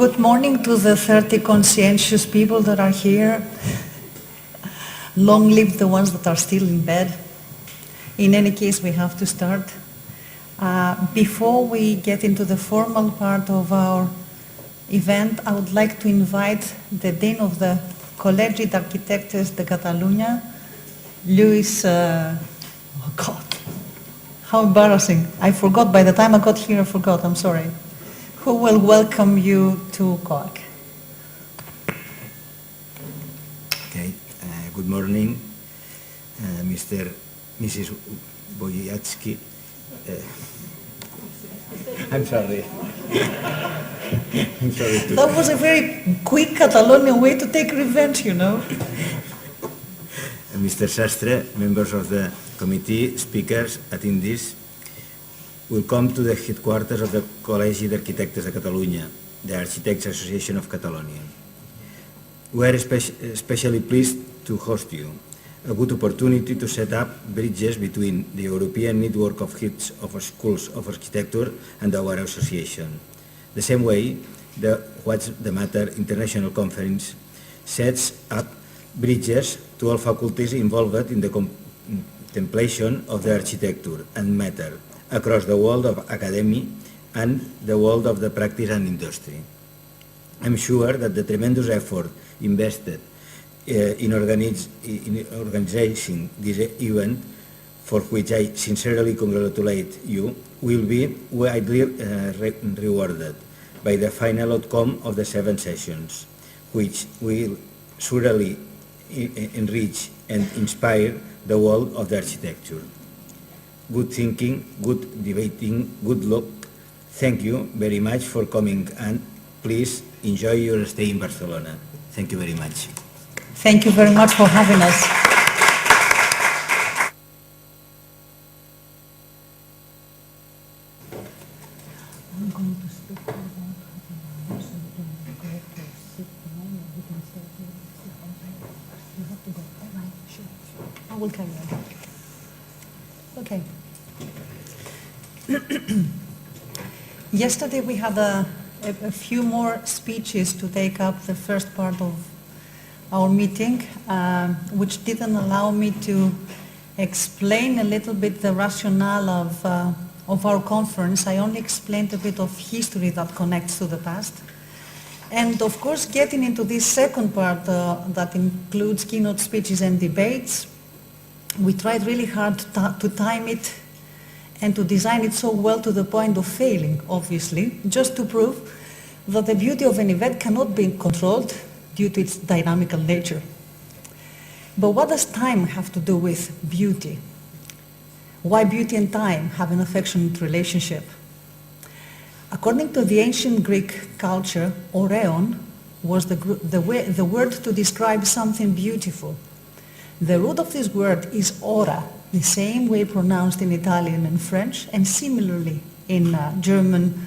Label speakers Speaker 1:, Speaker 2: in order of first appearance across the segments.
Speaker 1: Good morning to the 30 conscientious people that are here. Long live the ones that are still in bed. In any case, we have to start. Before we get into the formal part of our event, I would like to invite the Dean of the Col·legi d'Arquitectes de Catalunya, Luis, oh God, how embarrassing. I forgot, by the time I got here, I forgot, I'm sorry. Who will welcome you to COAC.
Speaker 2: Okay, good morning, Mrs. Boyatsky. I'm sorry. I'm sorry.
Speaker 1: That was a very quick Catalonian way to take revenge, you know.
Speaker 2: Mr. Sastre, members of the committee, speakers, attendees, welcome to the headquarters of the Col·legi d'Arquitectes de Catalunya, the Architects Association of Catalonia. We are especially pleased to host you, a good opportunity to set up bridges between the European network of heads of schools of architecture and our association. The same way, the What's the Matter International Conference sets up bridges to all faculties involved in the contemplation of the architecture and matter across the world of academy and the world of the practice and industry. I'm sure that the tremendous effort invested in organizing this event, for which I sincerely congratulate you, will be widely rewarded by the final outcome of the 7 sessions, which will surely enrich and inspire the world of the architecture. Good thinking, good debating, good luck. Thank you very much for coming, and please enjoy your stay in Barcelona. Thank you very much.
Speaker 1: Thank you very much for having us. I'm going to speak about you have to go. All right, sure. I will carry on. Okay. Yesterday we had a few more speeches to take up the first part of our meeting, which didn't allow me to explain a little bit the rationale of our conference. I only explained a bit of history that connects to the past. And of course, getting into this second part that includes keynote speeches and debates, we tried really hard to time it and to design it so well to the point of failing, obviously, just to prove that the beauty of an event cannot be controlled due to its dynamical nature. But what does time have to do with beauty? Why beauty and time have an affectionate relationship? According to the ancient Greek culture, oreon was the word to describe something beautiful. The root of this word is ora, the same way pronounced in Italian and French, and similarly in German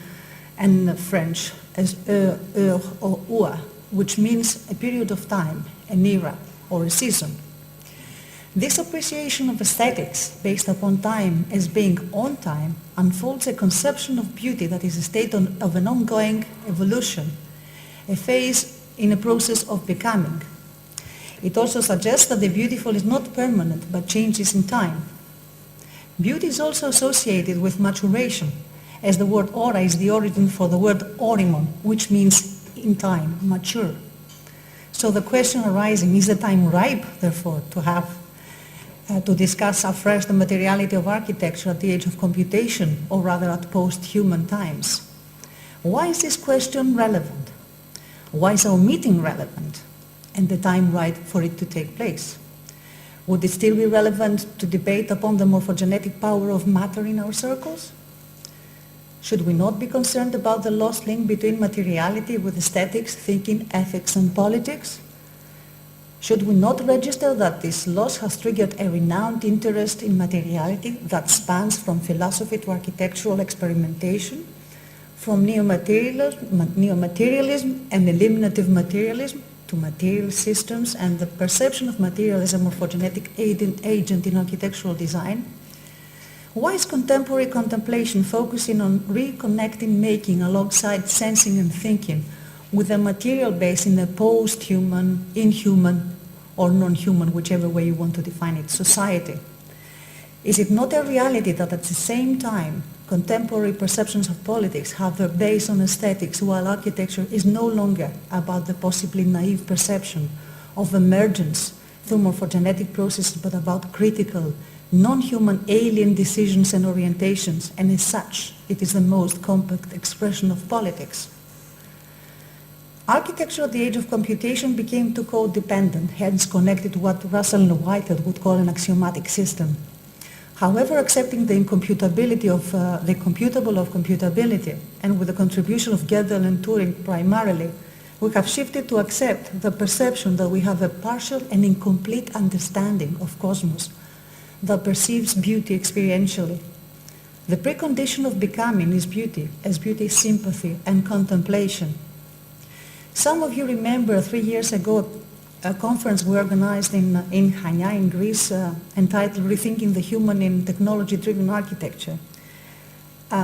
Speaker 1: and French as or ua, which means a period of time, an era, or a season. This appreciation of aesthetics based upon time as being on time unfolds a conception of beauty that is a state of an ongoing evolution, a phase in a process of becoming. It also suggests that the beautiful is not permanent but changes in time. Beauty is also associated with maturation, as the word ora is the origin for the word orimon, which means in time, mature. So the question arising, is the time ripe, therefore, to discuss afresh the materiality of architecture at the age of computation, or rather at post-human times? Why is this question relevant? Why is our meeting relevant? And the time right for it to take place? Would it still be relevant to debate upon the morphogenetic power of matter in our circles? Should we not be concerned about the lost link between materiality with aesthetics, thinking, ethics, and politics? Should we not register that this loss has triggered a renowned interest in materiality that spans from philosophy to architectural experimentation, from neo-materialism and eliminative materialism to material systems and the perception of material as a morphogenetic agent in architectural design? Why is contemporary contemplation focusing on reconnecting making alongside sensing and thinking, with a material base in a post-human, inhuman, or non-human, whichever way you want to define it, society? Is it not a reality that at the same time contemporary perceptions of politics have their base on aesthetics, while architecture is no longer about the possibly naive perception of emergence through morphogenetic processes, but about critical, non-human alien decisions and orientations, and as such, it is the most compact expression of politics? Architecture at the age of computation became too code-dependent, hence connected to what Russell and Whitehead would call an axiomatic system. However, accepting the incomputability of the computable of computability, and with the contribution of Gödel and Turing primarily, we have shifted to accept the perception that we have a partial and incomplete understanding of cosmos that perceives beauty experientially. The precondition of becoming is beauty, as beauty is sympathy and contemplation. Some of you remember 3 years ago a conference we organized in Chania in Greece entitled Rethinking the Human in Technology-Driven Architecture.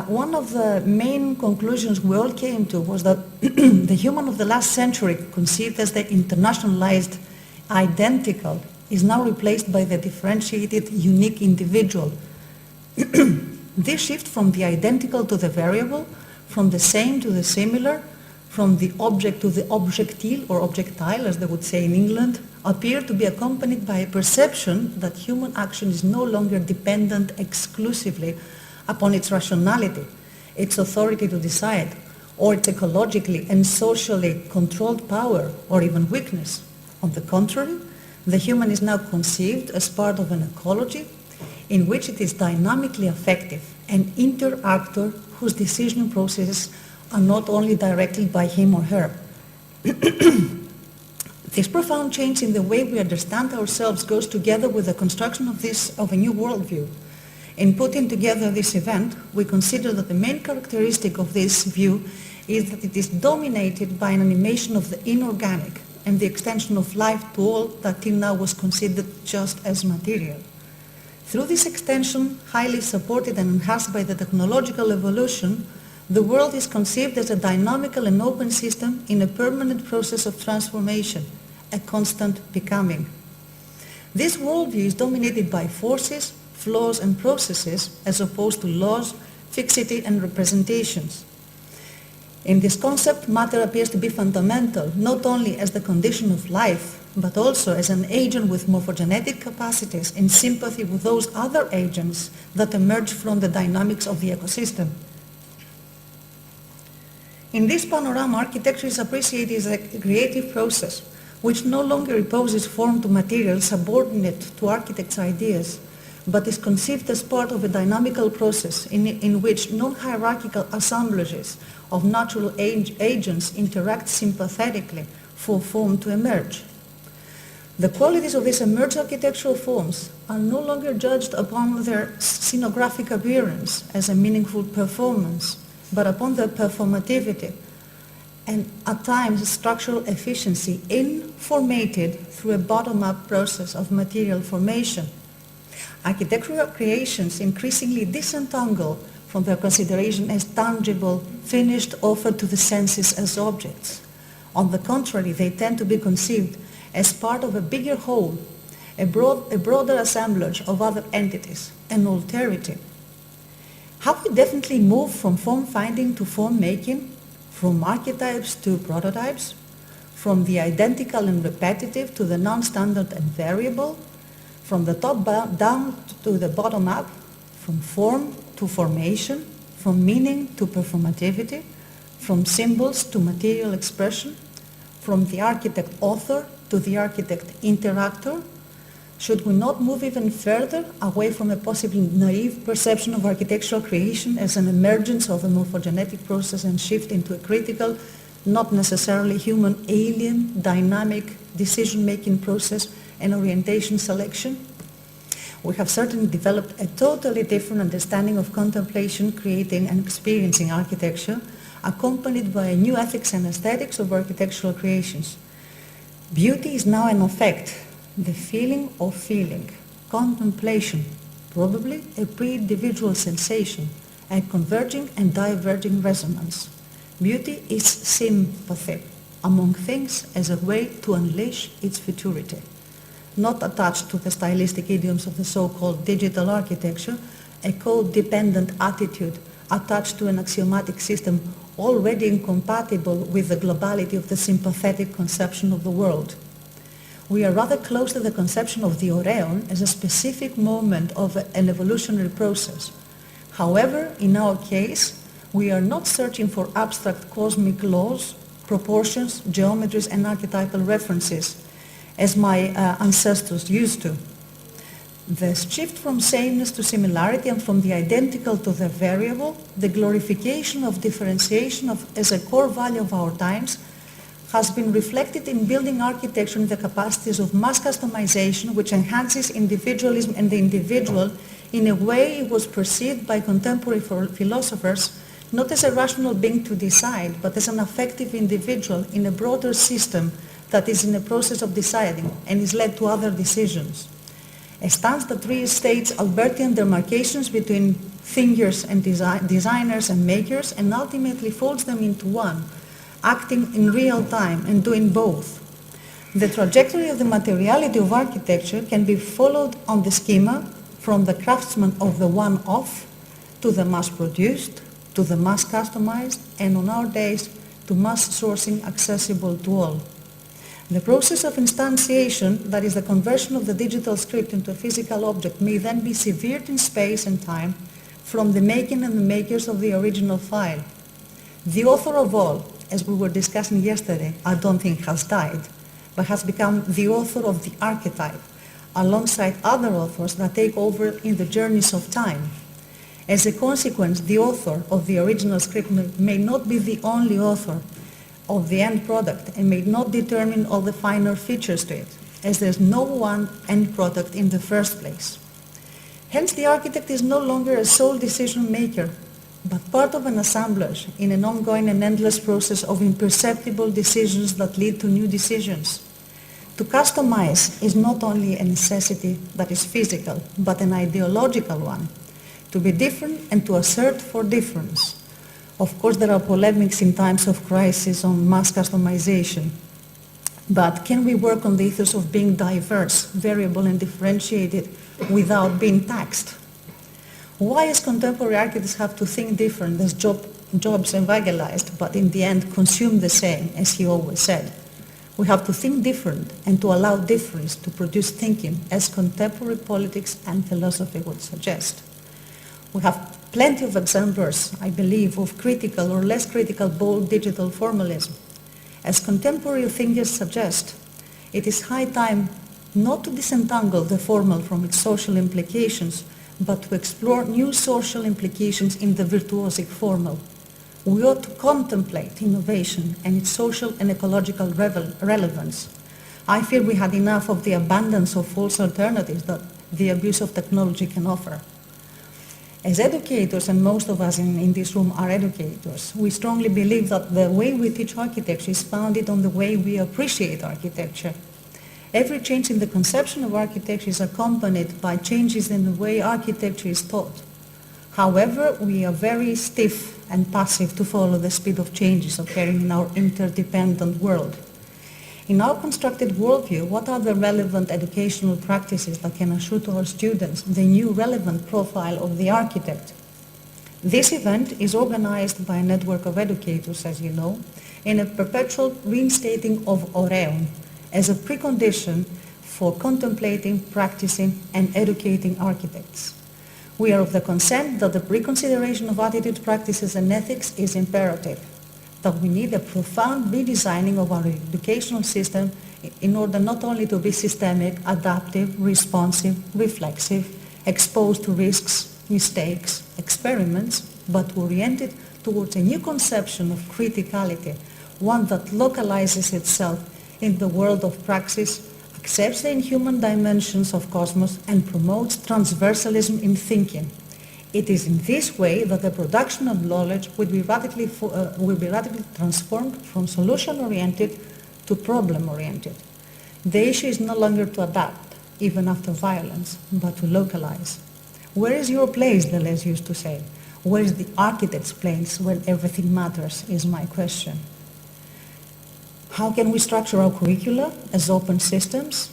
Speaker 1: One of the main conclusions we all came to was that the human of the last century, conceived as the internationalized identical, is now replaced by the differentiated, unique individual. This shift from the identical to the variable, from the same to the similar, from the object to the objectile, or objectile as they would say in England, appeared to be accompanied by a perception that human action is no longer dependent exclusively upon its rationality, its authority to decide, or its ecologically and socially controlled power, or even weakness. On the contrary, the human is now conceived as part of an ecology in which it is dynamically affective, an interactor whose decision processes are not only directed by him or her. This profound change in the way we understand ourselves goes together with the construction of a new worldview. In putting together this event, we consider that the main characteristic of this view is that it is dominated by an animation of the inorganic and the extension of life to all that till now was considered just as material. Through this extension, highly supported and enhanced by the technological evolution, the world is conceived as a dynamical and open system in a permanent process of transformation, a constant becoming. This worldview is dominated by forces, flaws and processes as opposed to laws, fixity and representations. In this concept, matter appears to be fundamental, not only as the condition of life, but also as an agent with morphogenetic capacities in sympathy with those other agents that emerge from the dynamics of the ecosystem. In this panorama, architecture is appreciated as a creative process which no longer imposes form to material subordinate to architects' ideas, but is conceived as part of a dynamical process in which non-hierarchical assemblages of natural agents interact sympathetically for form to emerge. The qualities of these emerged architectural forms are no longer judged upon their scenographic appearance as a meaningful performance, but upon their performativity and at times structural efficiency informated through a bottom-up process of material formation. Architectural creations increasingly disentangle from their consideration as tangible, finished, offered to the senses as objects. On the contrary, they tend to be conceived as part of a bigger whole, a broader assemblage of other entities, an alterity. Have we definitely moved from form finding to form making, from archetypes to prototypes, from the identical and repetitive to the non-standard and variable, from the top down to the bottom up, from form to formation, from meaning to performativity, from symbols to material expression, from the architect author to the architect interactor? Should we not move even further away from a possibly naive perception of architectural creation as an emergence of a morphogenetic process and shift into a critical, not necessarily human, alien, dynamic decision-making process and orientation selection? We have certainly developed a totally different understanding of contemplation, creating and experiencing architecture, accompanied by a new ethics and aesthetics of architectural creations. Beauty is now an effect, the feeling of feeling, contemplation, probably a pre-individual sensation, a converging and diverging resonance. Beauty is sympathy, among things, as a way to unleash its futurity. Not attached to the stylistic idioms of the so-called digital architecture, a code-dependent attitude attached to an axiomatic system already incompatible with the globality of the sympathetic conception of the world. We are rather close to the conception of the Oreon as a specific moment of an evolutionary process. However, in our case, we are not searching for abstract cosmic laws, proportions, geometries, and archetypal references, as my ancestors used to. The shift from sameness to similarity and from the identical to the variable, the glorification of differentiation as a core value of our times, has been reflected in building architecture in the capacities of mass customization, which enhances individualism and the individual in a way it was perceived by contemporary philosophers not as a rational being to decide, but as an affective individual in a broader system that is in a process of deciding and is led to other decisions. A stance that restates Albertian demarcations between thinkers and designers and makers and ultimately folds them into one, acting in real time and doing both. The trajectory of the materiality of architecture can be followed on the schema from the craftsman of the one-off to the mass-produced, to the mass-customized, and on our days to mass sourcing accessible to all. The process of instantiation, that is the conversion of the digital script into a physical object, may then be severed in space and time from the making and the makers of the original file. The author of all, as we were discussing yesterday, I don't think has died, but has become the author of the archetype, alongside other authors that take over in the journeys of time. As a consequence, the author of the original script may not be the only author of the end product and may not determine all the finer features to it, as there's no one end product in the first place. Hence, the architect is no longer a sole decision maker, but part of an assemblage in an ongoing and endless process of imperceptible decisions that lead to new decisions. To customize is not only a necessity that is physical, but an ideological one. To be different and to assert for difference. Of course, there are polemics in times of crisis on mass customization. But can we work on the ethos of being diverse, variable, and differentiated without being taxed? Why, as contemporary architects, have to think different, as Jobs evangelized, but in the end consume the same, as he always said? We have to think different and to allow difference to produce thinking, as contemporary politics and philosophy would suggest. We have plenty of exemplars, I believe, of critical or less critical bold digital formalism. As contemporary thinkers suggest, it is high time not to disentangle the formal from its social implications, but to explore new social implications in the virtuosic formal. We ought to contemplate innovation and its social and ecological relevance. I feel we had enough of the abundance of false alternatives that the abuse of technology can offer. As educators, and most of us in this room are educators, we strongly believe that the way we teach architecture is founded on the way we appreciate architecture. Every change in the conception of architecture is accompanied by changes in the way architecture is taught. However, we are very stiff and passive to follow the speed of changes occurring in our interdependent world. In our constructed worldview, what are the relevant educational practices that can assure to our students the new relevant profile of the architect? This event is organized by a network of educators, as you know, in a perpetual reinstating of Oreon as a precondition for contemplating, practicing, and educating architects. We are of the consent that the reconsideration of attitude, practices, and ethics is imperative, that we need a profound redesigning of our educational system in order not only to be systemic, adaptive, responsive, reflexive, exposed to risks, mistakes, experiments, but oriented towards a new conception of criticality, one that localizes itself in the world of praxis, accepts the inhuman dimensions of cosmos, and promotes transversalism in thinking. It is in this way that the production of knowledge will be radically transformed from solution-oriented to problem-oriented. The issue is no longer to adapt, even after violence, but to localize. Where is your place, Deleuze used to say. Where is the architect's place where everything matters, is my question. How can we structure our curricula as open systems?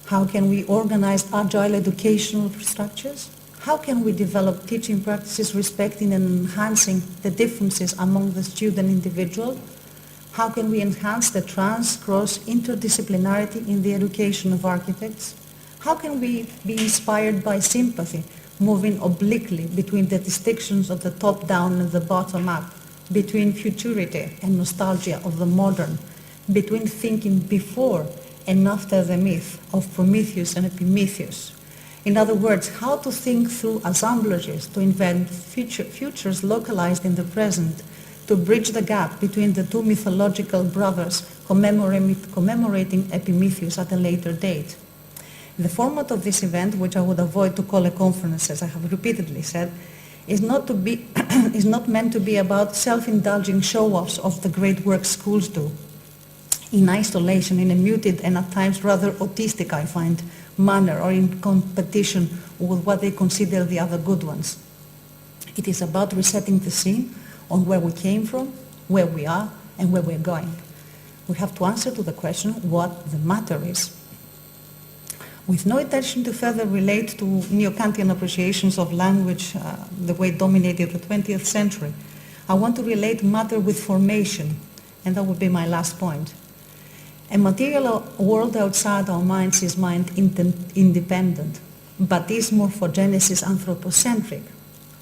Speaker 1: How can we organize agile educational structures? How can we develop teaching practices respecting and enhancing the differences among the student individual? How can we enhance the trans-cross interdisciplinarity in the education of architects? How can we be inspired by sympathy, moving obliquely between the distinctions of the top-down and the bottom-up, between futurity and nostalgia of the modern, between thinking before and after the myth of Prometheus and Epimetheus? In other words, how to think through assemblages to invent futures localized in the present, to bridge the gap between the two mythological brothers commemorating Epimetheus at a later date. The format of this event, which I would avoid to call a conference, as I have repeatedly said, is not meant to be about self-indulging show-offs of the great work schools do, in isolation, in a muted and at times rather autistic, I find, manner, or in competition with what they consider the other good ones. It is about resetting the scene on where we came from, where we are, and where we're going. We have to answer to the question what the matter is. With no intention to further relate to neo-Kantian appreciations of language, the way it dominated the 20th century, I want to relate matter with formation, and that would be my last point. A material world outside our minds is mind independent, but is morphogenesis anthropocentric.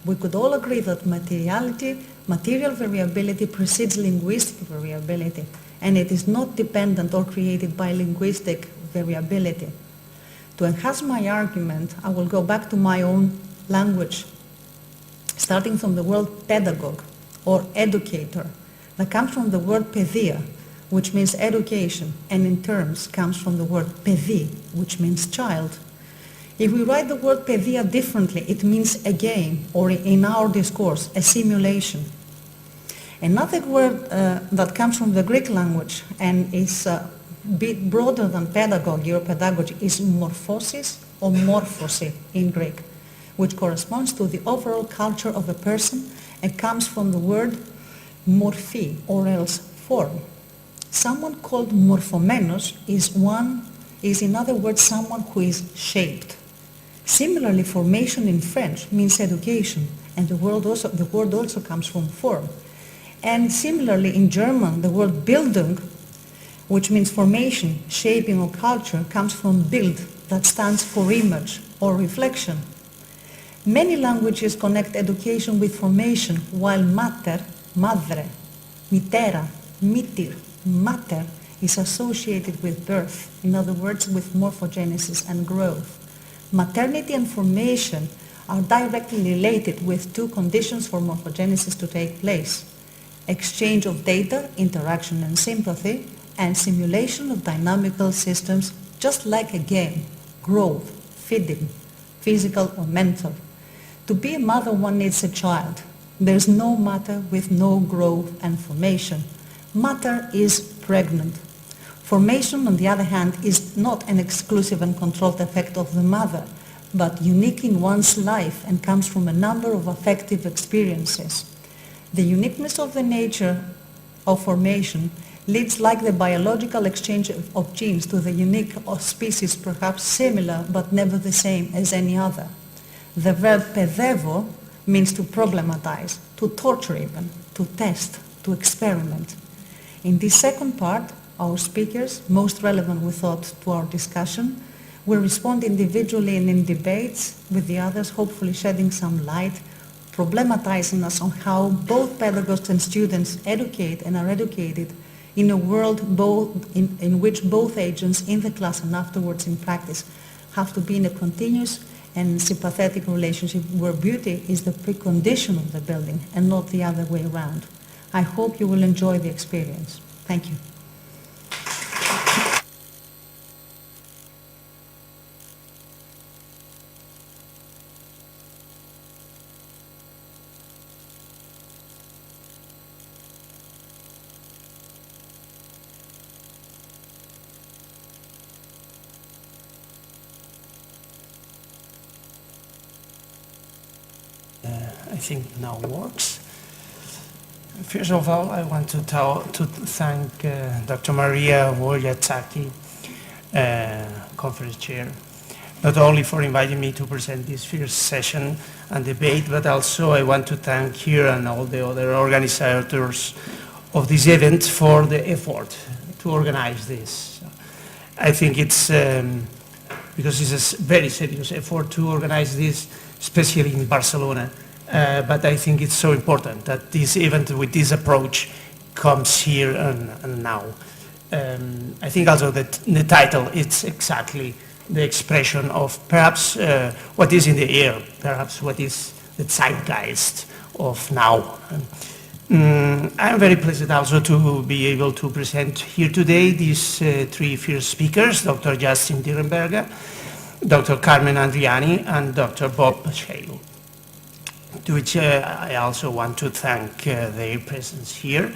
Speaker 1: We could all agree that material variability precedes linguistic variability, and it is not dependent or created by linguistic variability. To enhance my argument, I will go back to my own language, starting from the word pedagogue or educator, that comes from the word pedia, which means education, and in terms comes from the word παιδί, which means child. If we write the word pedia differently, it means a game, or in our discourse, a simulation. Another word that comes from the Greek language and is a bit broader than pedagogy or pedagogy is morphosis or morphosi in Greek, which corresponds to the overall culture of a person and comes from the word morphi, or else form. Someone called morphomenos is in other words someone who is shaped. Similarly, formation in French means education, and the word also comes from form. And similarly, in German, the word Bildung, which means formation, shaping, or culture, comes from Bild, that stands for image or reflection. Many languages connect education with formation, while mater, madre, mitera, mitir, matter is associated with birth, in other words, with morphogenesis and growth. Maternity and formation are directly related with two conditions for morphogenesis to take place: exchange of data, interaction and sympathy, and simulation of dynamical systems, just like a game, growth, feeding, physical or mental. To be a mother, one needs a child. There is no matter with no growth and formation. Matter is pregnant. Formation, on the other hand, is not an exclusive and controlled effect of the mother, but unique in one's life and comes from a number of affective experiences. The uniqueness of the nature of formation leads, like the biological exchange of genes, to the unique of species, perhaps similar but never the same as any other. The verb pedevo means to problematize, to torture even, to test, to experiment. In this second part, our speakers, most relevant we thought to our discussion, will respond individually and in debates with the others, hopefully shedding some light, problematizing us on how both pedagogues and students educate and are educated in a world in which both agents in the class and afterwards in practice have to be in a continuous and sympathetic relationship where beauty is the precondition of the building and not the other way around. I hope you will enjoy the experience. Thank you.
Speaker 3: I think now works. First of all, I want to thank Dr. Maria Wojciechowski, conference chair, not only for inviting me to present this first session and debate, but also I want to thank here and all the other organizers of this event for the effort to organize this. I think it's, because it's a very serious effort to organize this, especially in Barcelona, but I think it's so important that this event with this approach comes here and now. I think also that the title, it's exactly the expression of perhaps what is in the air, perhaps what is the zeitgeist of now. I'm very pleased also to be able to present here today these three first speakers, Dr. Justin Dierenberger, Dr. Carmen Andriani, and Dr. Bob Shale, to which I also want to thank their presence here.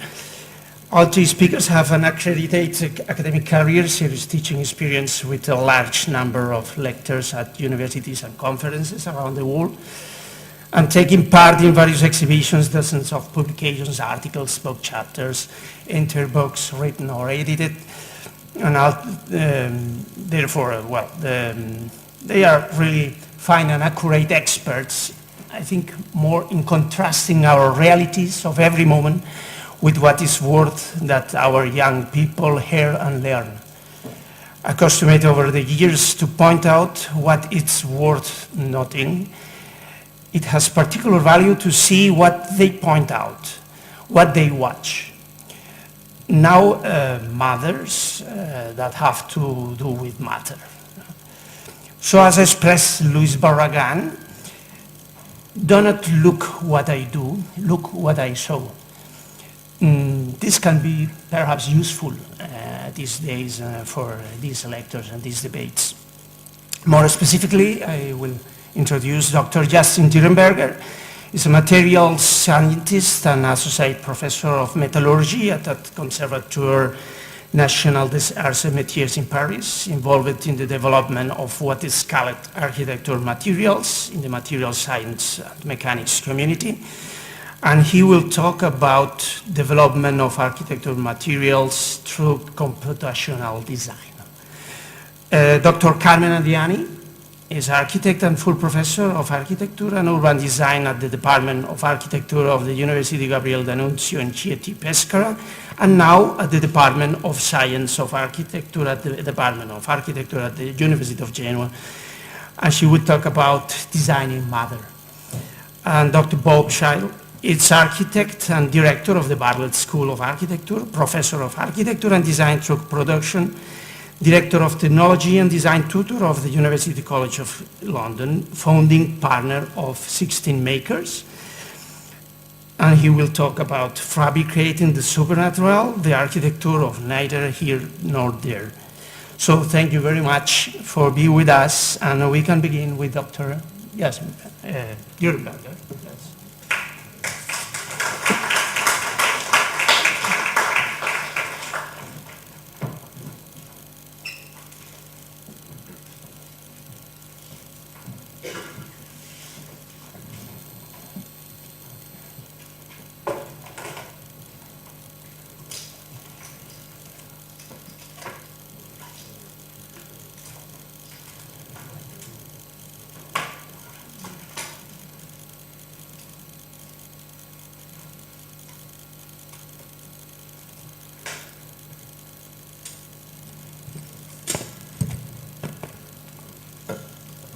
Speaker 3: All three speakers have an accredited academic career, serious teaching experience with a large number of lectures at universities and conferences around the world, and taking part in various exhibitions, dozens of publications, articles, book chapters, entire books written or edited, and therefore, well, they are really fine and accurate experts, I think, more in contrasting our realities of every moment with what is worth that our young people hear and learn. Accustomed over the years to point out what it's worth noting, it has particular value to see what they point out, what they watch. Now, mothers that have to do with matter. So as expressed Luis Barragan, do not look what I do, look what I saw. This can be perhaps useful these days for these lectures and these debates. More specifically, I will introduce Dr. Justin Dierenberger. He's a materials scientist and associate professor of metallurgy at the Conservatoire National des Arts et Métiers in Paris, involved in the development of what is called architecture materials in the material science and mechanics community. And he will talk about development of architecture materials through computational design. Dr. Carmen Andriani is architect and full professor of architecture and urban design at the Department of Architecture of the University Gabriele D'Annunzio in Chieti, Pescara, and now at the Department of Science of Architecture at the Department of Architecture at the University of Genoa. And she would talk about designing matter. And Dr. Bob Shale is architect and director of the Bartlett School of Architecture, professor of architecture and design through production, director of technology and design tutor of the University College of London, founding partner of 16 Makers. And he will talk about fabricating the supernatural, the architecture of neither here nor there. So thank you very much for being with us, and we can begin with Dr. Dierenberger. Yes.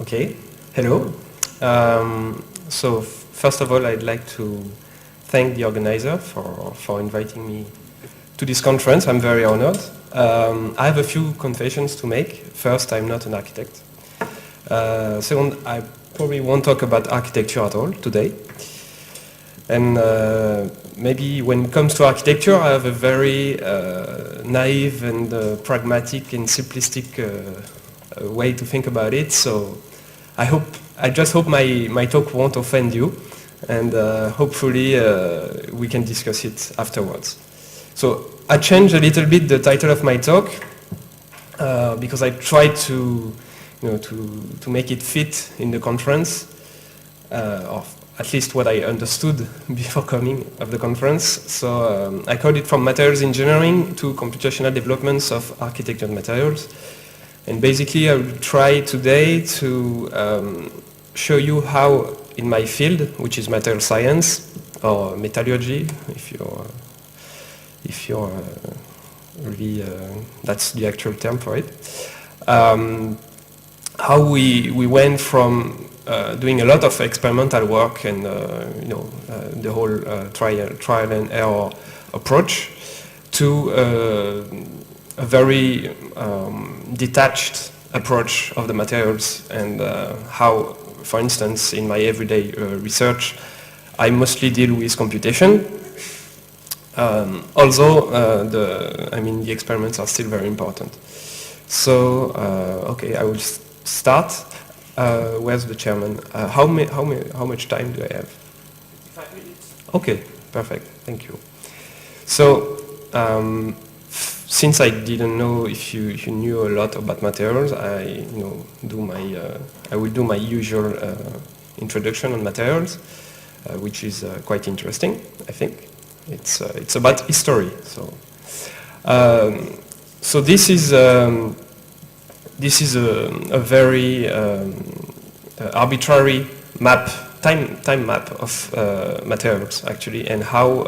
Speaker 4: Okay, hello. So first of all, I'd like to thank the organizer for inviting me to this conference. I'm very honored. I have a few confessions to make. First, I'm not an architect. Second, I probably won't talk about architecture at all today. And maybe when it comes to architecture, I have a very naive and pragmatic and simplistic way to think about it. So I just hope my talk won't offend you, and hopefully we can discuss it afterwards. So I changed a little bit the title of my talk because I tried to make it fit in the conference. at least what I understood before coming of the conference. So I called it From Materials Engineering to Computational Developments of Architectural Materials. And basically I will try today to show you how in my field, which is material science or metallurgy, if you're really, that's the actual term for it, how we went from doing a lot of experimental work and the whole trial and error approach to a very detached approach of the materials, and how, for instance, in my everyday research, I mostly deal with computation, although the experiments are still very important. So, okay, I will start. Where's the chairman? How much time do I have?
Speaker 3: 5 minutes.
Speaker 4: Okay, perfect. Thank you. So, since I didn't know if you knew a lot about materials, I will do my usual introduction on materials, which is quite interesting. I think it's about history. So this is a very arbitrary map, time map of materials actually, and how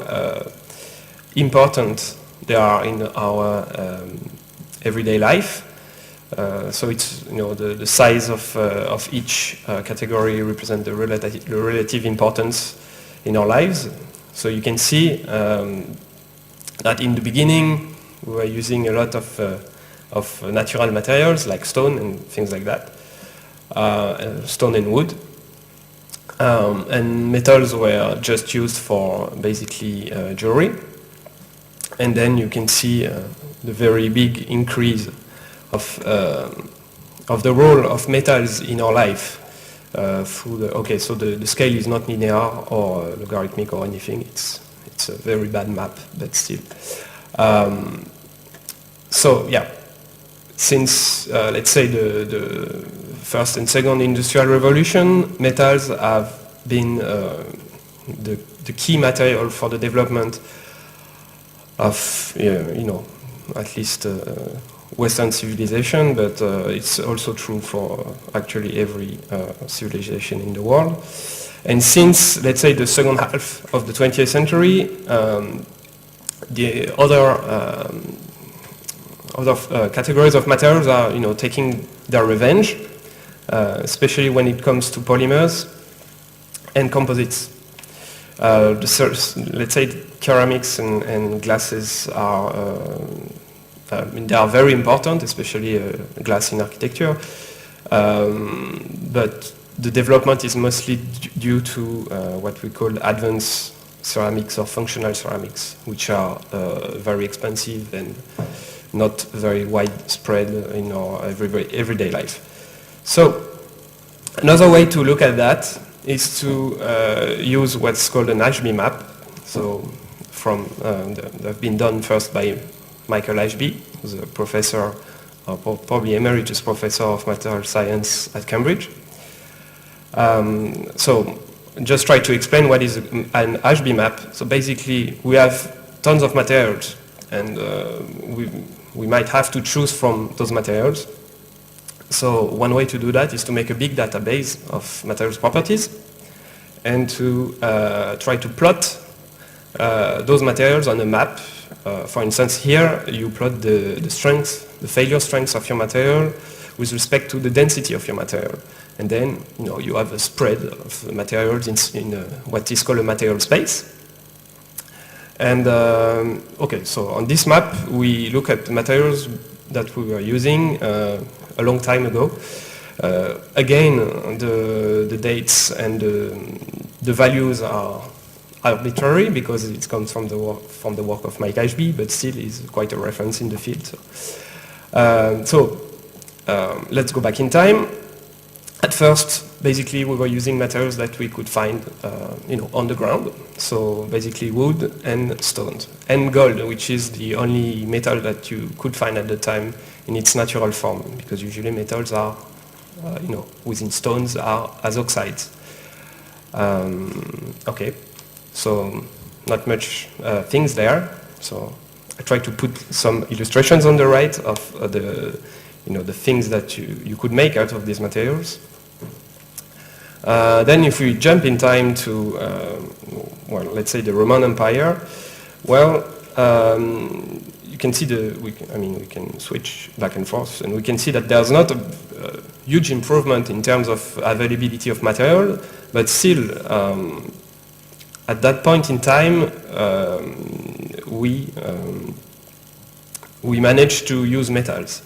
Speaker 4: important they are in our everyday life. So it's the size of each category represents the relative importance in our lives. So you can see that in the beginning we were using a lot of natural materials like stone and things like that, stone and wood, and metals were just used for basically jewelry. And then you can see the very big increase of the role of metals in our life so the scale is not linear or logarithmic or anything. It's a very bad map, but still. So yeah, since let's say the first and second industrial revolution, metals have been the key material for the development of at least Western civilization, but it's also true for actually every civilization in the world. And since, let's say, the second half of the 20th century, the other categories of materials are taking their revenge, especially when it comes to polymers and composites. Let's say ceramics and glasses are they are very important, especially glass in architecture, but the development is mostly due to what we call advanced ceramics or functional ceramics, which are very expensive and not very widespread in our everyday life. So another way to look at that is to use what's called an Ashby map. So they've been done first by Michael Ashby, who's a professor, probably emeritus professor of material science at Cambridge. So just try to explain what is an Ashby map. So basically we have tons of materials, and we might have to choose from those materials. So one way to do that is to make a big database of materials properties and to try to plot those materials on a map. For instance, here you plot the strength, the failure strength of your material with respect to the density of your material. And then you have a spread of materials in what is called a material space. And okay, so on this map we look at the materials that we were using a long time ago. Again, the dates and the values are arbitrary because it comes from the work of Mike Ashby, but still is quite a reference in the field. So let's go back in time. At first, basically, we were using materials that we could find, on the ground. So basically, wood and stones and gold, which is the only metal that you could find at the time in its natural form, because usually metals are, within stones are as oxides. Okay, so not much things there. So I try to put some illustrations on the right of the things that you could make out of these materials. Then if we jump in time to, well, let's say the Roman Empire, well, you can see we can switch back and forth, and we can see that there's not a huge improvement in terms of availability of material, but still, at that point in time, we managed to use metals.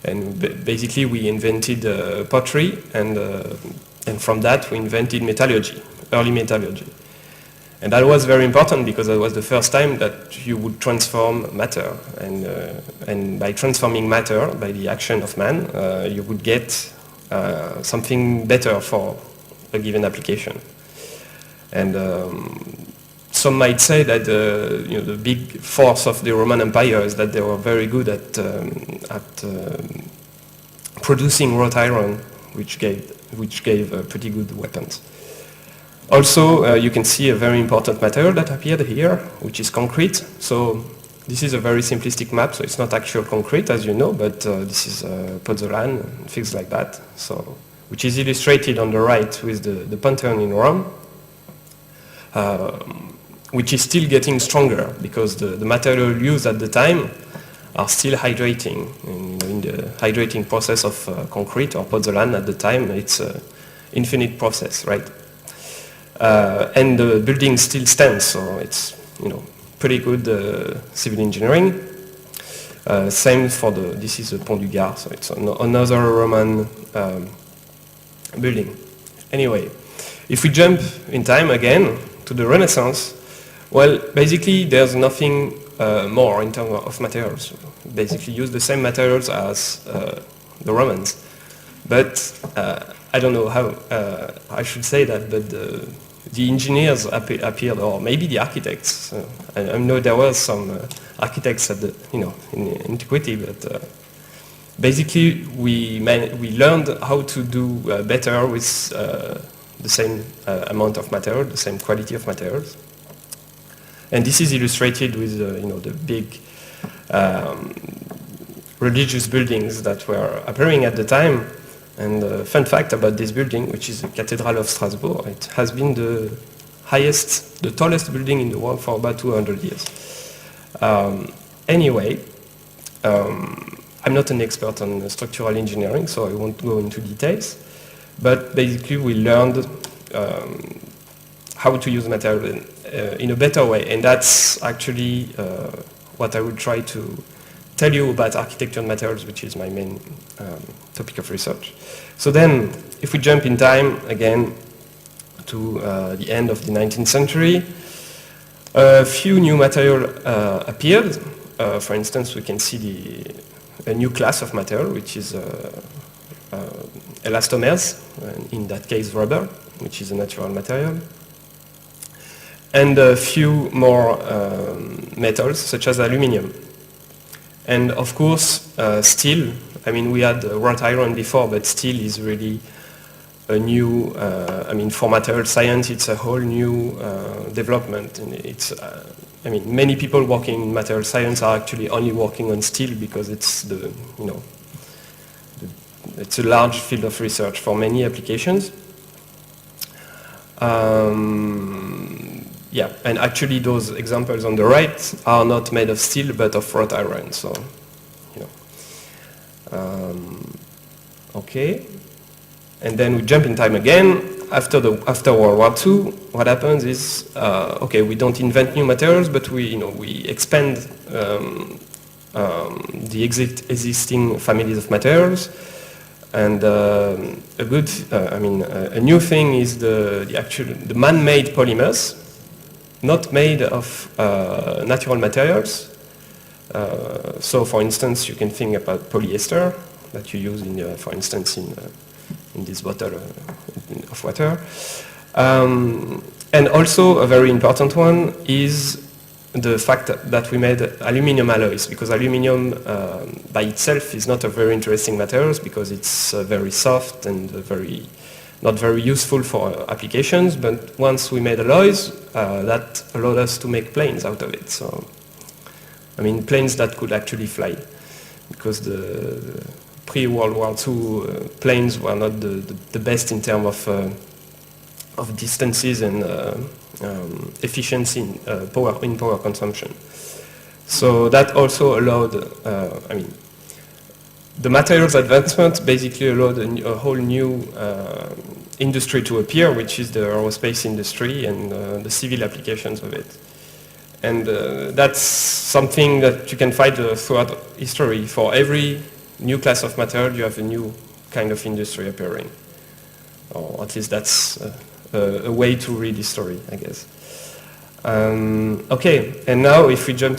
Speaker 4: And basically we invented pottery, and from that we invented metallurgy, early metallurgy. And that was very important because that was the first time that you would transform matter. And by transforming matter, by the action of man, you would get something better for a given application. And some might say that the big force of the Roman Empire is that they were very good at producing wrought iron, which gave pretty good weapons. Also, you can see a very important material that appeared here, which is concrete. So this is a very simplistic map, so it's not actual concrete, as you know, but this is pozzolan and things like that. So, which is illustrated on the right with the Pantheon in Rome, which is still getting stronger because the material used at the time are still hydrating. And, in the hydrating process of concrete or pozzolan at the time, it's an infinite process, right? And the building still stands, so it's pretty good civil engineering. Same for this is the Pont du Gard, so it's another Roman building. Anyway, if we jump in time again to the Renaissance, well, basically there's nothing more in terms of materials. Basically use the same materials as the Romans. But I don't know how I should say that, but the engineers appeared, or maybe the architects. I know there were some architects at in antiquity, but basically we learned how to do better with the same amount of material, the same quality of materials. And this is illustrated with the big religious buildings that were appearing at the time. And fun fact about this building, which is the Cathedral of Strasbourg, it has been the tallest building in the world for about 200 years. Anyway, I'm not an expert on structural engineering, so I won't go into details. But basically, we learned how to use material in a better way, and that's actually what I will try to tell you about architecture and materials, which is my main topic of research. So then, if we jump in time again to the end of the 19th century, a few new materials appeared. For instance, we can see a new class of material, which is elastomers, in that case rubber, which is a natural material. And a few more metals, such as aluminium. And of course, steel, we had wrought iron before, but steel is really a new, for material science, it's a whole new development. And it's, many people working in material science are actually only working on steel because it's it's a large field of research for many applications. Yeah, and actually those examples on the right are not made of steel, but of wrought iron, so, okay. And then we jump in time again. After World War II, what happens is, okay, we don't invent new materials, but we expand the existing families of materials. And a new thing is the man-made polymers, not made of natural materials. So, for instance, you can think about polyester that you use for instance, in this bottle of water. And also a very important one is the fact that we made aluminum alloys, because aluminum by itself is not a very interesting material because it's very soft and very not very useful for applications, but once we made alloys, that allowed us to make planes out of it. So, I mean, planes that could actually fly, because the pre-World War II planes were not the best in terms of distances and efficiency in power consumption. So that also allowed, I mean, the materials advancement basically allowed a whole new industry to appear, which is the aerospace industry and the civil applications of it. And that's something that you can find throughout history. For every new class of material, you have a new kind of industry appearing. Or at least that's a way to read history, I guess. Okay, and now if we jump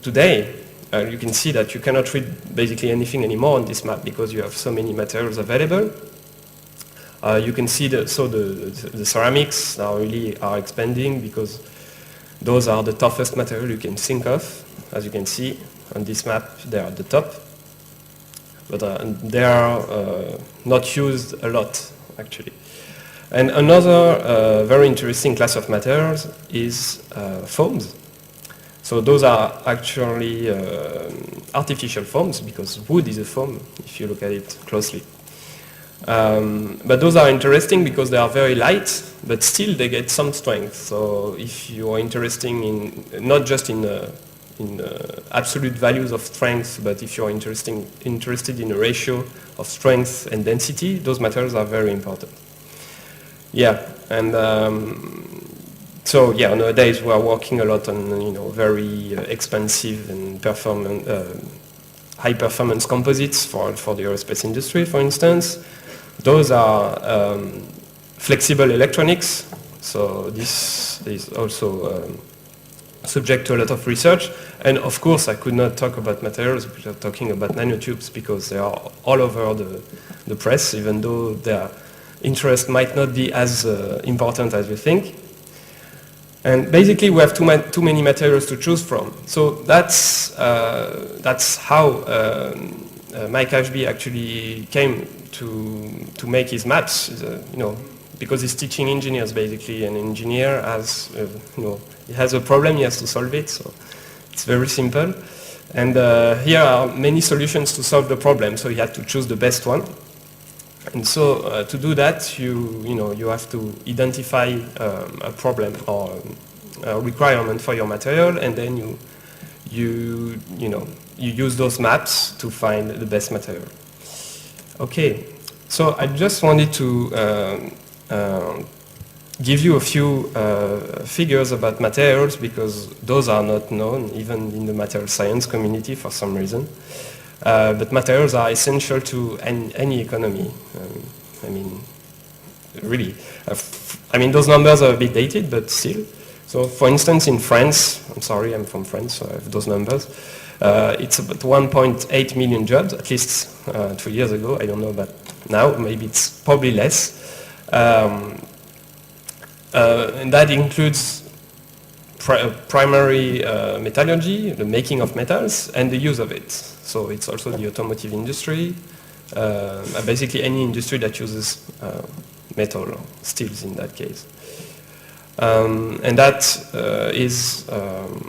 Speaker 4: today, you can see that you cannot read basically anything anymore on this map because you have so many materials available. You can see the ceramics now really are expanding because those are the toughest material you can think of. As you can see on this map, they're at the top. But they are not used a lot, actually. And another very interesting class of materials is foams. So those are actually artificial foams, because wood is a foam, if you look at it closely. But those are interesting because they are very light, but still they get some strength. So if you are interested in, not just in absolute values of strength, but if you are interested in a ratio of strength and density, those materials are very important. Yeah, and so yeah, nowadays we are working a lot on very expensive and high performance composites for the aerospace industry, for instance. Those are flexible electronics, so this is also subject to a lot of research. And of course, I could not talk about materials without talking about nanotubes, because they are all over the press, even though their interest might not be as important as you think. And basically, we have too many materials to choose from. So that's how Mike Ashby actually came to make his maps. Because he's teaching engineers basically, and an engineer has he has a problem, he has to solve it. So it's very simple. And here are many solutions to solve the problem. So he had to choose the best one. And so to do that, you have to identify a problem or a requirement for your material, and then you use those maps to find the best material. Okay, so I just wanted to give you a few figures about materials, because those are not known even in the material science community for some reason. But materials are essential to any economy. I mean, really. Those numbers are a bit dated, but still. So, for instance, in France, I'm sorry, I'm from France, so I have those numbers. It's about 1.8 million jobs, at least 2 years ago. I don't know about now. Maybe it's probably less. And that includes primary metallurgy, the making of metals, and the use of it. So it's also the automotive industry, basically any industry that uses metal or steels in that case. And that is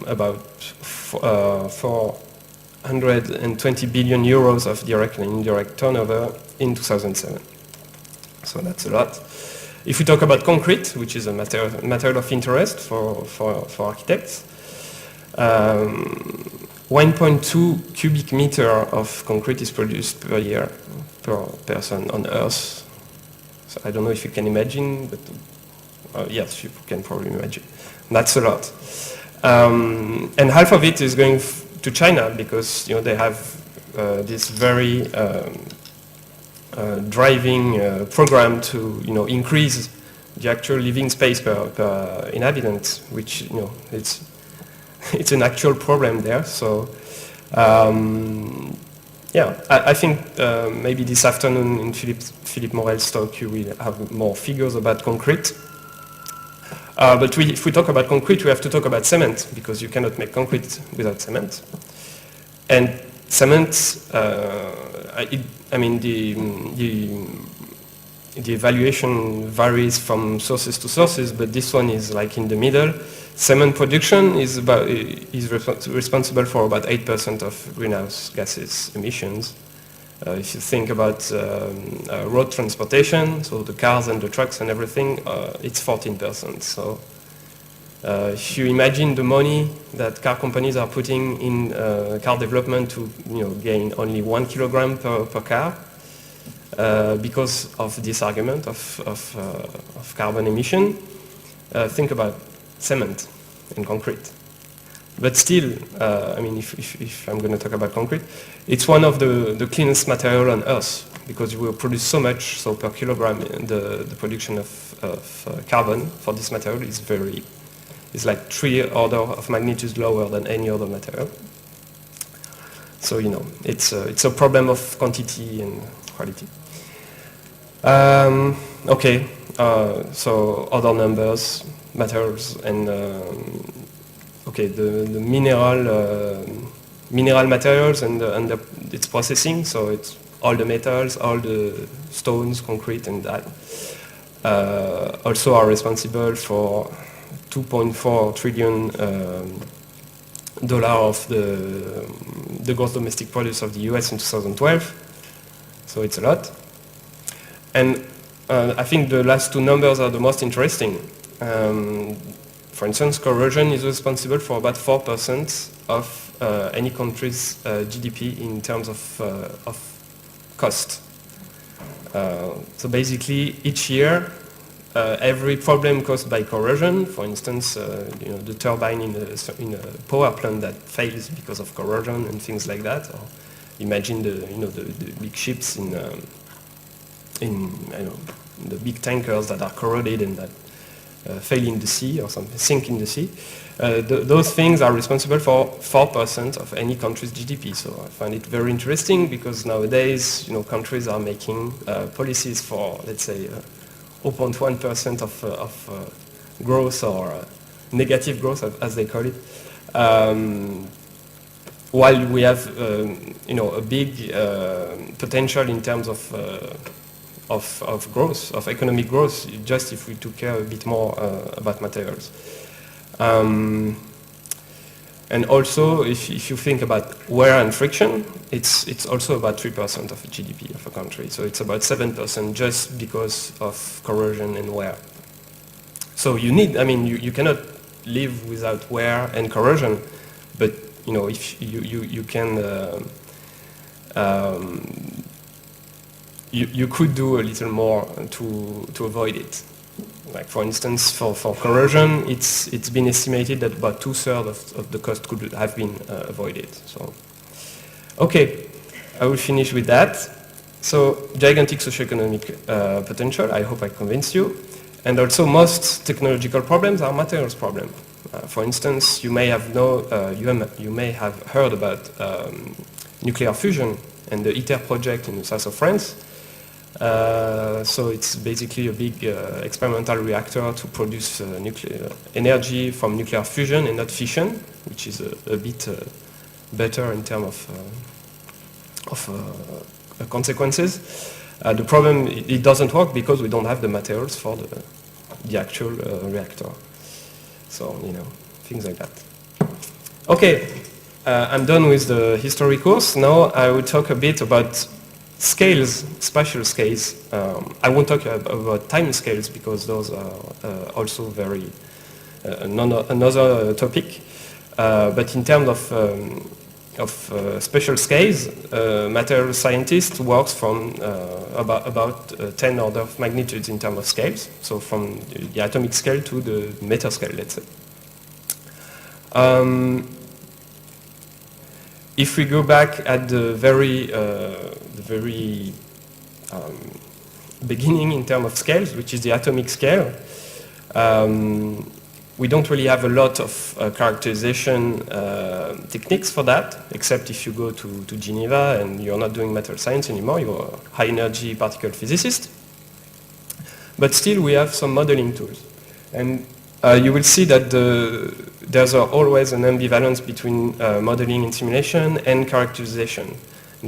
Speaker 4: about 420 billion euros of direct and indirect turnover in 2007. So that's a lot. If we talk about concrete, which is a material of interest for architects, 1.2 cubic meter of concrete is produced per year per person on Earth. So I don't know if you can imagine, but yes, you can probably imagine. That's a lot. And half of it is going to China, because they have this very driving program to increase the actual living space per inhabitant, which it's an actual problem there. So yeah, I think maybe this afternoon in Philippe Morel's talk you will have more figures about concrete. But if we talk about concrete, we have to talk about cement, because you cannot make concrete without cement. And cement, the evaluation varies from sources to sources, but this one is like in the middle. Cement production is responsible for about 8% of greenhouse gases emissions. If you think about road transportation, so the cars and the trucks and everything, it's 14%. So if you imagine the money that car companies are putting in car development to gain only 1 kilogram per car, because of this argument of carbon emission, think about cement and concrete. But still, I mean, if I'm going to talk about concrete, it's one of the cleanest material on Earth, because you will produce so much, so per kilogram, the production of carbon for this material is like 3 orders of magnitude lower than any other material. So, it's a problem of quantity and quality. Okay, so other numbers, materials, and okay, the mineral materials and its processing. So it's all the metals, all the stones, concrete, and that also are responsible for $2.4 trillion of the gross domestic product of the US in 2012. So it's a lot. And I think the last two numbers are the most interesting. For instance, corrosion is responsible for about 4% of any country's GDP in terms of cost. So basically, each year, every problem caused by corrosion, for instance, the turbine in a power plant that fails because of corrosion and things like that, or imagine the big ships in the big tankers that are corroded and that fail in the sea or something, sink in the sea. Those things are responsible for 4% of any country's GDP. So I find it very interesting because nowadays, countries are making policies for, let's say, 0.1% of growth or negative growth, as they call it. While we have, a big potential in terms of growth, of economic growth, just if we took care a bit more about materials. And also, if you think about wear and friction, it's also about 3% of the GDP of a country. So it's about 7% just because of corrosion and wear. So you cannot live without wear and corrosion, but if you can, you could do a little more to avoid it. Like for instance, for corrosion, it's been estimated that about 2/3 of the cost could have been avoided. So, okay, I will finish with that. So, gigantic socioeconomic potential. I hope I convinced you. And also, most technological problems are materials problems. For instance, you may have heard about nuclear fusion and the ITER project in the south of France. So it's basically a big experimental reactor to produce nuclear energy from nuclear fusion and not fission, which is a bit better in terms of consequences. The problem, it doesn't work because we don't have the materials for the actual reactor. So, things like that. Okay, I'm done with the history course. Now I will talk a bit about scales, spatial scales. I won't talk about time scales because those are also very another topic. But in terms of spatial scales, material scientist works from about 10 order of magnitudes in terms of scales. So from the atomic scale to the meter scale, let's say. If we go back at the very beginning in terms of scales, which is the atomic scale, we don't really have a lot of characterization techniques for that, except if you go to Geneva and you're not doing material science anymore, you're a high energy particle physicist. But still we have some modeling tools. And you will see that there's always an ambivalence between modeling and simulation and characterization.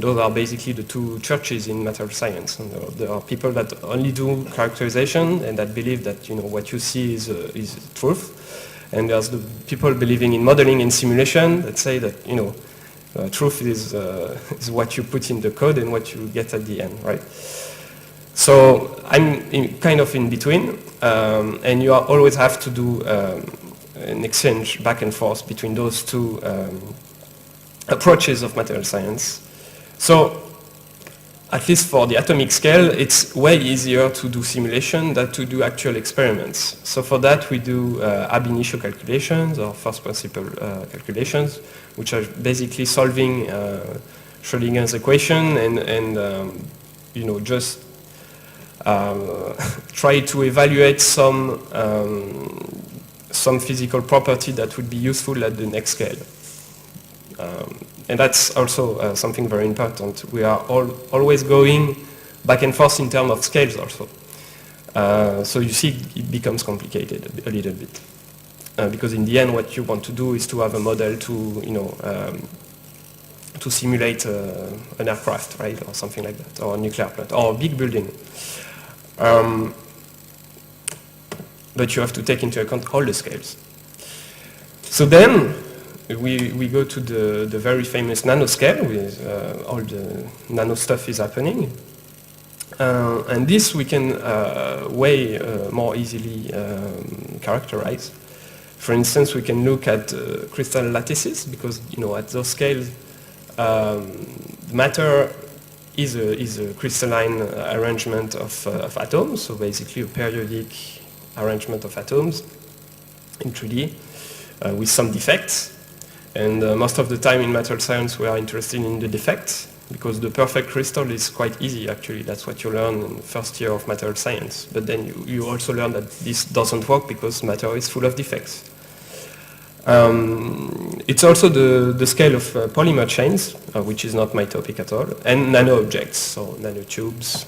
Speaker 4: Those are basically the two churches in material science. And there are people that only do characterization and that believe that what you see is truth. And there's the people believing in modeling and simulation that say that truth is what you put in the code and what you get at the end, right? So I'm kind of in between, and you always have to do an exchange back and forth between those two approaches of material science. So at least for the atomic scale, it's way easier to do simulation than to do actual experiments. So for that, we do ab initio calculations or first principle calculations, which are basically solving Schrödinger's equation and just try to evaluate some physical property that would be useful at the next scale. And that's also something very important. We are always going back and forth in terms of scales also. So you see it becomes complicated a little bit. Because in the end what you want to do is to have a model to simulate an aircraft, right, or something like that, or a nuclear plant, or a big building. But you have to take into account all the scales. So then we go to the very famous nanoscale with all the nano stuff is happening. And this we can way more easily characterize. For instance, we can look at crystal lattices because at those scales matter is a crystalline arrangement of atoms, so basically a periodic arrangement of atoms in 3D with some defects. And most of the time in material science we are interested in the defects because the perfect crystal is quite easy actually. That's what you learn in the first year of material science. But then you also learn that this doesn't work because matter is full of defects. It's also the scale of polymer chains, which is not my topic at all, and nano objects, so nanotubes,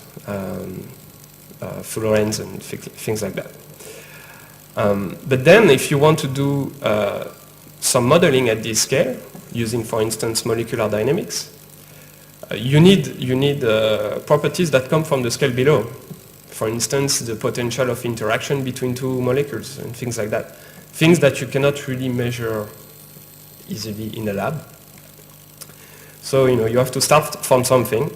Speaker 4: fluorines and things like that. But then if you want to do some modeling at this scale, using, for instance, molecular dynamics, you need properties that come from the scale below. For instance, the potential of interaction between two molecules and things like that. Things that you cannot really measure easily in a lab. So you have to start from something,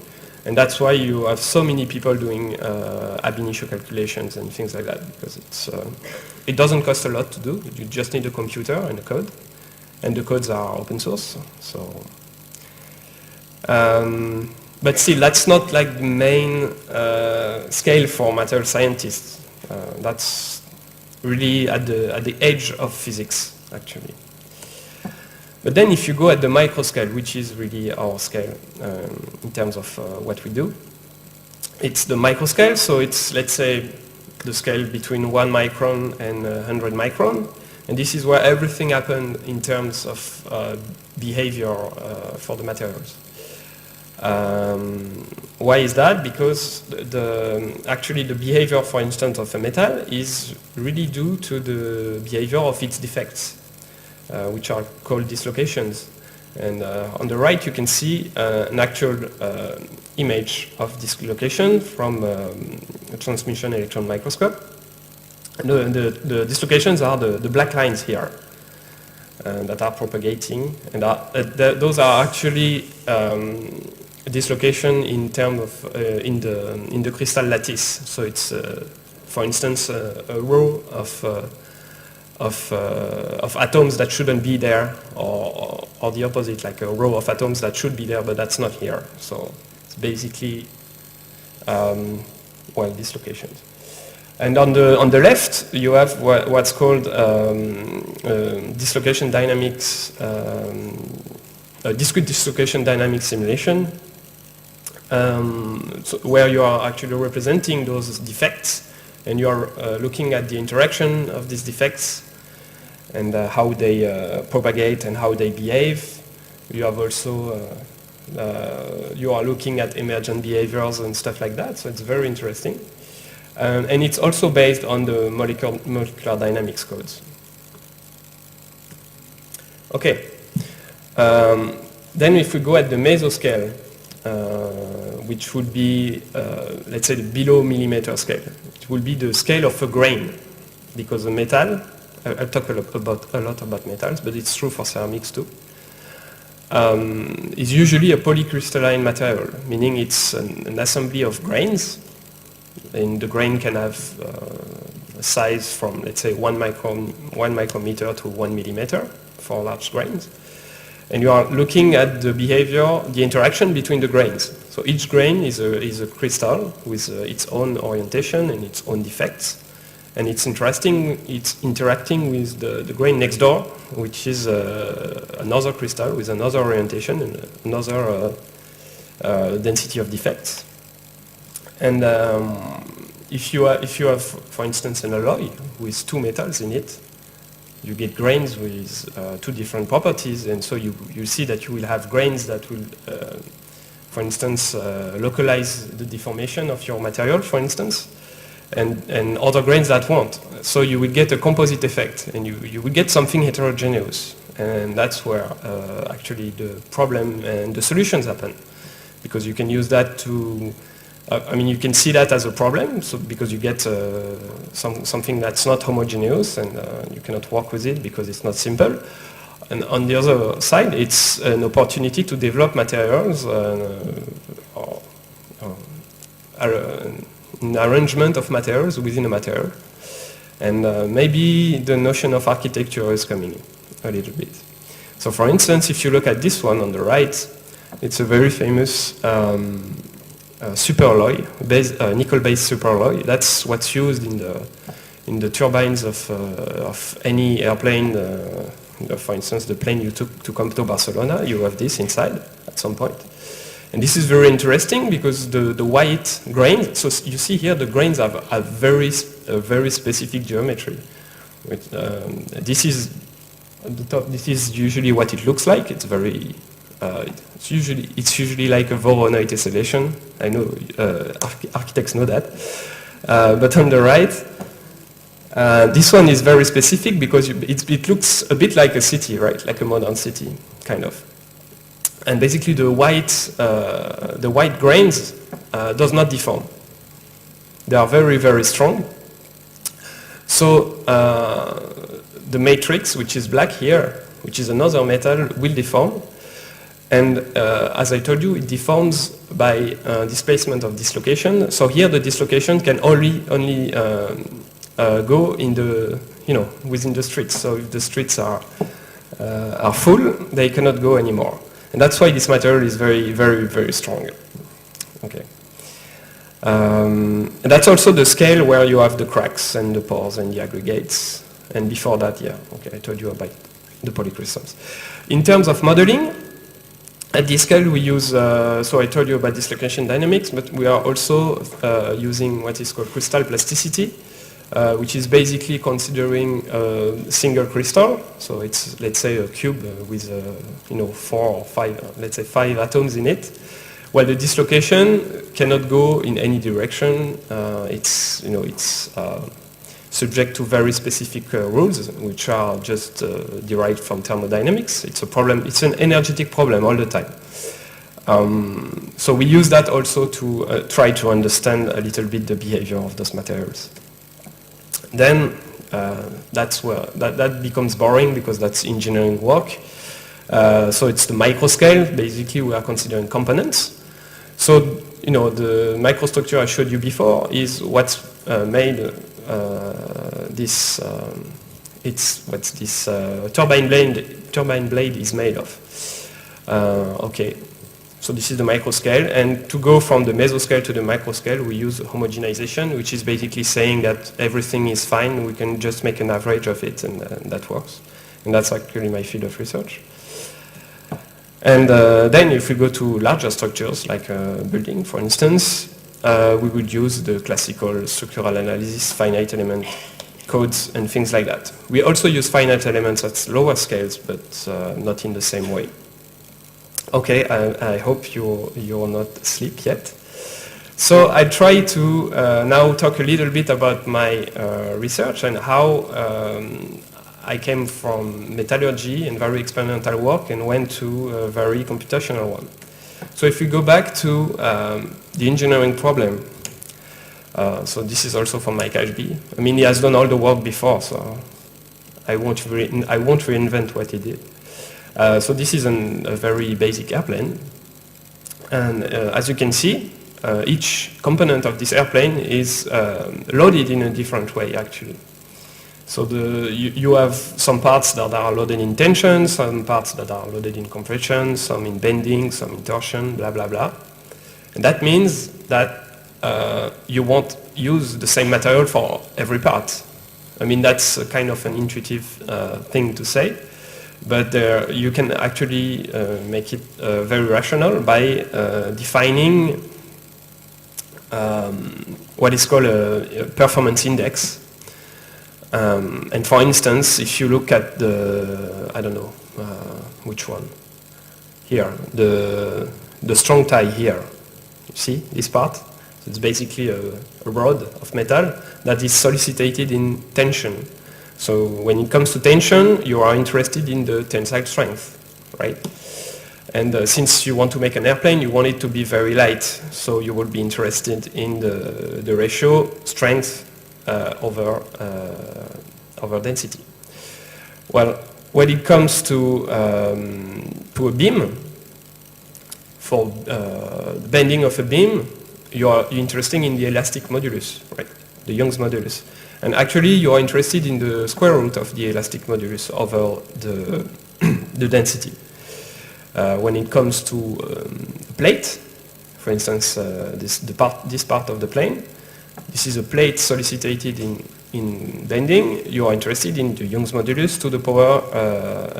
Speaker 4: and that's why you have so many people doing ab initio calculations and things like that, because it doesn't cost a lot to do. You just need a computer and a code. And the codes are open source, so. But still, that's not like the main scale for material scientists. That's really at the edge of physics, actually. But then, if you go at the micro scale, which is really our scale in terms of what we do, it's the micro scale. So it's, let's say, the scale between 1 micron and 100 micron. And this is where everything happened in terms of behavior for the materials. Why is that? Because actually the behavior, for instance, of a metal is really due to the behavior of its defects, which are called dislocations. And on the right you can see an actual image of dislocation from a transmission electron microscope. The dislocations are the black lines here that are propagating, and those are actually dislocation in terms of in the crystal lattice. So it's, for instance, a row of atoms that shouldn't be there, or the opposite, like a row of atoms that should be there but that's not here. So it's basically dislocations. And on the left, you have what's called dislocation dynamics, discrete dislocation dynamics simulation, where you are actually representing those defects, and you are looking at the interaction of these defects and how they propagate and how they behave. You have also you are looking at emergent behaviors and stuff like that. So it's very interesting. And it's also based on the molecular dynamics codes. Okay. Then if we go at the mesoscale, which would be, let's say, below millimeter scale. It will be the scale of a grain, because the metal, I'll talk a lot about metals, but it's true for ceramics too, is usually a polycrystalline material, meaning it's an assembly of grains, and the grain can have a size from, let's say, 1 micrometer to 1 millimeter for large grains. And you are looking at the behavior, the interaction between the grains. So each grain is a crystal with its own orientation and its own defects. And it's interesting, it's interacting with the grain next door, which is another crystal with another orientation and another density of defects. And if you have, for instance, an alloy with two metals in it, you get grains with two different properties, and so you see that you will have grains that will, for instance, localize the deformation of your material, for instance, and other grains that won't. So you will get a composite effect, and you will get something heterogeneous, and that's where actually the problem and the solutions happen, because you can use that to you can see that as a problem, so because you get something that's not homogeneous, and you cannot work with it because it's not simple. And on the other side, it's an opportunity to develop materials or an arrangement of materials within a material. And maybe the notion of architecture is coming in a little bit. So for instance, if you look at this one on the right, it's a very famous superalloy, nickel-based superalloy. That's what's used in the turbines of any airplane. For instance, the plane you took to come to Barcelona, you have this inside at some point. And this is very interesting because the white grains, so you see here the grains have a very specific geometry. This is at the top. This is usually what it looks like. It's very it's usually like a Voronoi tessellation. I know architects know that. But on the right, this one is very specific because it looks a bit like a city, right? Like a modern city, kind of. And basically, the white grains does not deform. They are very, very strong. So the matrix, which is black here, which is another metal, will deform. And as I told you, it deforms by displacement of dislocation. So here the dislocation can only go in the, within the streets. So if the streets are full, they cannot go anymore. And that's why this material is very, very, very strong. Okay. And that's also the scale where you have the cracks and the pores and the aggregates. And before that, yeah, okay, I told you about the polycrystals. In terms of modeling, at this scale we use, so I told you about dislocation dynamics, but we are also using what is called crystal plasticity, which is basically considering a single crystal. So it's, let's say, a cube with 4 or 5, let's say 5 atoms in it. Well, the dislocation cannot go in any direction. It's subject to very specific rules, which are just derived from thermodynamics. It's a problem. It's an energetic problem all the time. So we use that also to try to understand a little bit the behavior of those materials. Then that's where that becomes boring because that's engineering work. So it's the micro scale. Basically, we are considering components. So the microstructure I showed you before is what's made this. It's what's this turbine blade is made of. Okay. So this is the micro scale, and to go from the mesoscale to the micro scale, we use homogenization, which is basically saying that everything is fine, we can just make an average of it, and that works. And that's actually my field of research. And then if we go to larger structures, like a building, for instance, we would use the classical structural analysis, finite element codes, and things like that. We also use finite elements at lower scales, but not in the same way. Okay, I hope you're not asleep yet. So I try to now talk a little bit about my research and how I came from metallurgy and very experimental work and went to a very computational one. So if we go back to the engineering problem, so this is also from Mike Ashby. I mean, he has done all the work before, so I won't reinvent what he did. So this is a very basic airplane. And as you can see, each component of this airplane is loaded in a different way, actually. So you have some parts that are loaded in tension, some parts that are loaded in compression, some in bending, some in torsion, blah, blah, blah. And that means that you won't use the same material for every part. I mean, that's a kind of an intuitive thing to say, but you can actually make it very rational by defining what is called a performance index. And for instance, if you look at I don't know, which one? Here, the strong tie here. You see this part? So it's basically a rod of metal that is solicited in tension. So when it comes to tension, you are interested in the tensile strength, right? And since you want to make an airplane, you want it to be very light. So you will be interested in the ratio strength over density. Well, when it comes to a beam, for bending of a beam, you're interested in the elastic modulus, right? The Young's modulus. And actually, you are interested in the square root of the elastic modulus over the density. When it comes to a plate, for instance, this part of the plane, this is a plate solicited in bending. You are interested in the Young's modulus to the power,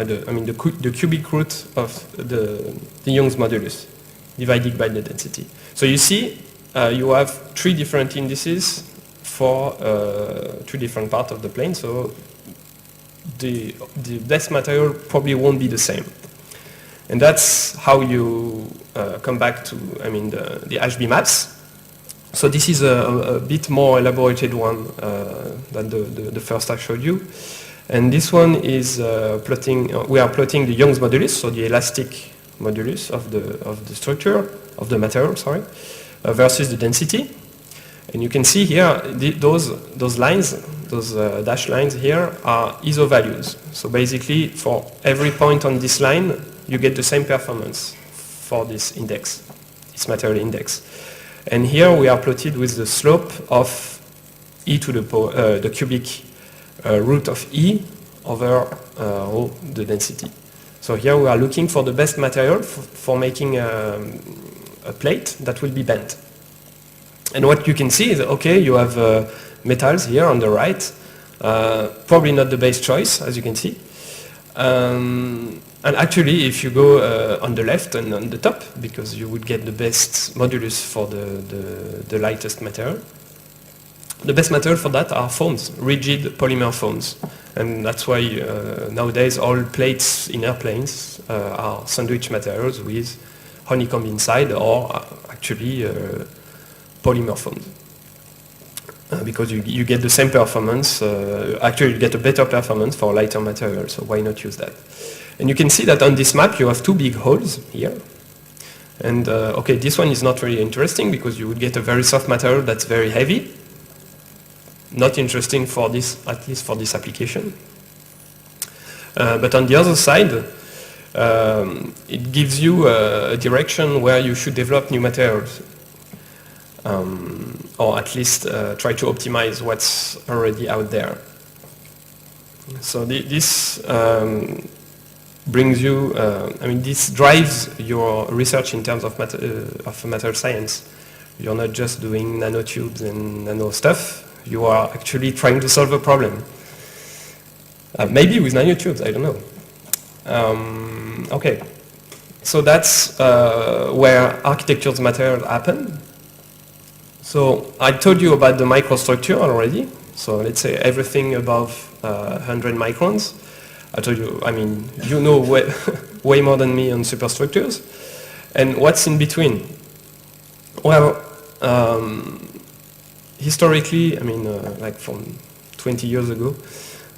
Speaker 4: the cubic root of the Young's modulus divided by the density. So you see, you have 3 different indices for 3 different parts of the plane. So the best material probably won't be the same. And that's how you come back to, the Ashby maps. So this is a bit more elaborated one than the first I showed you. And this one is we are plotting the Young's modulus, so the elastic modulus of the structure, of the material, sorry, versus the density. And you can see here, those lines, those dashed lines here are ISO values. So basically, for every point on this line, you get the same performance for this index, this material index. And here we are plotted with the slope of e to the power, the cubic root of e over the density. So here we are looking for the best material for making a plate that will be bent. And what you can see is, okay, you have metals here on the right, probably not the best choice, as you can see. And actually, if you go on the left and on the top, because you would get the best modulus for the lightest material, the best material for that are foams, rigid polymer foams. And that's why nowadays all plates in airplanes are sandwich materials with honeycomb inside, or actually polymer foams. Because you get the same performance, actually you get a better performance for lighter material, so why not use that? And you can see that on this map you have 2 big holes here. And okay, this one is not really interesting because you would get a very soft material that's very heavy. Not interesting for this, at least for this application. But on the other side, it gives you a direction where you should develop new materials. Or at least try to optimize what's already out there. So this brings you, this drives your research in terms of material science. You're not just doing nanotubes and nano stuff, you are actually trying to solve a problem. Maybe with nanotubes, I don't know. Okay, so that's where architecture's materials happen. So I told you about the microstructure already. So let's say everything above 100 microns. I told you, you know way more than me on superstructures. And what's in between? Well, historically, like from 20 years ago,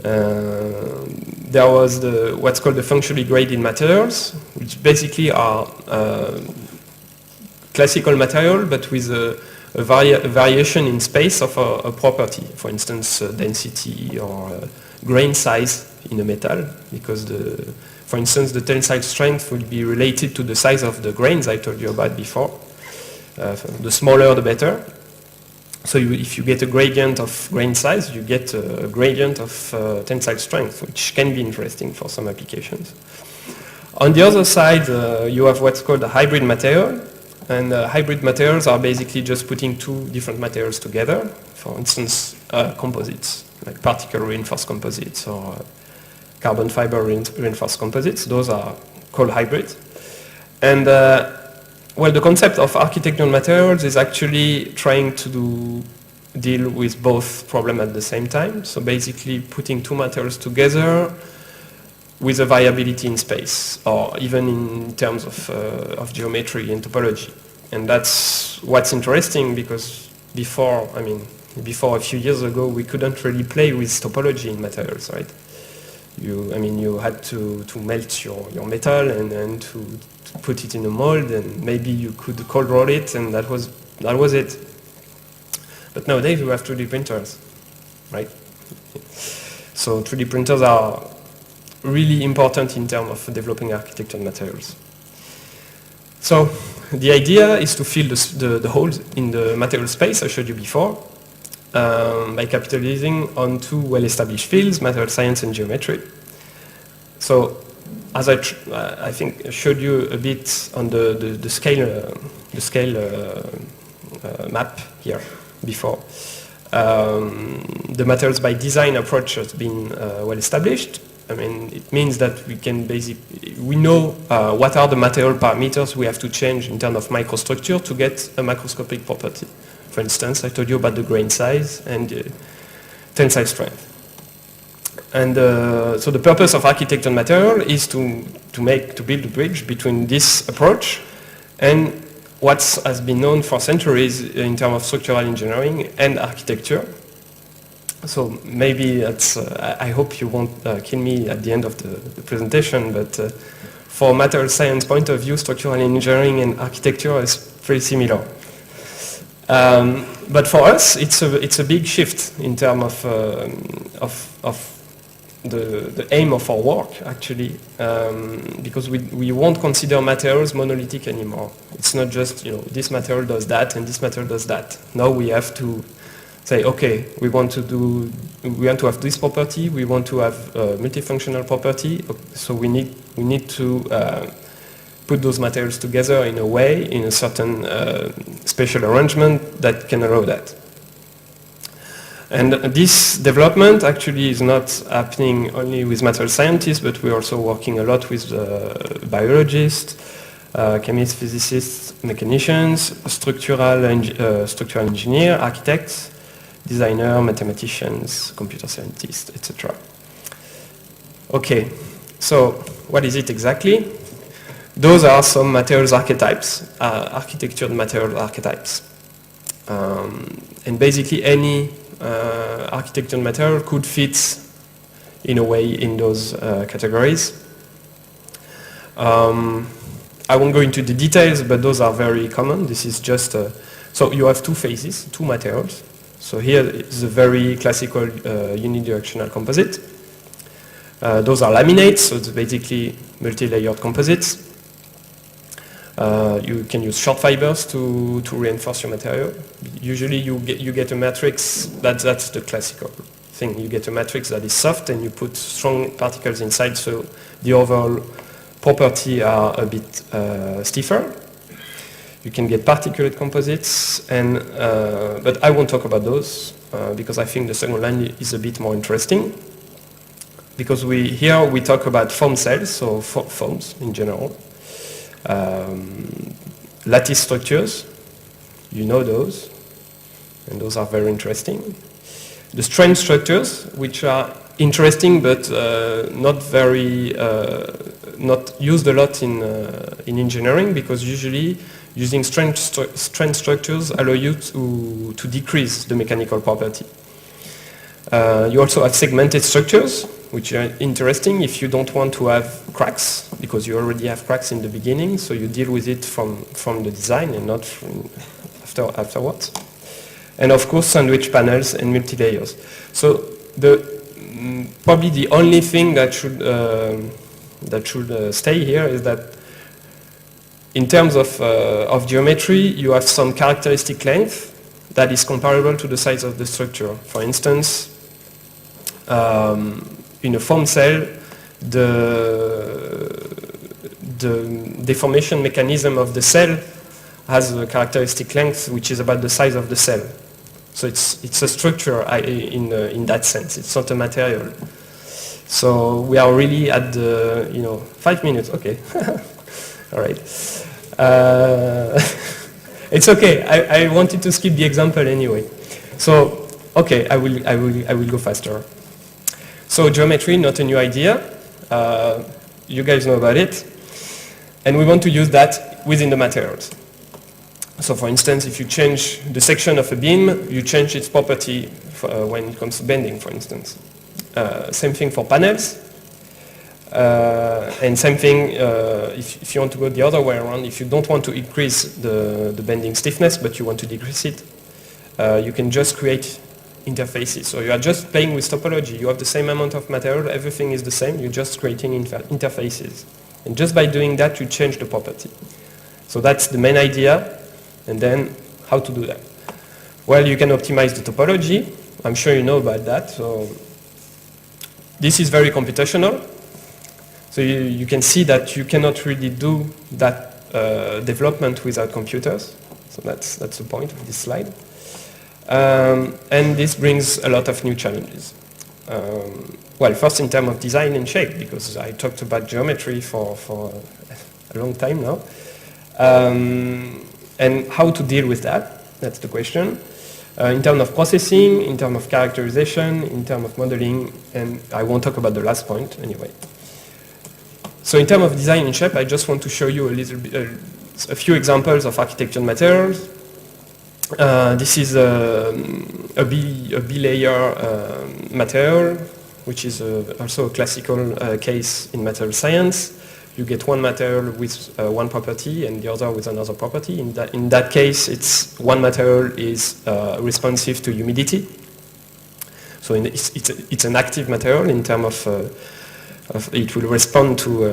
Speaker 4: there was what's called the functionally graded materials, which basically are classical material, but with a variation in space of a property. For instance, density or grain size in a metal, because for instance, the tensile strength will be related to the size of the grains I told you about before. The smaller, the better. So if you get a gradient of grain size, you get a gradient of tensile strength, which can be interesting for some applications. On the other side, you have what's called a hybrid material. And hybrid materials are basically just putting two different materials together. For instance, composites, like particle reinforced composites or carbon fiber reinforced composites. Those are called hybrid. And well, the concept of architectural materials is actually trying to deal with both problems at the same time. So basically putting two materials together with a variability in space, or even in terms of geometry and topology. And that's what's interesting, because before a few years ago, we couldn't really play with topology in materials, right? You had to melt your metal and to put it in a mold, and maybe you could cold roll it, and that was it. But nowadays we have 3D printers, right? So 3D printers are really important in terms of developing architectural materials. So the idea is to fill the holes in the material space I showed you before by capitalizing on two well-established fields, material science and geometry. So as I think I showed you a bit on the scale map here before. The materials by design approach has been well established. It means that we know what are the material parameters we have to change in terms of microstructure to get a macroscopic property. For instance, I told you about the grain size and tensile strength. And so the purpose of architectural material is to build a bridge between this approach and what has been known for centuries in terms of structural engineering and architecture. So maybe I hope you won't kill me at the end of the presentation, but for material science point of view, structural engineering and architecture is pretty similar. But for us, it's a big shift in terms of the aim of our work, actually, because we won't consider materials monolithic anymore. It's not just, this material does that and this material does that. Now we have to say, okay, we want to have this property, we want to have multifunctional property, so we need to put those materials together in a way, in a certain spatial arrangement that can allow that. And this development actually is not happening only with material scientists, but we're also working a lot with biologists, chemists, physicists, mechanicians, structural engineer, architects, designer, mathematicians, computer scientists, etc. Okay, so what is it exactly? Those are some materials archetypes, architectural material archetypes. And basically any architectural material could fit in a way in those categories. I won't go into the details, but those are very common. This is just, so you have two phases, two materials. So here is a very classical unidirectional composite. Those are laminates, so it's basically multi-layered composites. You can use short fibers to reinforce your material. Usually you get a matrix, that's the classical thing. You get a matrix that is soft and you put strong particles inside, so the overall property are a bit stiffer. You can get particulate composites, but I won't talk about those because I think the second line is a bit more interesting. Because here we talk about foam cells, so foams in general. Lattice structures, you know those, and those are very interesting. The strain structures, which are interesting but not used a lot in engineering, because usually using strain structures allow you to decrease the mechanical property. You also have segmented structures. which are interesting if you don't want to have cracks, because you already have cracks in the beginning, so you deal with it from the design and not afterwards. And of course, sandwich panels and multi-layers. So probably the only thing that should stay here is that in terms of geometry, you have some characteristic length that is comparable to the size of the structure. For instance, in a foam cell, the deformation mechanism of the cell has a characteristic length which is about the size of the cell. So it's a structure in that sense. It's not a material. So we are really at the 5 minutes. Okay, all right. It's okay. I wanted to skip the example anyway. So okay, I will go faster. So geometry, not a new idea. You guys know about it. And we want to use that within the materials. So for instance, if you change the section of a beam, you change its property when it comes to bending, for instance. Same thing for panels. And same thing if you want to go the other way around. If you don't want to increase the bending stiffness, but you want to decrease it, you can just create interfaces. So you are just playing with topology. You have the same amount of material, everything is the same, you're just creating interfaces. And just by doing that, you change the property. So that's the main idea. And then how to do that? Well, you can optimize the topology. I'm sure you know about that. So this is very computational. So you can see that you cannot really do that development without computers. So that's the point of this slide. And this brings a lot of new challenges. Well, first in terms of design and shape, because I talked about geometry for a long time now. And how to deal with that, that's the question. In terms of processing, in terms of characterization, in terms of modeling, and I won't talk about the last point anyway. So in terms of design and shape, I just want to show you a few examples of architectural materials. This is a B-layer material, which is also a classical case in material science. You get one material with one property and the other with another property. In that case, one material is responsive to humidity. So it's an active material in terms of it will respond to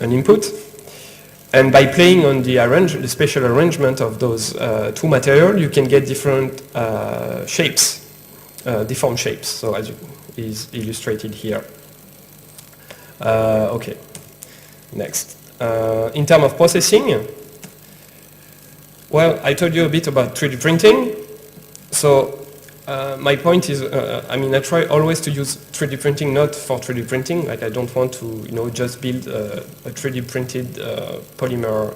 Speaker 4: an input. And by playing on the spatial arrangement of those two materials, you can get different shapes, deformed shapes. So as is illustrated here. Okay, next. In terms of processing, well, I told you a bit about 3D printing. So my point is, I try always to use 3D printing not for 3D printing. Like I don't want to, just build a 3D printed polymer,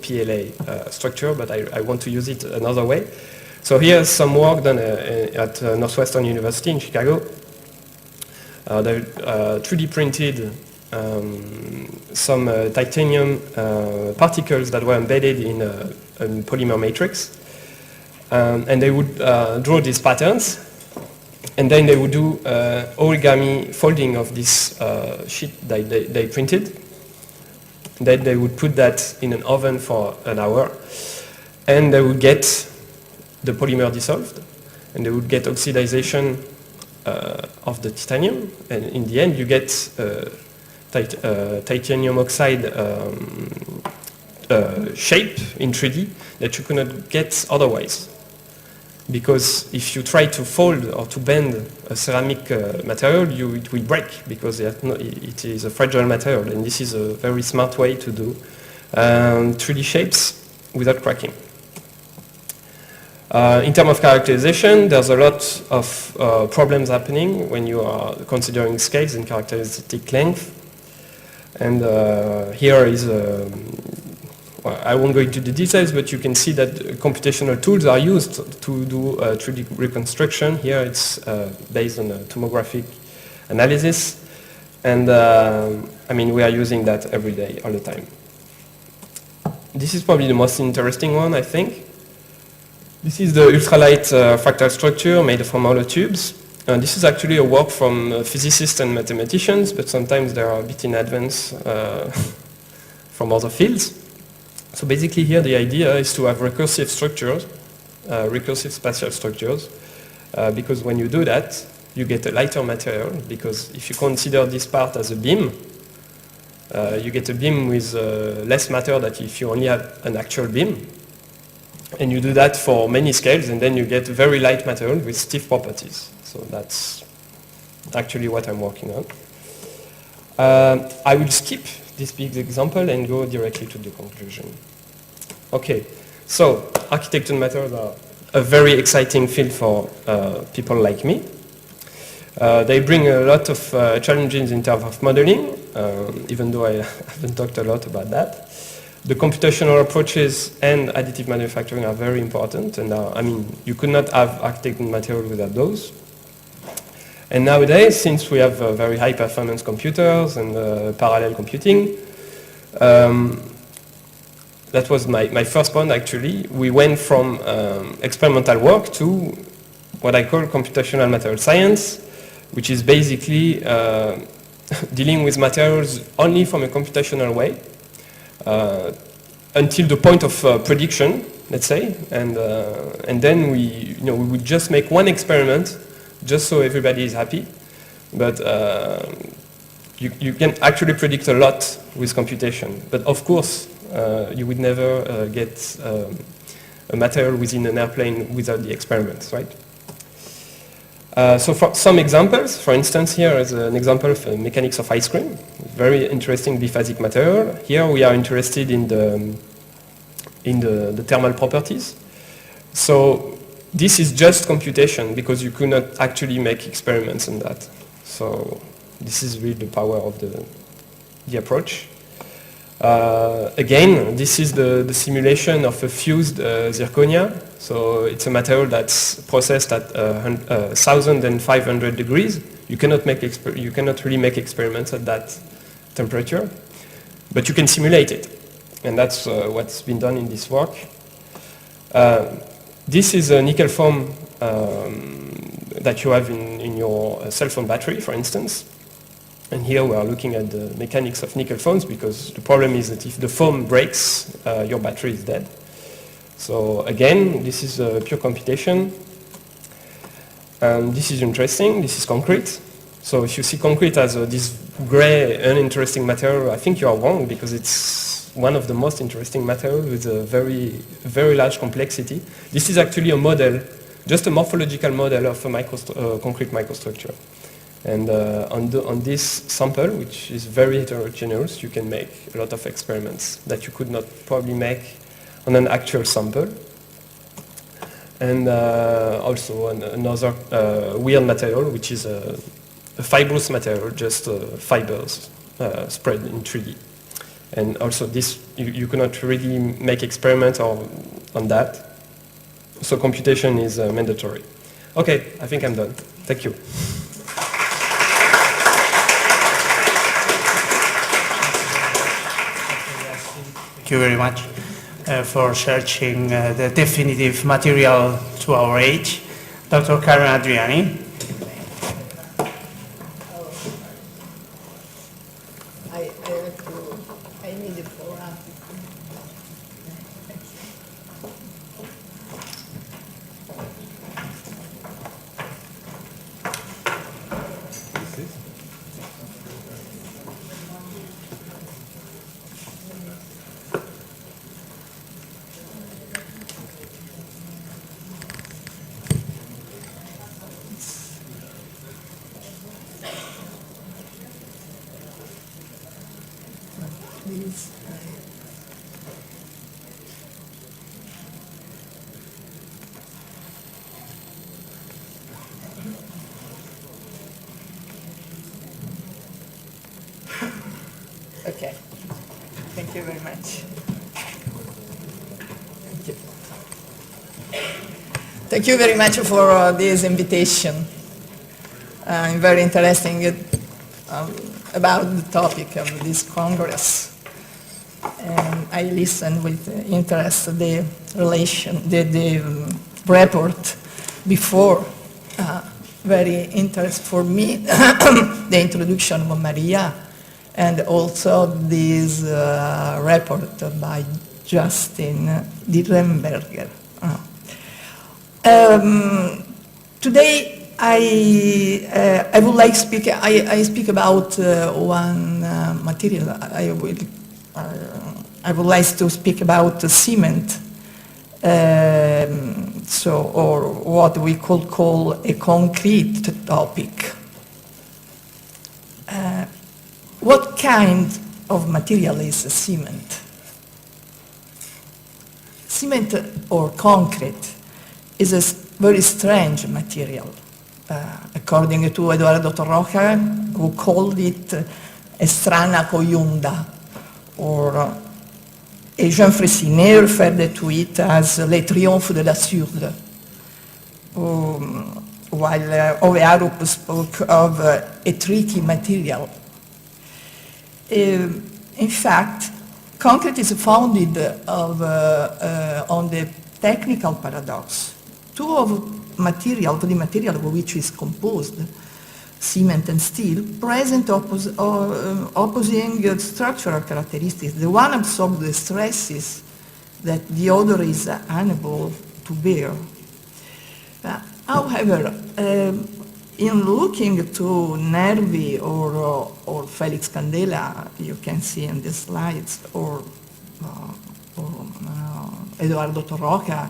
Speaker 4: PLA structure, but I want to use it another way. So here's some work done at Northwestern University in Chicago. They 3D printed some titanium particles that were embedded in a polymer matrix. And they would draw these patterns, and then they would do origami folding of this sheet that they printed. Then they would put that in an oven for an hour, and they would get the polymer dissolved, and they would get oxidization of the titanium, and in the end you get titanium oxide shape in 3D that you cannot get otherwise. Because if you try to fold or to bend a ceramic material, it will break because it is a fragile material, and this is a very smart way to do 3D shapes without cracking. In terms of characterization, there's a lot of problems happening when you are considering scales and characteristic length. And here is well, I won't go into the details, but you can see that computational tools are used to do 3D reconstruction. Here it's based on a tomographic analysis. And we are using that every day, all the time. This is probably the most interesting one, I think. This is the ultralight fractal structure made from hollow tubes. This is actually a work from physicists and mathematicians, but sometimes they are a bit in advance from other fields. So basically here the idea is to have recursive structures, recursive spatial structures, because when you do that, you get a lighter material, because if you consider this part as a beam, you get a beam with less matter than if you only have an actual beam. And you do that for many scales, and then you get very light material with stiff properties. So that's actually what I'm working on. I will skip this big example and go directly to the conclusion. Okay, so architecture matters are a very exciting field for people like me. They bring a lot of challenges in terms of modeling, even though I haven't talked a lot about that. The computational approaches and additive manufacturing are very important, and I mean, you could not have architecture material without those. And nowadays, since we have very high performance computers and parallel computing, that was my first point actually. We went from experimental work to what I call computational material science, which is basically dealing with materials only from a computational way until the point of prediction, let's say, and then we would just make one experiment just so everybody is happy. But you can actually predict a lot with computation. But of course, you would never get a material within an airplane without the experiments, right? So for some examples, for instance, here is an example of mechanics of ice cream. Very interesting biphasic material. Here we are interested in the thermal properties. So this is just computation because you could not actually make experiments on that. So this is really the power of the approach. Again, this is the simulation of a fused zirconia. So it's a material that's processed at 1,500 degrees. You cannot really make experiments at that temperature, but you can simulate it, and that's what's been done in this work. This is a nickel foam that you have in your cell phone battery, for instance. And here we are looking at the mechanics of nickel foams, because the problem is that if the foam breaks, your battery is dead. So again, this is pure computation. And this is interesting. This is concrete. So if you see concrete as this gray, uninteresting material, I think you are wrong, because it's one of the most interesting materials with a very, very large complexity. This is actually a model, just a morphological model of a concrete microstructure. And on this sample, which is very heterogeneous, you can make a lot of experiments that you could not probably make on an actual sample. And also another weird material, which is a fibrous material, just fibers spread in 3D. And also this, you cannot really make experiments on that. So computation is mandatory. Okay, I think I'm done. Thank you.
Speaker 3: Thank you very much for searching the definitive material to our age. Dr. Karen Adriani.
Speaker 1: I need it for please. Okay. Thank you very much. Thank you. Thank you very much for this invitation. Very interesting about the topic of this Congress. And I listened with interest the report before
Speaker 5: very interesting for me, the introduction of Maria, and also this report by Justin Dirrenberger. Today, I would like speak. I speak about one material. I would like to speak about cement. Or what we could call a concrete topic. What kind of material is cement? Cement or concrete is a very strange material. According to Eduardo Torroja, who called it a strana coyunda, or et Jean Fressinet referred to it as le triomphe de l'absurde, while Ove Arup spoke of a tricky material. In fact, concrete is founded on the technical paradox. Two of the material of which is composed, cement and steel, present opposing structural characteristics. The one absorbs the stresses that the other is unable to bear. However, in looking to Nervi or Felix Candela, you can see in the slides, or Eduardo Torroja,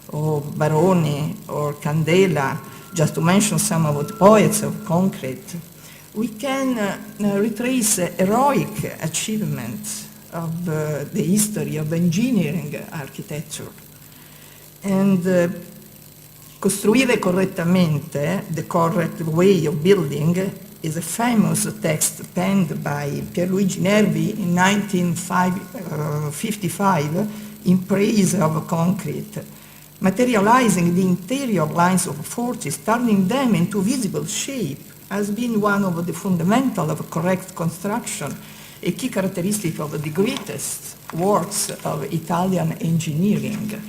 Speaker 5: or Baroni, or Candela, just to mention some of the poets of concrete, we can retrace heroic achievements of the history of engineering architecture. And Costruire correttamente, the correct way of building, is a famous text penned by Pierluigi Nervi in 1955 in praise of concrete, materializing the interior lines of forces, turning them into visible shape, has been one of the fundamentals of correct construction, a key characteristic of the greatest works of Italian engineering.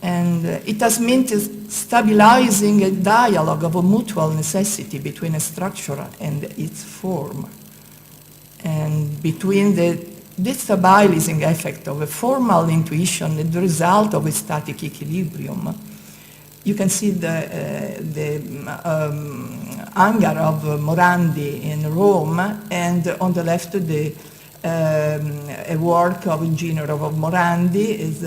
Speaker 5: And it has meant stabilizing a dialogue of a mutual necessity between a structure and its form, and between the destabilizing effect of a formal intuition and the result of a static equilibrium. You can see the hangar of Morandi in Rome, and on the left a work of engineer of Morandi is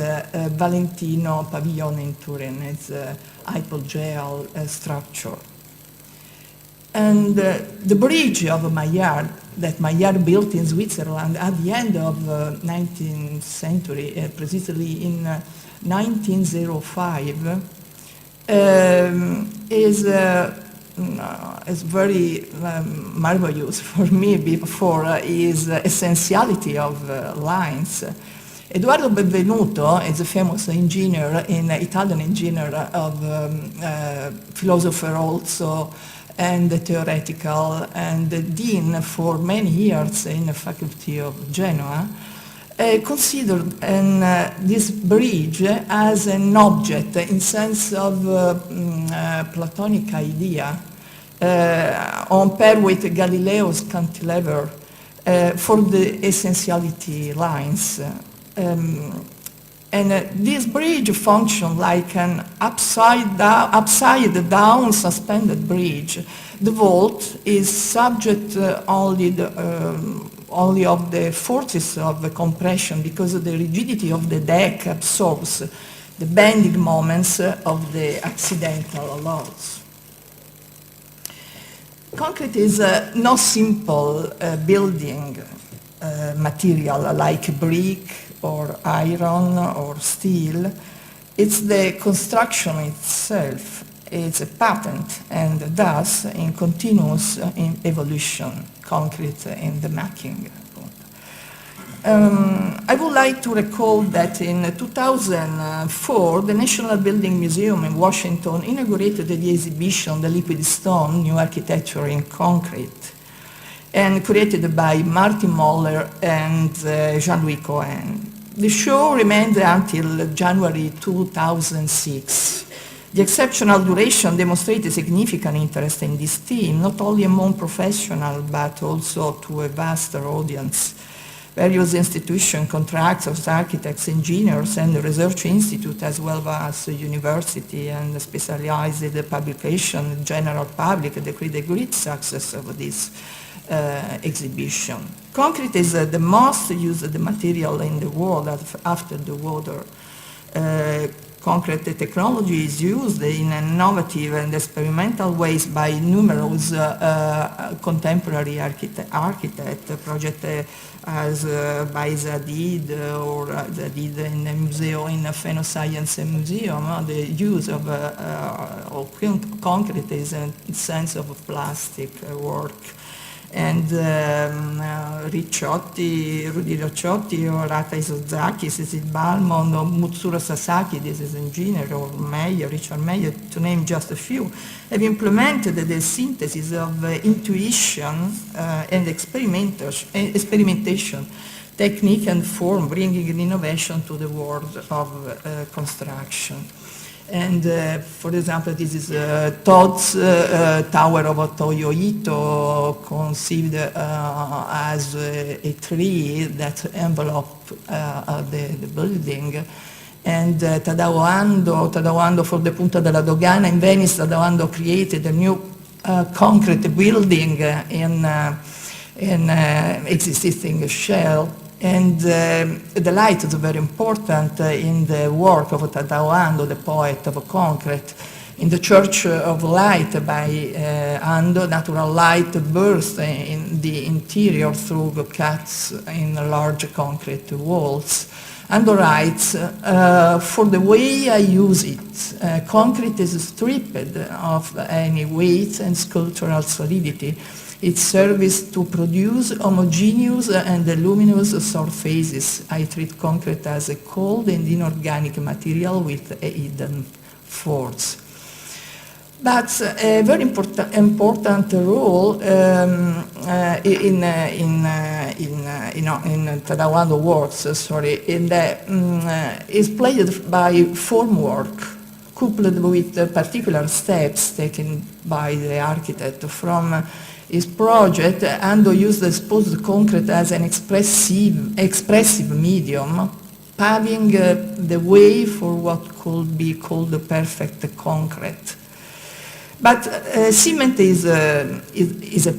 Speaker 5: Valentino Pavilion in Turin. It's a hypogeal structure. And the bridge of Maillard, that Maillard built in Switzerland at the end of 19th century, precisely in 1905, is very marvelous for me for his essentiality of lines. Eduardo Benvenuto is a famous engineer, an Italian engineer of philosopher also, and theoretical, and dean for many years in the faculty of Genoa, considered this bridge as an object in sense of Platonic idea, on par with Galileo's cantilever for the essentiality lines. And this bridge functions like an upside down suspended bridge. The vault is subject only of the forces of the compression, because the rigidity of the deck absorbs the bending moments of the accidental loads. Concrete is no simple building material like brick or iron or steel. It's the construction itself. It's a patent, and thus in continuous evolution, concrete in the making. I would like to recall that in 2004, the National Building Museum in Washington inaugurated the exhibition, The Liquid Stone, New Architecture in Concrete, and created by Martin Moller and Jean-Louis Cohen. The show remained until January 2006. The exceptional duration demonstrates a significant interest in this theme, not only among professionals, but also to a vaster audience. Various institutions, contractors, architects, engineers, and research institutes, as well as university and specialized publication, general public, decree the great success of this exhibition. Concrete is the most used material in the world after the water. Concrete technology is used in innovative and experimental ways by numerous contemporary architects. Projects as by Zadid or Zadid in the museum, in the Phenoscience Museum, the use of concrete is a sense of plastic work. And Rudy Ricciotti, or Rata Isozaki, this is Balmond, or Mutsuro Sasaki, this is engineer, or Meyer, Richard Meyer, to name just a few, have implemented the synthesis of intuition and experimentation, technique and form, bringing innovation to the world of construction. And for example, this is Todd's Tower of Otoyo Ito, conceived as a tree that enveloped the building. And Tadao Ando for the Punta della Dogana in Venice, Tadao Ando created a new concrete building in existing shell. And the light is very important in the work of Tadao Ando, the poet of concrete. In the Church of Light by Ando, natural light bursts in the interior through cuts in large concrete walls. Ando writes, for the way I use it, concrete is stripped of any weight and sculptural solidity. It serves to produce homogeneous and luminous surfaces. I treat concrete as a cold and inorganic material with a hidden force. But a very important role in Tadao Ando works, is played by formwork, coupled with particular steps taken by the architect. From his project, Ando used exposed concrete as an expressive medium, paving the way for what could be called the perfect concrete. But cement is a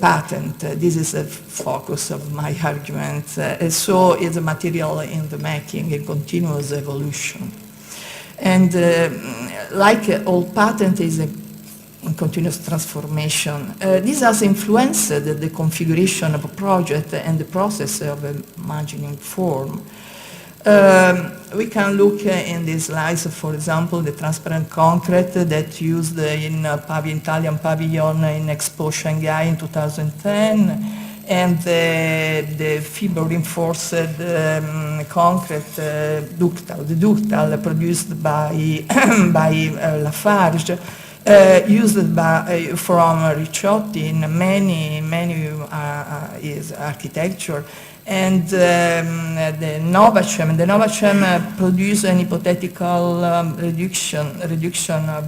Speaker 5: patent. This is the focus of my argument. So is a material in the making, a continuous evolution. And like all patent is a continuous transformation. This has influenced the configuration of a project and the process of imagining form. We can look in these slides, for example, the transparent concrete that used in Italian pavilion in Expo Shanghai in 2010, and the fiber reinforced concrete ductile, the ductile produced by Lafarge, used from Ricciotti in many is architecture. And the Novacem produced an hypothetical reduction of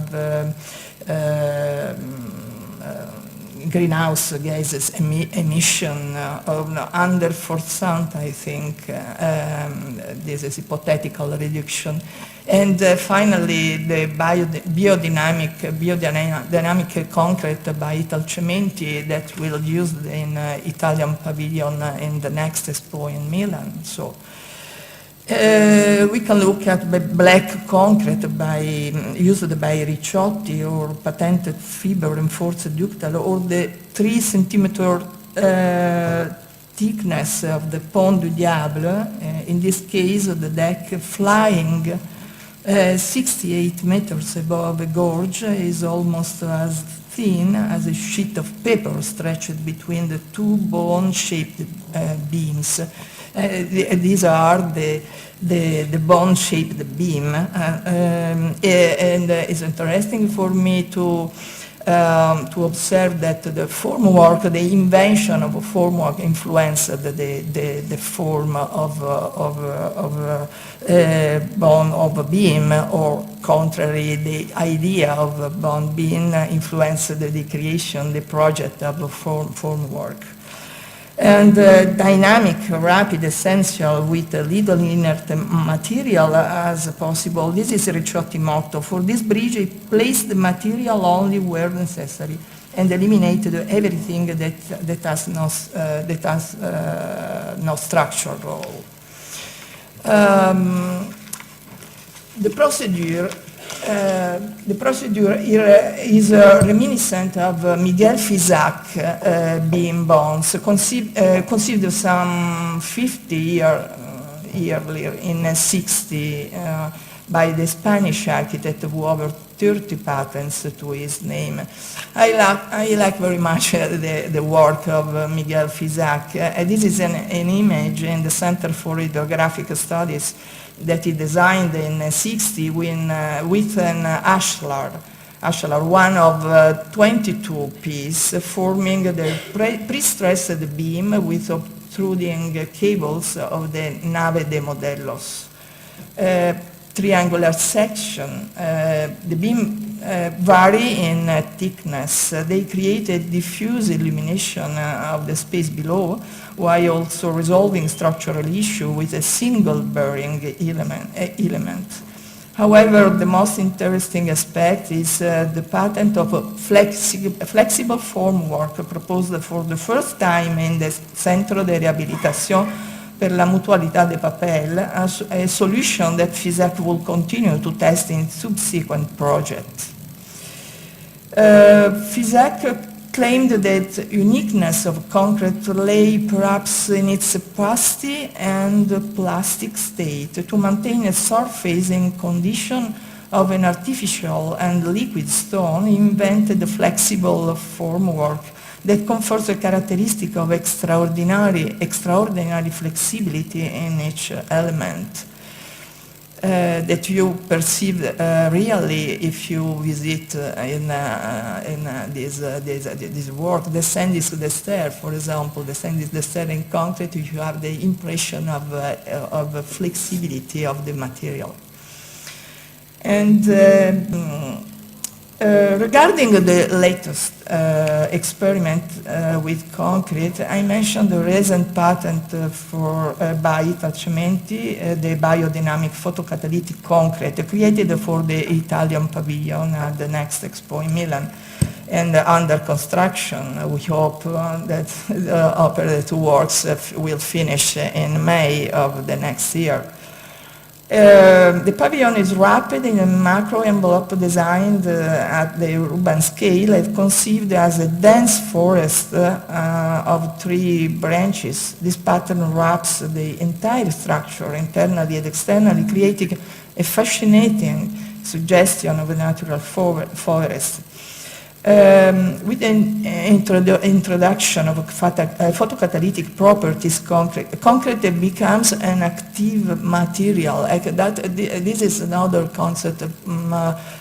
Speaker 5: greenhouse gases emission of under 4%, I think. This is hypothetical reduction. And finally, the biodynamic concrete by Italcementi that will be used in Italian pavilion in the next Expo in Milan. So we can look at the black concrete used by Ricciotti, or patented fiber reinforced ductile, or the 3 centimeter thickness of the Pont du Diable. In this case, the deck flying 68 meters above a gorge is almost as thin as a sheet of paper stretched between the 2 bone-shaped beams. These are the bone-shaped beam, and it's interesting for me to observe that the formwork, the invention of a formwork, influenced the form of bone of a beam or contrary, the idea of bond being influenced the creation, the project of a formwork. And dynamic, rapid, essential, with little inert material as possible. This is Ricciotti motto. For this bridge, it placed the material only where necessary and eliminated everything that has no structural role. The procedure here is reminiscent of Miguel Fisac beam bonds, conceived some 50 years earlier, in 60, by the Spanish architect who over 30 patents to his name. I like very much the work of Miguel Fisac. This is an image in the Center for Hydrographic Studies that he designed in 60 with an ashlar, one of 22 pieces, forming the pre-stressed beam with obtruding cables of the Nave de Modelos. Triangular section. The beam vary in thickness. They created diffuse illumination of the space below, while also resolving structural issue with a single bearing element. However, the most interesting aspect is the patent of a flexible formwork proposed for the first time in the Centro de Rehabilitación per la Mutualità de Papel, a solution that Fisac will continue to test in subsequent projects. Fisac claimed that uniqueness of concrete lay perhaps in its opacity and plastic state to maintain a surfacing condition of an artificial and liquid stone. Invented a flexible formwork that confers a characteristic of extraordinary flexibility in each element that you perceive really if you visit this work. Descend is the stair, for example. Descend is the stair in concrete. You have the impression of flexibility of the material. And regarding the latest experiment with concrete, I mentioned the recent patent by Italcementi, the biodynamic photocatalytic concrete created for the Italian pavilion at the next Expo in Milan, and under construction. We hope that the operative works will finish in May of the next year. The pavilion is wrapped in a macro envelope designed at the urban scale and conceived as a dense forest of 3 branches. This pattern wraps the entire structure internally and externally, creating a fascinating suggestion of a natural forest. With the introduction of photocatalytic properties, concrete becomes an active material. This is another concept,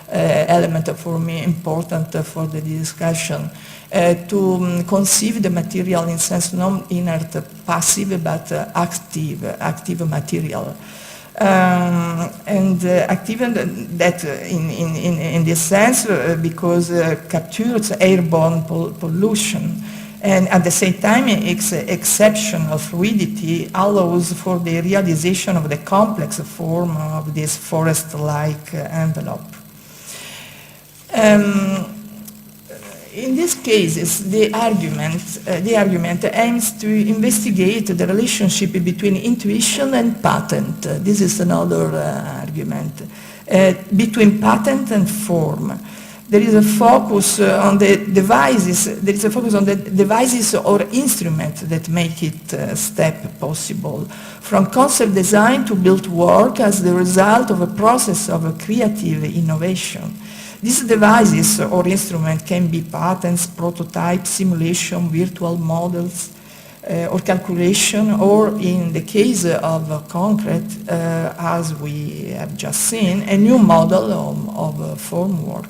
Speaker 5: element for me important for the discussion. To conceive the material in sense not inert, passive, but active material. Active that in this sense because captures airborne pollution, and at the same time its exceptional fluidity allows for the realization of the complex form of this forest-like envelope. In these cases, the argument aims to investigate the relationship between intuition and patent. This is another argument. Between patent and form. There is a focus on the devices. There is a focus on the devices or instruments that make it step possible. From concept design to built work as the result of a process of a creative innovation. These devices or instruments can be patents, prototypes, simulation, virtual models, or calculation, or in the case of concrete, as we have just seen, a new model of formwork.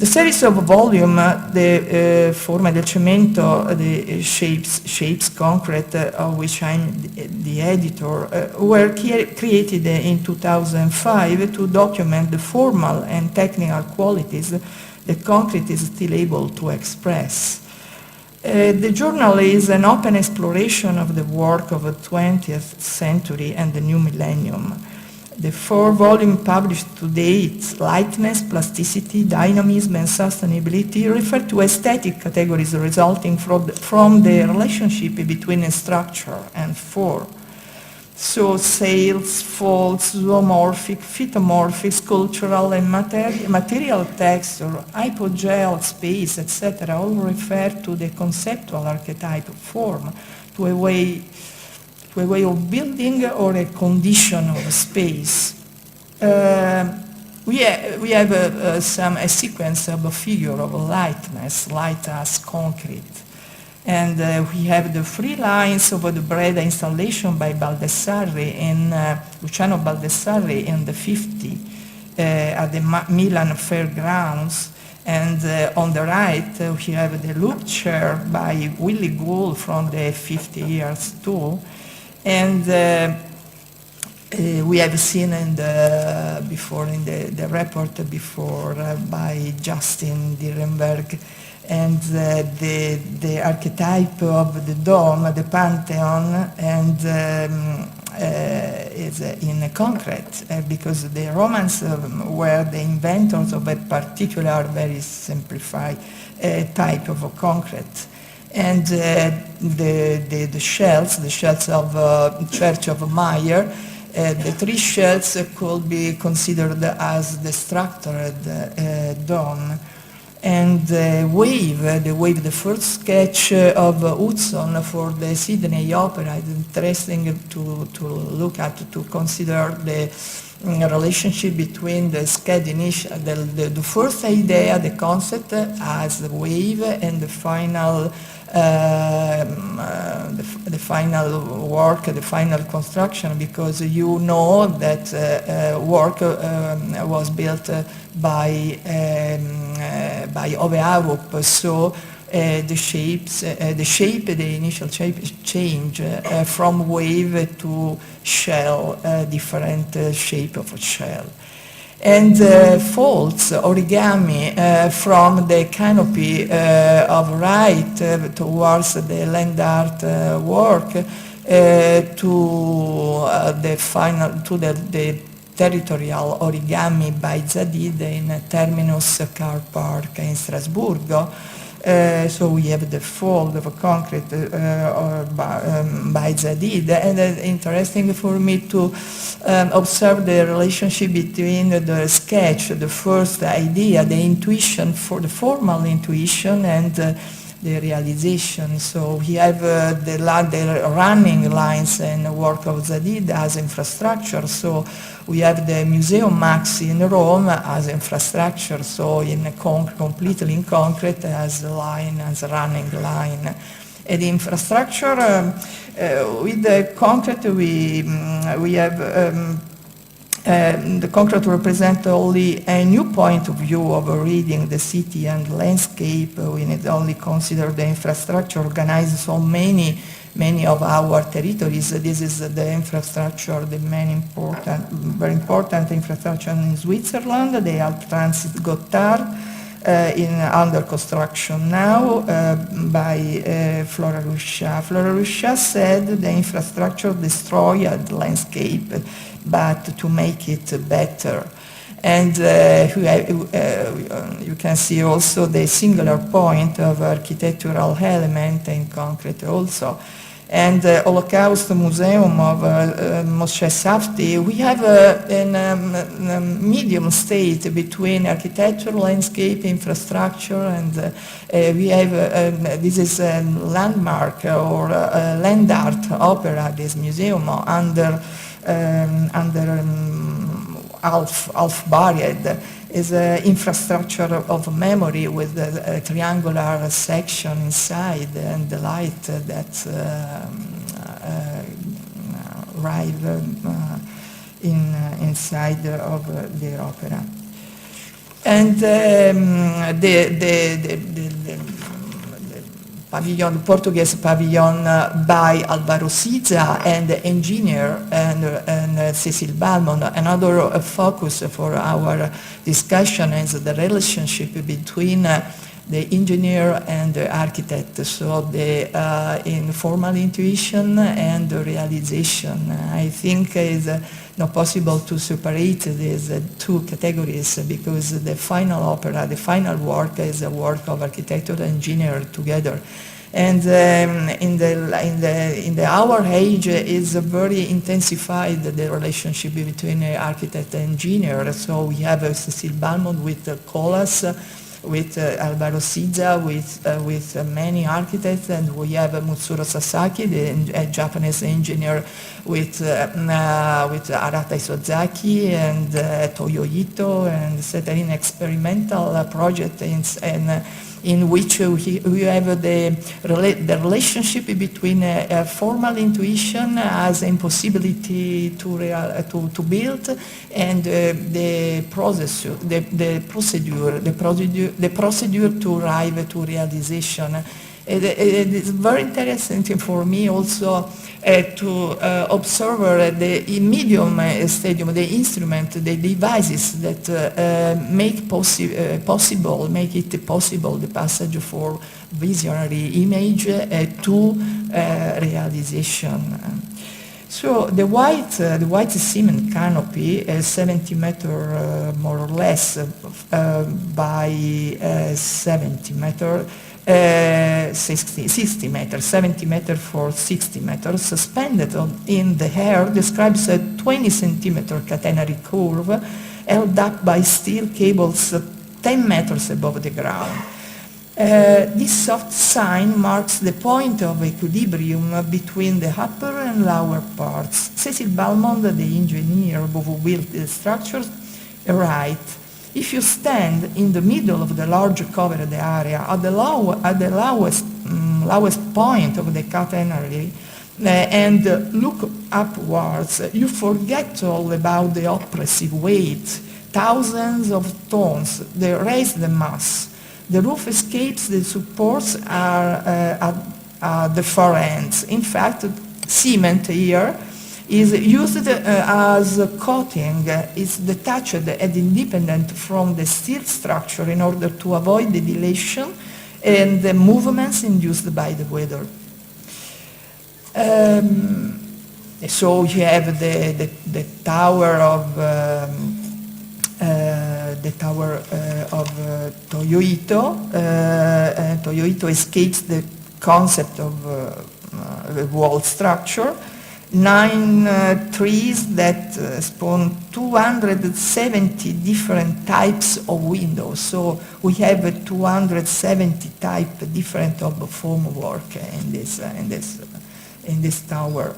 Speaker 5: The series of volume, the forme del cemento, the shapes concrete, of which I'm the editor, were created in 2005 to document the formal and technical qualities that concrete is still able to express. The journal is an open exploration of the work of the 20th century and the new millennium. The 4 volumes published to date, lightness, plasticity, dynamism, and sustainability, refer to aesthetic categories resulting from the relationship between a structure and form. So sails, folds, zoomorphic, phytomorphic, sculptural, and material texture, hypogel, space, etc., all refer to the conceptual archetype of form, to a way of building or a condition of space. We have a sequence of a figure of lightness, light as concrete. And we have the 3 lines of the Breda installation by Baldessari Luciano Baldessari in the 50 at the Milan Fairgrounds. And on the right, we have the loop chair by Willy Gould from the 50 years too. And we have seen in the report before by Justin Dierenberg, and the archetype of the dome, the Pantheon, and is in concrete, because the Romans were the inventors of a particular, very simplified type of concrete. And the shells of Church of Meyer, the 3 shells could be considered as the structured dome. And the wave, the first sketch of Hudson for the Sydney Opera is interesting to look at, to consider the relationship between the sketch initial, the first idea, the concept as the wave, and the final the final work, the final construction, because you know that work was built by Ove Arup, so the initial shape change from wave to shell, different shape of a shell. And folds, origami, from the canopy of right towards the land art work to the territorial origami by Zadid in Terminus Car Park in Strasburgo. So we have the fold of concrete by Zadid, and it's interesting for me to observe the relationship between the sketch, the first idea, the intuition, for the formal intuition, and the realization. So we have the running lines and the work of Zadid as infrastructure. So we have the Museum Maxi in Rome as infrastructure, so completely in concrete as a line, as a running line. And the infrastructure, with the concrete, we have the concrete represents only a new point of view of reading the city and landscape. We need only consider the infrastructure organized so many of our territories. This is the infrastructure, the very important infrastructure in Switzerland, the Alp Transit Gotthard, under construction now by Flora Ruscia. Flora Ruscia said the infrastructure destroyed the landscape, but to make it better. And you can see also the singular point of architectural element in concrete also. And the Holocaust Museum of Moshe Safdie, we have a medium state between architecture, landscape, infrastructure, and we have, this is a landmark or land art opera, this museum, under Alf Buried, is an infrastructure of memory with a triangular section inside and the light that arrive inside of the opera. And the pavilion, Portuguese pavilion by Álvaro Siza and the engineer and Cécile Balmond. Another focus for our discussion is the relationship between the engineer and the architect, so the informal intuition and the realization. I think it's not possible to separate these two categories because the final opera, the final work is a work of architect and engineer together. And in our age is very intensified the relationship between architect and engineer. So we have Cécile Balmond with Colas, with Álvaro Siza, with many architects, and we have Mutsuro Sasaki, the Japanese engineer, with Arata Isozaki and Toyo Ito, and certain experimental project in which we have the relationship between formal intuition as impossibility to build and the procedure to arrive to realization. It is very interesting for me also to observe the medium stadium, the instrument, the devices that make it possible the passage for visionary image to realization. So the white cement canopy is 70 meters more or less by 70 meters. 60 meters, 70 meters for 60 meters, suspended in the air, describes a 20 centimeter catenary curve held up by steel cables 10 meters above the ground. This soft sign marks the point of equilibrium between the upper and lower parts. Cécile Balmond, the engineer who built the structures, writes, if you stand in the middle of the large covered area at the lowest point of the catenary and look upwards, you forget all about the oppressive weight, thousands of tons, the raised mass. The roof escapes, the supports are at the far ends. In fact, cement here is used as a coating, is detached and independent from the steel structure in order to avoid the dilation and the movements induced by the weather. So you have the tower of Toyo Ito. Toyo Ito escapes the concept of the wall structure. 9 trees that spawn 270 different types of windows. So we have 270 types different of formwork in this tower.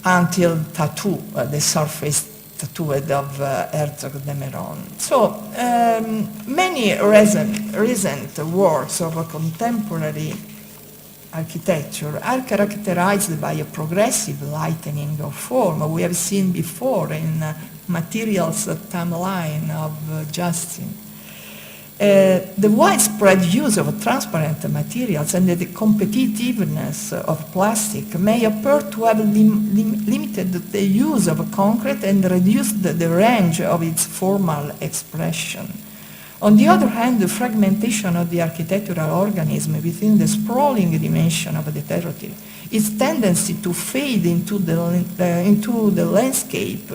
Speaker 5: Until tattoo, the surface tattooed of Herzog de Meuron. So many recent works of a contemporary architecture are characterized by a progressive lightening of form. We have seen before in materials timeline of Justin. The widespread use of transparent materials and the competitiveness of plastic may appear to have limited the use of concrete and reduced the range of its formal expression. On the other hand, the fragmentation of the architectural organism within the sprawling dimension of the territory, its tendency to fade into the landscape,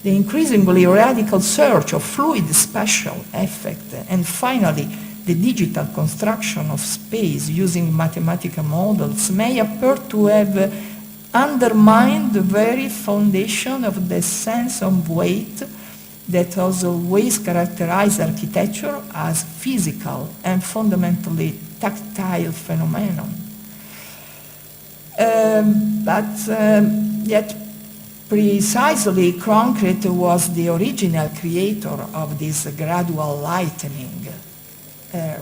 Speaker 5: the increasingly radical search of fluid spatial effect, and finally, the digital construction of space using mathematical models may appear to have undermined the very foundation of the sense of weight that has always characterized architecture as physical and fundamentally tactile phenomenon. Yet precisely concrete was the original creator of this gradual lightening.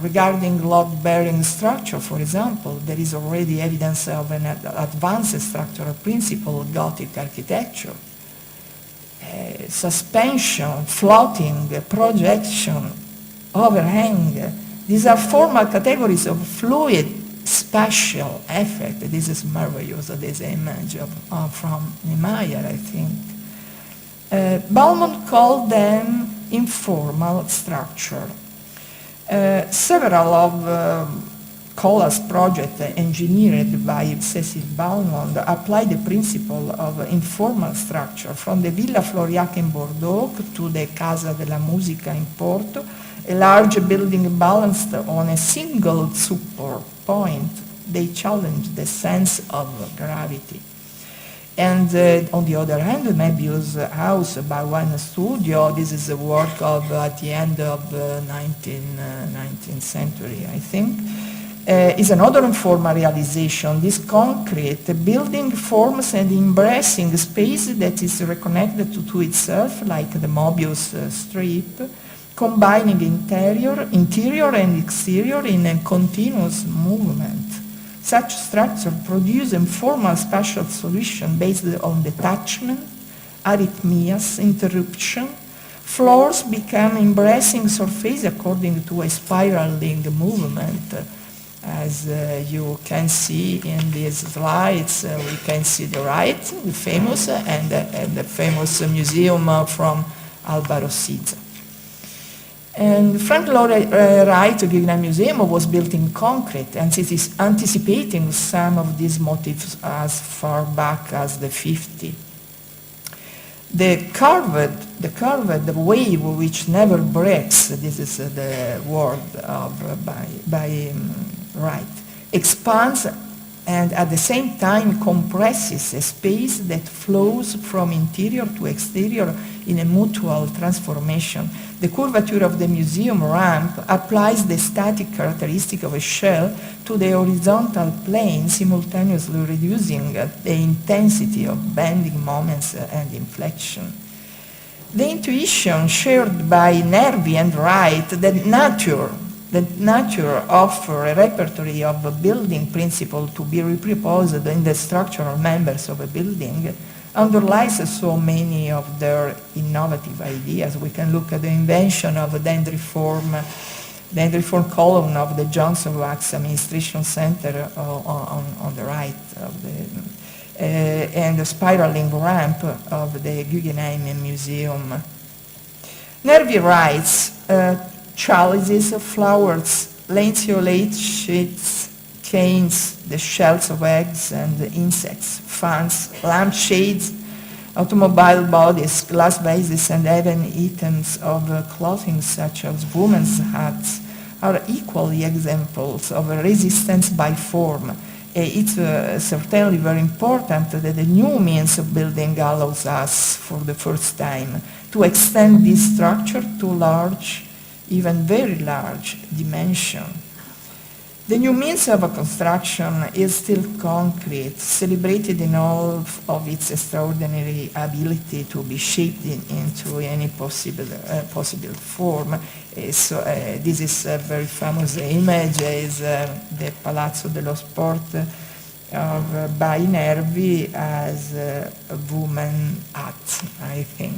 Speaker 5: Regarding load-bearing structure, for example, there is already evidence of an advanced structural principle of Gothic architecture. suspension, floating, projection, overhang. These are formal categories of fluid spatial effect. This is marvelous, this image from Niemeyer, I think. Balmont called them informal structure. Several of Colas projects engineered by Cécile Balmont apply the principle of informal structure from the Villa Floriac in Bordeaux to the Casa della Musica in Porto, a large building balanced on a single support point. They challenge the sense of gravity. And on the other hand, the Möbius house by one studio, this is a work of at the end of 19th century, I think, is another informal realization. This concrete building forms an embracing space that is reconnected to itself, like the Möbius strip, combining interior and exterior in a continuous movement. Such structure produce a formal spatial solution based on detachment, arrhythmias, interruption. Floors become embracing surface according to a spiraling movement. As you can see in these slides, we can see the right, the famous, and the famous museum from Alvaro Siza. And Frank Lloyd Wright Guggenheim Museum was built in concrete, and it is anticipating some of these motifs as far back as the 50s. The curved wave which never breaks, this is the word of by Wright, expands and at the same time compresses a space that flows from interior to exterior in a mutual transformation. The curvature of the museum ramp applies the static characteristic of a shell to the horizontal plane, simultaneously reducing the intensity of bending moments and inflection. The intuition shared by Nervi and Wright that nature offers a repertory of building principles to be reproposed in the structural members of a building underlies so many of their innovative ideas. We can look at the invention of the dendriform column of the Johnson Wax Administration Center on the right of the, and the spiraling ramp of the Guggenheim Museum. Nervi writes, chalices, flowers, lanceolate sheets, canes, the shells of eggs and insects, fans, lampshades, automobile bodies, glass vases, and even items of clothing such as women's hats are equally examples of resistance by form. It's certainly very important that the new means of building allows us, for the first time, to extend this structure to large, even very large dimension. The new means of construction is still concrete, celebrated in all of its extraordinary ability to be shaped into any possible form. This is a very famous image, is the Palazzo dello Sport by Nervi as a woman hat, I think.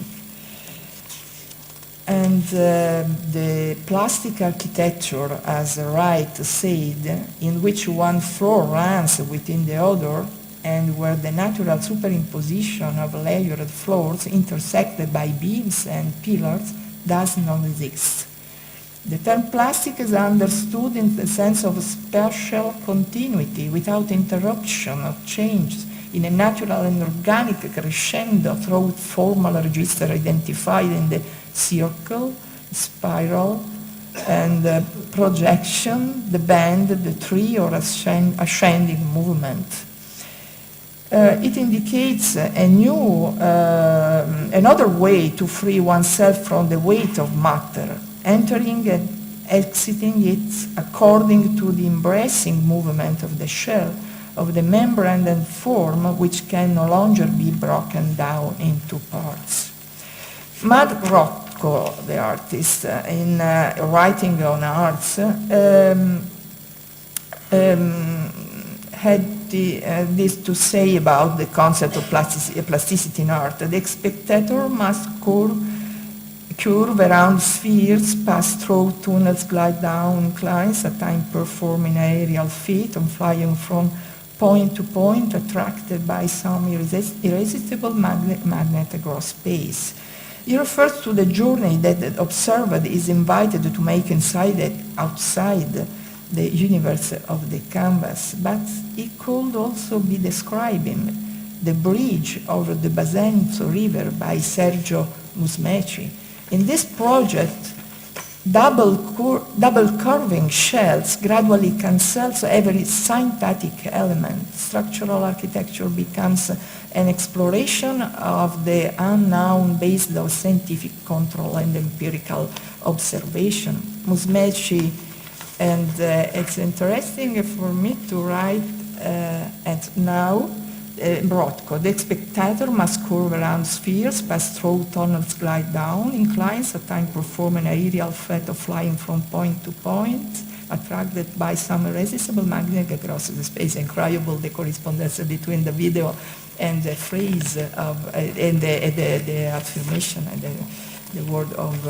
Speaker 5: And the plastic architecture, as Wright said, in which one floor runs within the other and where the natural superimposition of layered floors intersected by beams and pillars does not exist. The term plastic is understood in the sense of spatial continuity without interruption or change in a natural and organic crescendo through formal register identified in the circle, spiral, and projection, the band, the tree, or ascending movement. It indicates a new, another way to free oneself from the weight of matter, entering and exiting it according to the embracing movement of the shell, of the membrane and form, which can no longer be broken down into parts. Matt Rothko, the artist, in writing on arts, had this to say about the concept of plasticity in art. The spectator must curve around spheres, pass through tunnels, glide down inclines, at times performing aerial feat and flying from point to point, attracted by some irresistible magnet across space. He refers to the journey that the observer is invited to make outside the universe of the canvas, but it could also be describing the bridge over the Basenzo River by Sergio Musmeci. In this project, double curving shells gradually cancels every syntactic element. Structural architecture becomes an exploration of the unknown based on scientific control and empirical observation. Musmeci, and it's interesting for me to write and now Rothko. The spectator must curve around spheres, pass through tunnels, glide down inclines, at times perform an aerial feat of flying from point to point, attracted by some irresistible magnet across the space. Incredible the correspondence between the video and the phrase of and the affirmation and the word of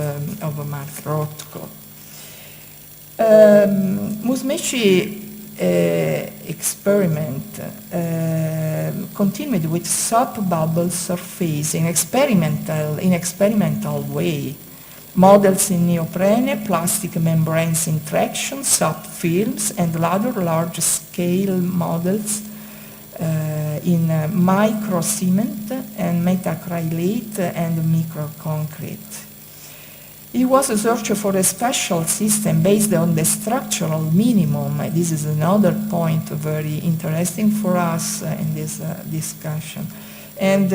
Speaker 5: Mark Rothko. Musmeci experiment continued with soap bubble surface in experimental way. Models in neoprene, plastic membranes in traction, soap films, and other large-scale models in micro cement and metacrylate and microconcrete. He was a searcher for a special system based on the structural minimum. This is another point very interesting for us in this discussion. And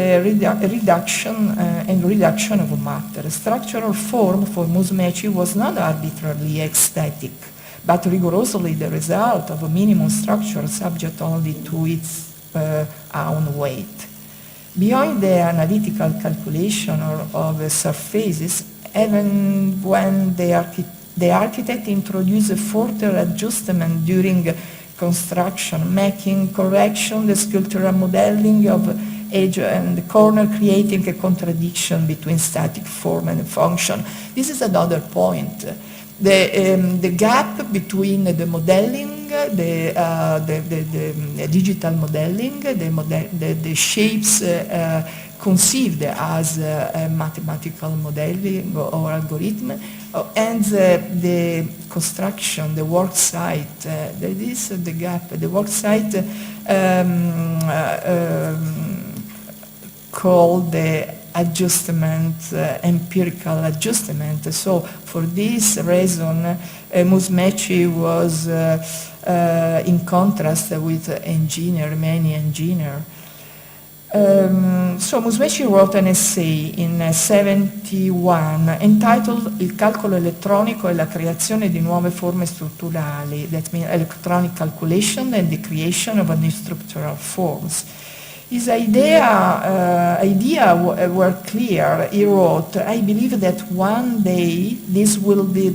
Speaker 5: reduction of matter. Structural form for Musmeci was not arbitrarily aesthetic, but rigorously the result of a minimum structure subject only to its own weight. Beyond the analytical calculation of surfaces, even when the architect introduced a further adjustment during construction, making correction, the sculptural modeling of edge and corner, creating a contradiction between static form and function. This is another point. The gap between the modeling, the digital modeling, the shapes conceived as a mathematical modeling or algorithm, and the construction, the work site. That is the gap. The work site called the adjustment, empirical adjustment. So for this reason, Musmeci was in contrast with many engineers. So Musmeci wrote an essay in 71 entitled Il calcolo elettronico e la creazione di nuove forme strutturali, that means electronic calculation and the creation of new structural forms. His idea were clear. He wrote, I believe that one day this will be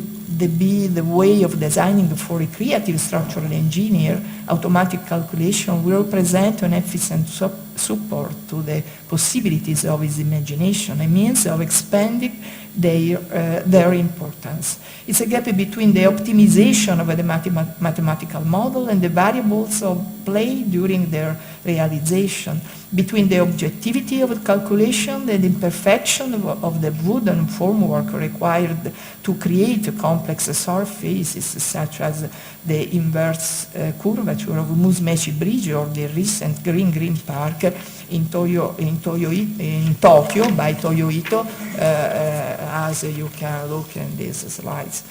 Speaker 5: the way of designing for a creative structural engineer. Automatic calculation will represent an efficient support to the possibilities of his imagination, a means of expanding their importance. It's a gap between the optimization of the mathematical model and the variables of play during their realization, between the objectivity of the calculation and the imperfection of the wooden formwork required to create complex surfaces such as the inverse curvature of Musmeci Bridge or the recent Green Park in Tokyo by Toyo Ito, as you can look in these slides.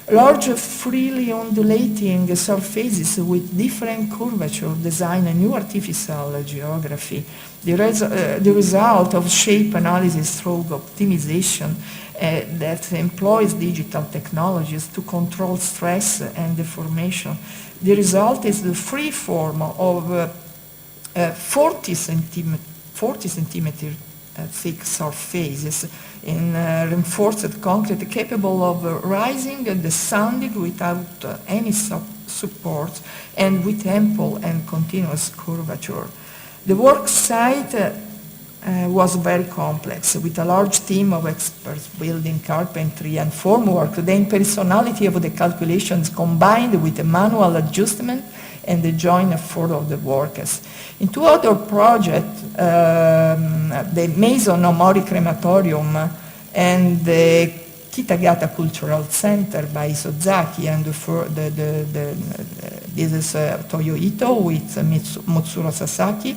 Speaker 5: Large freely undulating surfaces with different curvature design a new artificial geography. The result of shape analysis through optimization that employs digital technologies to control stress and deformation. The result is the free form of 40 centimeter thick surfaces in reinforced concrete capable of rising and descending without any support and with ample and continuous curvature. The work site was very complex, with a large team of experts building carpentry and formwork. The impersonality of the calculations combined with the manual adjustment and the joint effort of the workers. In two other projects, the Maison Omori Crematorium and the Kitagata Cultural Center by Isozaki, and this is Toyo Ito with Mutsuro Sasaki,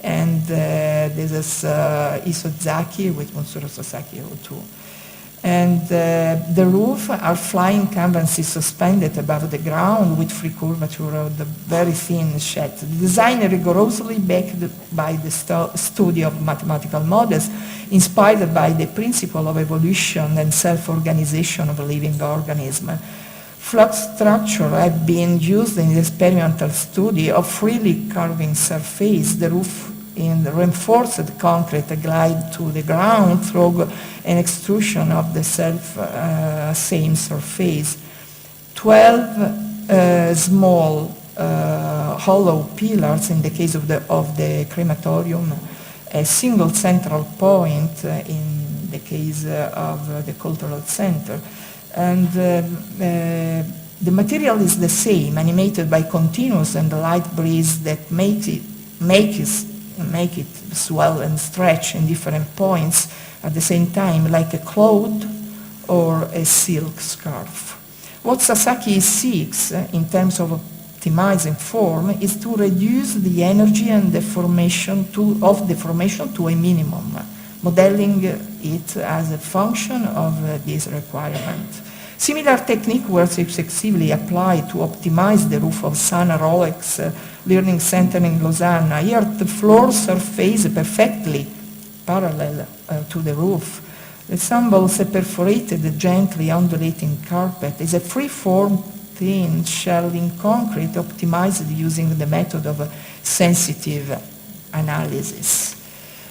Speaker 5: and this is Isozaki with Mutsuro Sasaki too. And the roof are flying canvases suspended above the ground with free curvature of the very thin shed. The design rigorously backed by the study of mathematical models, inspired by the principle of evolution and self-organization of living organisms. Flat structure have been used in the experimental study of freely curving surface. The roof in the reinforced concrete glide to the ground through an extrusion of the same surface. 12 small hollow pillars in the case of the crematorium, a single central point in the case of the cultural center. And the material is the same, animated by continuous and light breeze that make it swell and stretch in different points at the same time, like a cloud or a silk scarf. What Sasaki seeks in terms of optimizing form is to reduce the energy and the formation of the formation to a minimum, modeling it as a function of this requirement. Similar technique was successively applied to optimize the roof of Sana Rolex Learning Center in Lausanne. Here the floor surface perfectly parallel to the roof. Resembles a perforated, gently undulating carpet. Is a free-form thin shelving concrete optimized using the method of sensitive analysis.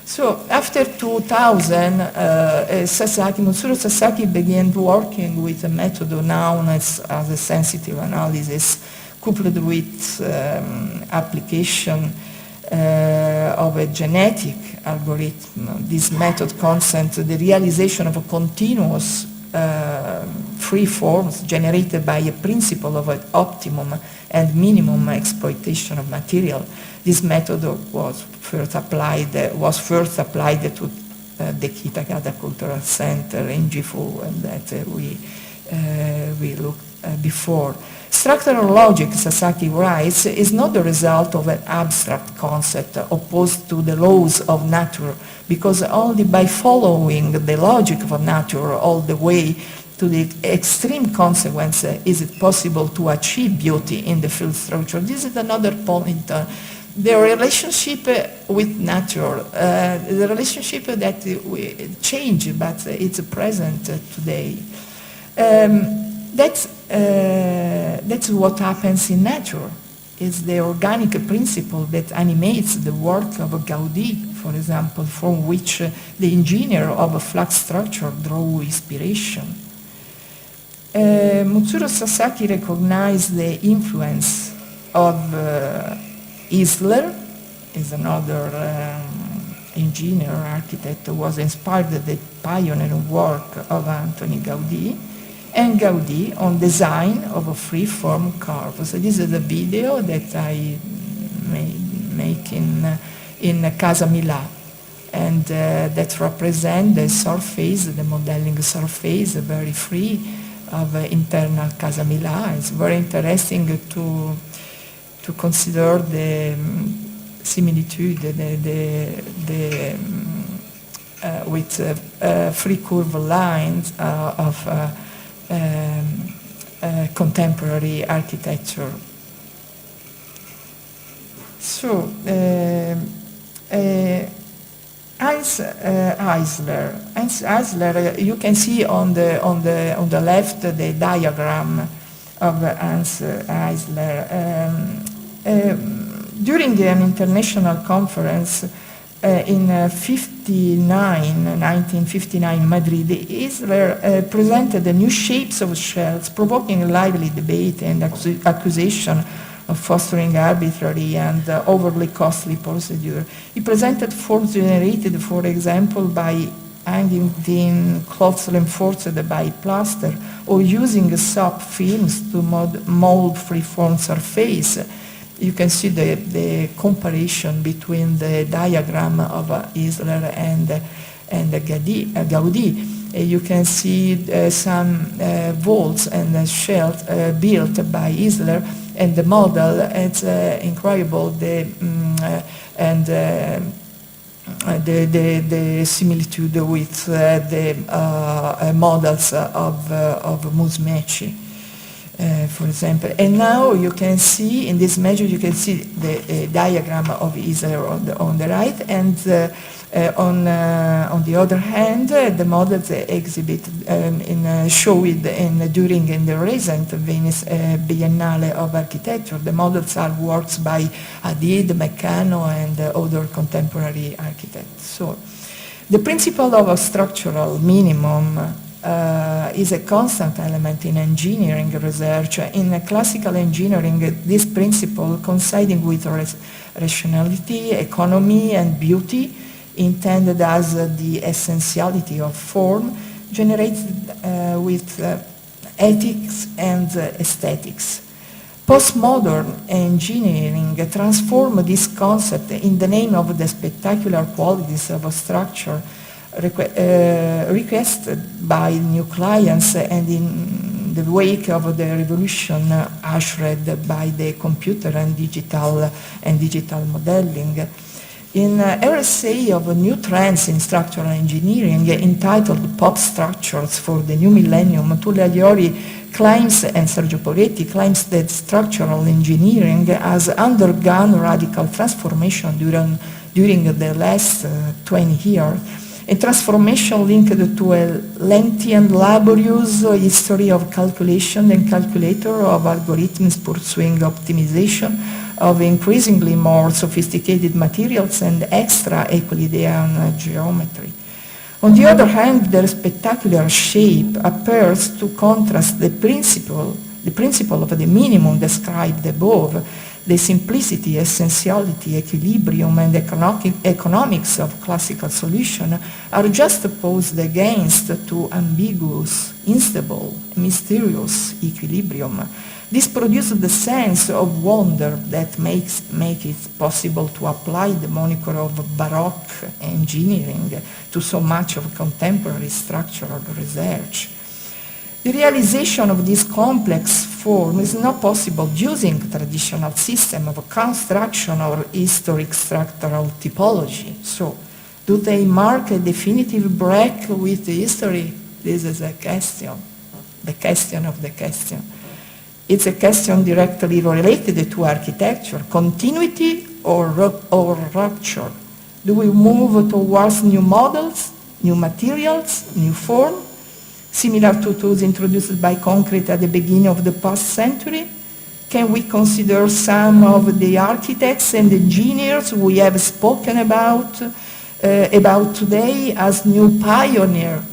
Speaker 5: So after 2000, Mutsuro Sasaki began working with a method known as a sensitive analysis, coupled with application of a genetic algorithm. This method concerns the realization of a continuous free forms generated by a principle of an optimum and minimum exploitation of material. This method was first applied to the Kitagata Cultural Center in Gifu, and that we looked before. Structural logic, Sasaki writes, is not the result of an abstract concept opposed to the laws of nature, because only by following the logic of nature all the way to the extreme consequence is it possible to achieve beauty in the field structure. This is another point. The relationship with nature, the relationship that we change, but it's present today. That's what happens in nature. It's the organic principle that animates the work of Gaudí, for example, from which the engineer of a flat structure drew inspiration. Mutsuro Sasaki recognized the influence of Isler, is another engineer, architect, who was inspired by the pioneering work of Antoni Gaudí, and Gaudí on design of a free-form curve. So this is a video that I make in Casa Milà, and that represents the surface, the modeling surface, very free of internal Casa Milà. It's very interesting to consider the similitude with free curve lines of contemporary architecture. So Hans Eisler, you can see on the left the diagram of Hans Eisler. During an international conference in 1959 Madrid, Isler presented the new shapes of shells, provoking a lively debate and accusation of fostering arbitrary and overly costly procedure. He presented forms generated, for example, by hanging thin cloths reinforced by plaster or using soap films to mold free-form surface. You can see the comparison between the diagram of Isler and Gaudí. You can see some vaults and shells built by Isler, and the model. It's incredible. The similitude with the models of Musumeci. For example, and now you can see in this measure you can see the diagram of Isler on the right, and on the other hand, the models exhibit showed during the recent Venice Biennale of Architecture. The models are works by Hadid, Meccano, and other contemporary architects. So, the principle of a structural minimum is a constant element in engineering research. In classical engineering, this principle, coinciding with rationality, economy, and beauty, intended as the essentiality of form, generates with ethics and aesthetics. Postmodern engineering transformed this concept in the name of the spectacular qualities of a structure requested by new clients, and in the wake of the revolution ushered by the computer and digital modeling. In an essay of new trends in structural engineering entitled Pop Structures for the New Millennium, Tullio Aiori claims, and Sergio Poretti claims, that structural engineering has undergone radical transformation during the last 20 years. A transformation linked to a lengthy and laborious history of calculation and calculator, of algorithms pursuing optimization, of increasingly more sophisticated materials and extra Euclidean geometry. On the other hand, their spectacular shape appears to contrast the principle of the minimum described above. The simplicity, essentiality, equilibrium, and economics of classical solution are juxtaposed against to ambiguous, unstable, mysterious equilibrium. This produces the sense of wonder that makes it possible to apply the moniker of Baroque engineering to so much of contemporary structural research. The realization of this complex form is not possible using traditional system of construction or historic structural typology. So, do they mark a definitive break with the history? This is a question, the question of the question. It's a question directly related to architecture, continuity or rupture. Do we move towards new models, new materials, new form, similar to those introduced by concrete at the beginning of the past century? Can we consider some of the architects and engineers we have spoken about today as new pioneers?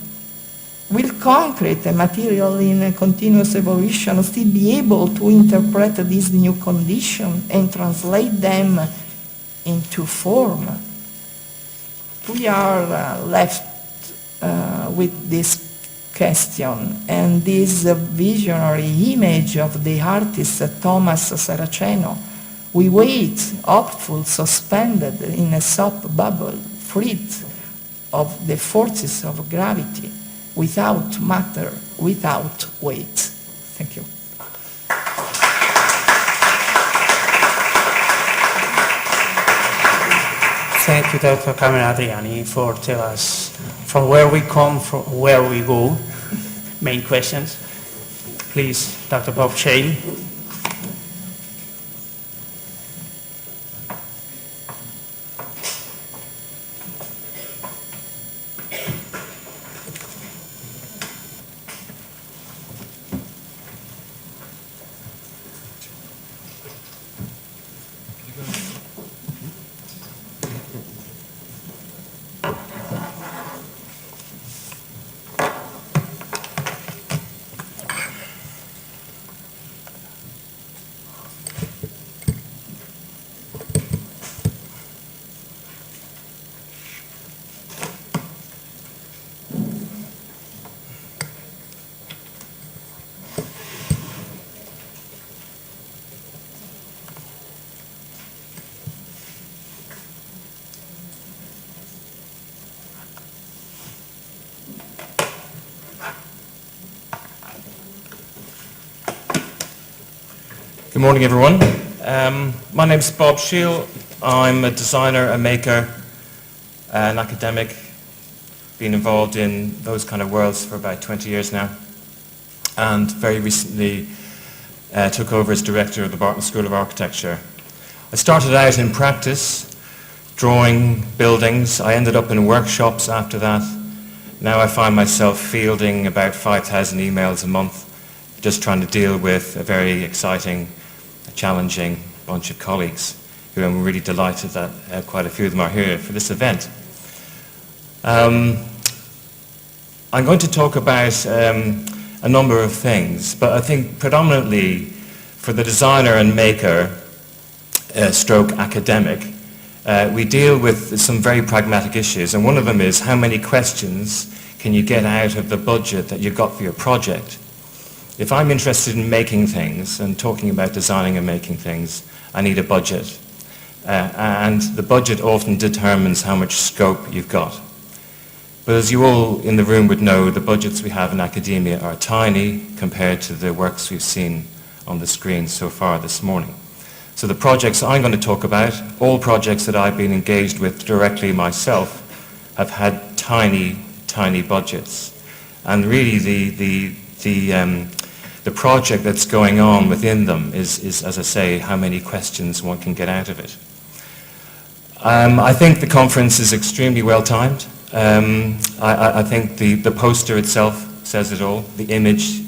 Speaker 5: Will concrete, a material in a continuous evolution, still be able to interpret these new conditions and translate them into form? We are left with this question, and this visionary image of the artist Thomas Saraceno. We wait, hopeful, suspended in a soap bubble, freed of the forces of gravity, without matter, without weight. Thank you.
Speaker 3: Thank you, Dr. Carmen Adriani, for telling us from where we come, from where we go. Main questions. Please, Dr. Bob Shale.
Speaker 6: Good morning, everyone. My name's Bob Shield. I'm a designer, a maker, an academic, been involved in those kind of worlds for about 20 years now, and very recently took over as director of the Barton School of Architecture. I started out in practice, drawing buildings. I ended up in workshops after that. Now I find myself fielding about 5,000 emails a month, just trying to deal with a very exciting, challenging bunch of colleagues who I'm really delighted that quite a few of them are here for this event. I'm going to talk about a number of things, but I think predominantly for the designer and maker, stroke academic, we deal with some very pragmatic issues, and one of them is how many questions can you get out of the budget that you've got for your project? If I'm interested in making things and talking about designing and making things, I need a budget. And the budget often determines how much scope you've got. But as you all in the room would know, the budgets we have in academia are tiny compared to the works we've seen on the screen so far this morning. So the projects I'm going to talk about, all projects that I've been engaged with directly myself, have had tiny, tiny budgets. And really the project that's going on within them is, as I say, how many questions one can get out of it. I think the conference is extremely well timed. I think the poster itself says it all. The image,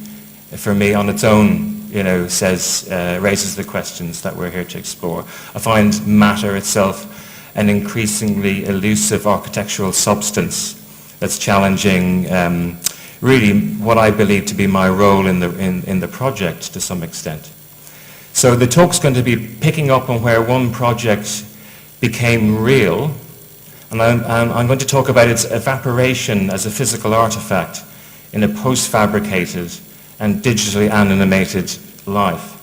Speaker 6: for me, on its own, raises the questions that we're here to explore. I find matter itself an increasingly elusive architectural substance that's challenging really what I believe to be my role in the project to some extent. So the talk's going to be picking up on where one project became real, and I'm going to talk about its evaporation as a physical artifact in a post-fabricated and digitally animated life.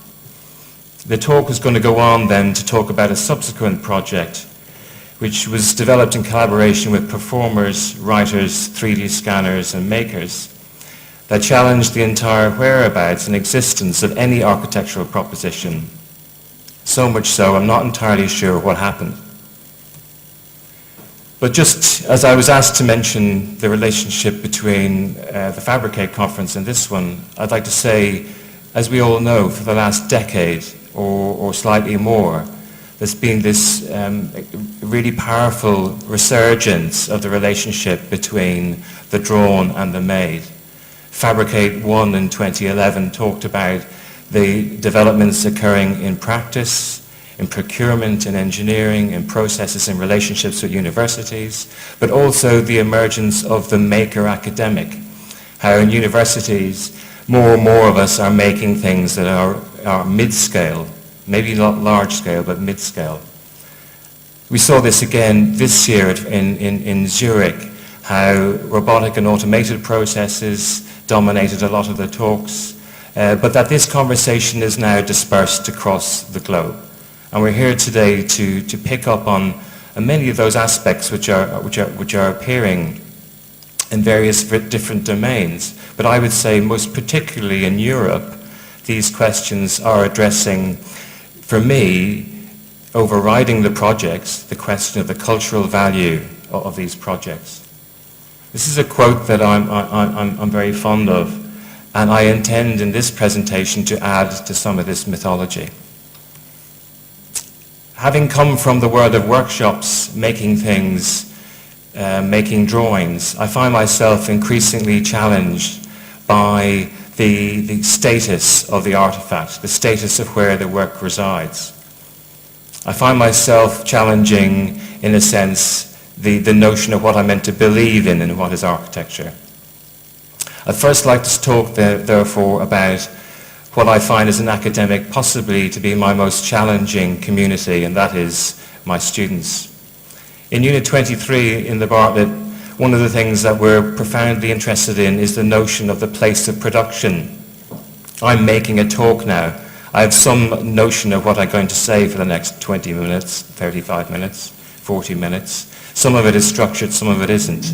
Speaker 6: The talk is going to go on then to talk about a subsequent project which was developed in collaboration with performers, writers, 3D scanners and makers that challenged the entire whereabouts and existence of any architectural proposition. So much so, I'm not entirely sure what happened. But just as I was asked to mention the relationship between the Fabricate conference and this one, I'd like to say, as we all know, for the last decade or slightly more, there's been this really powerful resurgence of the relationship between the drawn and the made. Fabricate 1 in 2011 talked about the developments occurring in practice, in procurement, in engineering, in processes, in relationships with universities, but also the emergence of the maker academic. How in universities, more and more of us are making things that are mid-scale, maybe not large-scale, but mid-scale. We saw this again this year in Zurich, how robotic and automated processes dominated a lot of the talks, but that this conversation is now dispersed across the globe. And we're here today to pick up on many of those aspects which are appearing in various different domains. But I would say most particularly in Europe, these questions are addressing, for me, overriding the projects, the question of the cultural value of these projects. This is a quote that I'm very fond of, and I intend in this presentation to add to some of this mythology. Having come from the world of workshops, making things, making drawings, I find myself increasingly challenged by the status of the artifact, the status of where the work resides. I find myself challenging, in a sense, the notion of what I'm meant to believe in and what is architecture. I'd first like to talk, therefore, about what I find as an academic possibly to be my most challenging community, and that is my students. In Unit 23 in the Bartlett, one of the things that we're profoundly interested in is the notion of the place of production. I'm making a talk now. I have some notion of what I'm going to say for the next 20 minutes, 35 minutes, 40 minutes. Some of it is structured, some of it isn't.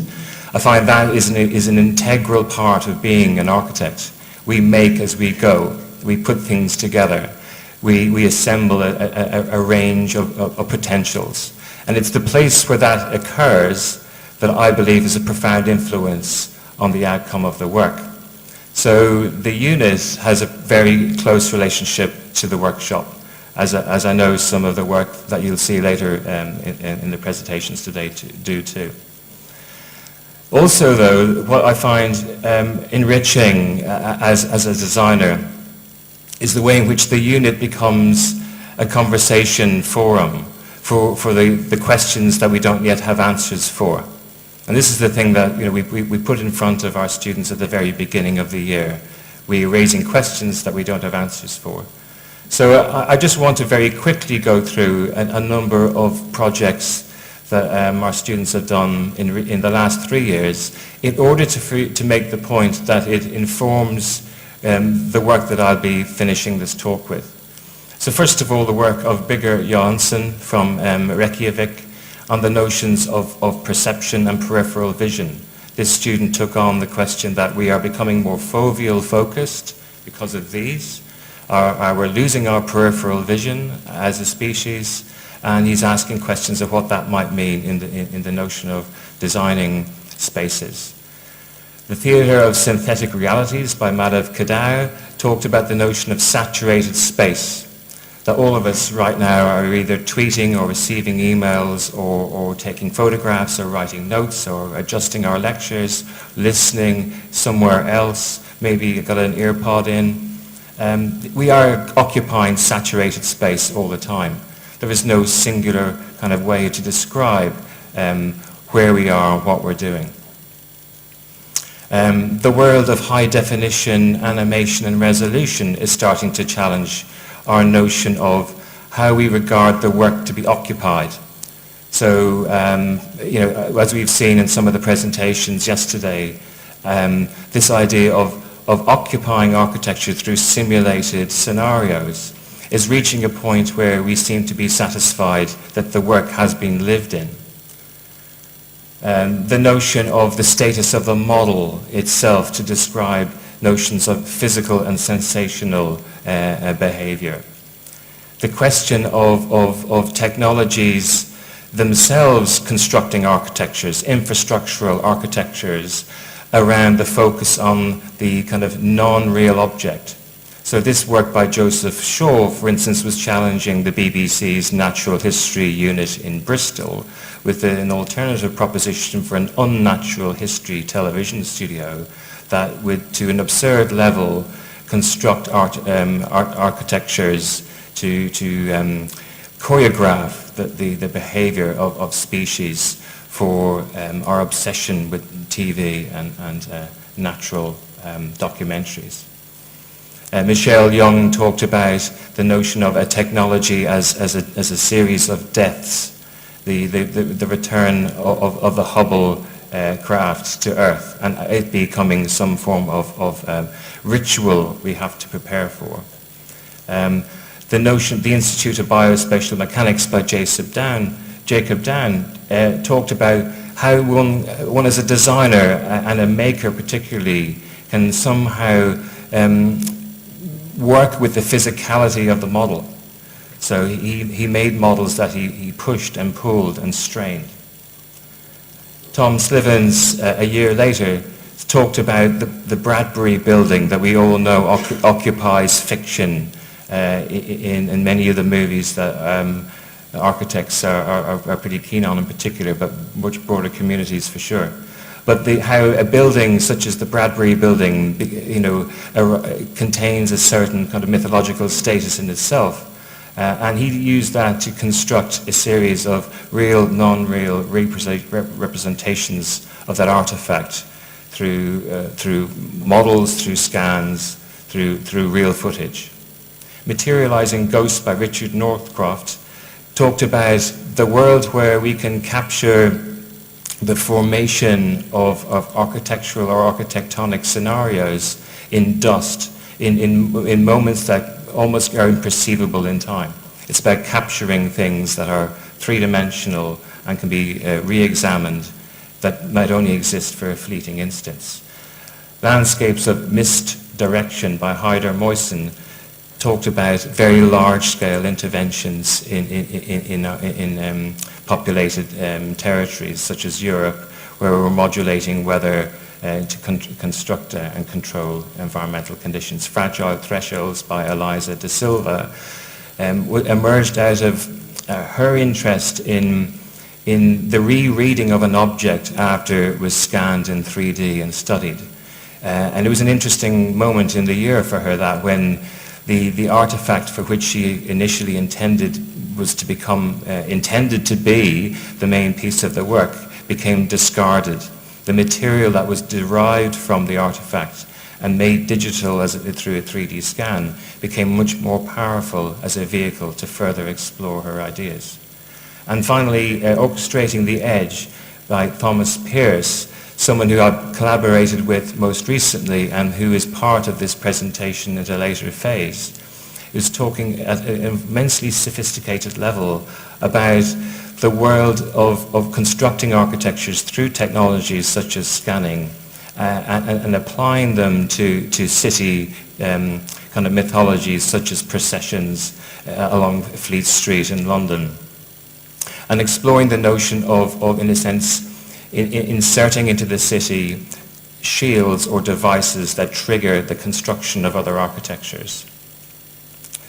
Speaker 6: I find that is an integral part of being an architect. We make as we go. We put things together. we assemble a range of potentials. And it's the place where that occurs that I believe is a profound influence on the outcome of the work. So the unit has a very close relationship to the workshop, as I know some of the work that you'll see later in the presentations today do too. Also though, what I find enriching as a designer is the way in which the unit becomes a conversation forum for the questions that we don't yet have answers for. And this is the thing that we put in front of our students at the very beginning of the year. We're raising questions that we don't have answers for. So I just want to very quickly go through a number of projects that our students have done in the last 3 years in order to make the point that it informs the work that I'll be finishing this talk with. So first of all, the work of Birger Johansen from Reykjavik on the notions of perception and peripheral vision. This student took on the question that we are becoming more foveal focused because of these. We're losing our peripheral vision as a species, and he's asking questions of what that might mean in the notion of designing spaces. The Theatre of Synthetic Realities by Madhav Kadau talked about the notion of saturated space, that all of us right now are either tweeting or receiving emails or taking photographs or writing notes or adjusting our lectures, listening somewhere else, maybe you've got an ear pod in. We are occupying saturated space all the time. There is no singular kind of way to describe where we are and what we're doing. The world of high definition animation and resolution is starting to challenge our notion of how we regard the work to be occupied. So, as we've seen in some of the presentations yesterday, this idea of occupying architecture through simulated scenarios is reaching a point where we seem to be satisfied that the work has been lived in. The notion of the status of the model itself to describe notions of physical and sensational behavior. The question of technologies themselves constructing architectures, infrastructural architectures, around the focus on the kind of non-real object. So this work by Joseph Shaw, for instance, was challenging the BBC's Natural History unit in Bristol with an alternative proposition for an unnatural history television studio that would, to an absurd level, construct architectures to choreograph the behavior of species for our obsession with TV and natural documentaries. Michelle Young talked about the notion of a technology as a series of deaths, the return of the Hubble craft to Earth, and it becoming some form of ritual we have to prepare for. The Institute of Biospatial Mechanics by Jacob Down talked about how one as a designer and a maker particularly can somehow work with the physicality of the model. So he made models that he pushed and pulled and strained. Tom Slivens, a year later, talked about the Bradbury building that we all know occupies fiction in many of the movies that architects are pretty keen on in particular, but much broader communities for sure. But how a building such as the Bradbury building, contains a certain kind of mythological status in itself. And he used that to construct a series of real, non-real representations of that artifact through models, through scans, through real footage. Materializing Ghosts by Richard Northcroft talked about the world where we can capture the formation of architectural or architectonic scenarios in dust, in moments that almost are imperceivable in time. It's about capturing things that are three-dimensional and can be re-examined that might only exist for a fleeting instance. Landscapes of Mist Direction by Heider Moysen talked about very large-scale interventions in populated territories such as Europe, where we're modulating weather to construct and control environmental conditions. Fragile Thresholds by Eliza De Silva emerged out of her interest in the rereading of an object after it was scanned in 3D and studied. And it was an interesting moment in the year for her, that when the artifact for which she initially intended to be the main piece of the work became discarded. The material that was derived from the artifact and made digital through a 3D scan became much more powerful as a vehicle to further explore her ideas. And finally, Orchestrating the Edge by Thomas Pearce, someone who I've collaborated with most recently and who is part of this presentation at a later phase, is talking at an immensely sophisticated level about the world of constructing architectures through technologies such as scanning and applying them to city kind of mythologies such as processions along Fleet Street in London, and exploring the notion of in a sense, inserting into the city shields or devices that trigger the construction of other architectures.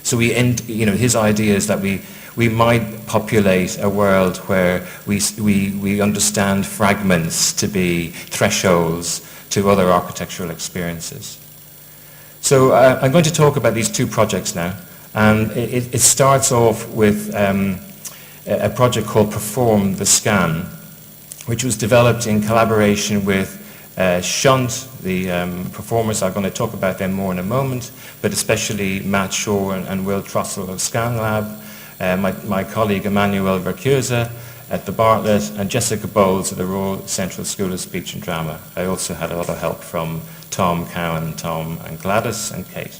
Speaker 6: So his idea is that we might populate a world where we understand fragments to be thresholds to other architectural experiences. So I'm going to talk about these two projects now, and it starts off with a project called Perform the Scan, which was developed in collaboration with Shunt, the performers. I'm going to talk about them more in a moment, but especially Matt Shaw and Will Trussell of ScanLab, my colleague Emmanuel Vercusa at the Bartlett, and Jessica Bowles at the Royal Central School of Speech and Drama. I also had a lot of help from Tom Cowan, Tom and Gladys and Kate.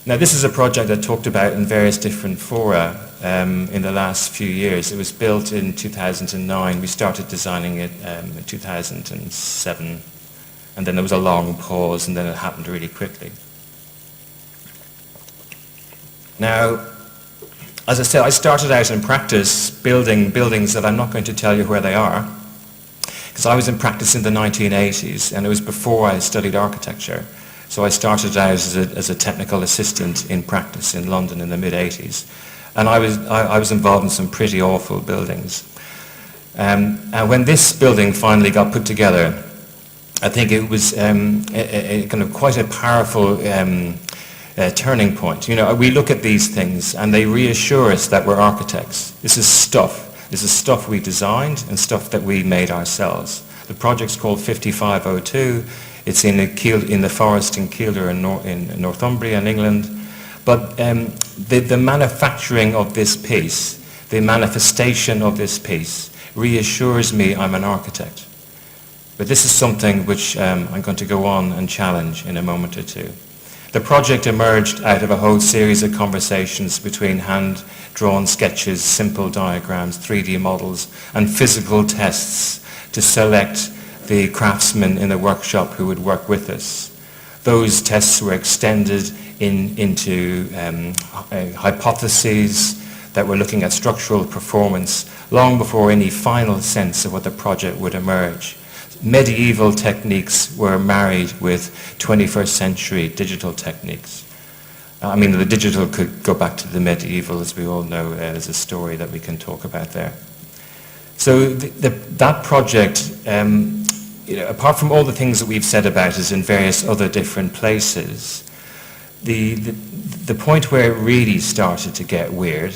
Speaker 6: Now, this is a project I talked about in various different fora in the last few years. It was built in 2009. We started designing it in 2007, and then there was a long pause, and then it happened really quickly. Now, as I said, I started out in practice building buildings that I'm not going to tell you where they are, because I was in practice in the 1980s, and it was before I studied architecture. So I started out as a technical assistant in practice in London in the mid-80s. And I was involved in some pretty awful buildings. And when this building finally got put together, I think it was a kind of quite a powerful turning point. You know, we look at these things and they reassure us that we're architects. This is stuff. This is stuff we designed and stuff that we made ourselves. The project's called 5502. It's in the forest in Kielder in Northumbria in England. But the manufacturing of this piece, the manifestation of this piece, reassures me I'm an architect. But this is something which I'm going to go on and challenge in a moment or two. The project emerged out of a whole series of conversations between hand-drawn sketches, simple diagrams, 3D models, and physical tests to select the craftsmen in the workshop who would work with us. Those tests were extended into hypotheses that were looking at structural performance long before any final sense of what the project would emerge. Medieval techniques were married with 21st century digital techniques. I mean, the digital could go back to the medieval, as we all know. There's a story that we can talk about there. So that project, apart from all the things that we've said about it in various other different places, the point where it really started to get weird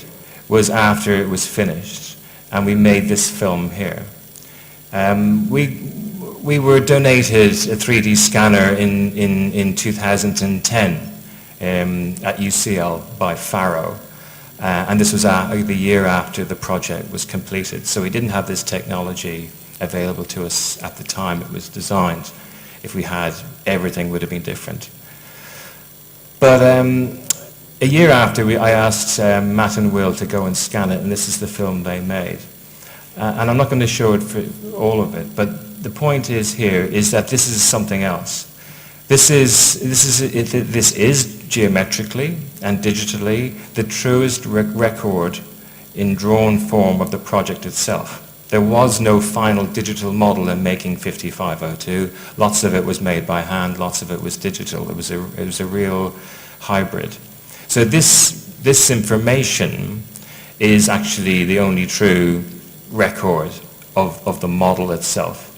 Speaker 6: was after it was finished, and we made this film here. We were donated a 3D scanner in 2010 at UCL by Faro, and this was the year after the project was completed. So we didn't have this technology available to us at the time it was designed. If we had, everything would have been different. But a year after, I asked Matt and Will to go and scan it, and this is the film they made. And I'm not going to show it for all of it, but the point is here is that this is something else. This is geometrically and digitally the truest record in drawn form of the project itself. There was no final digital model in making 5502. Lots of it was made by hand, lots of it was digital. It was a real hybrid. So this information is actually the only true record of the model itself.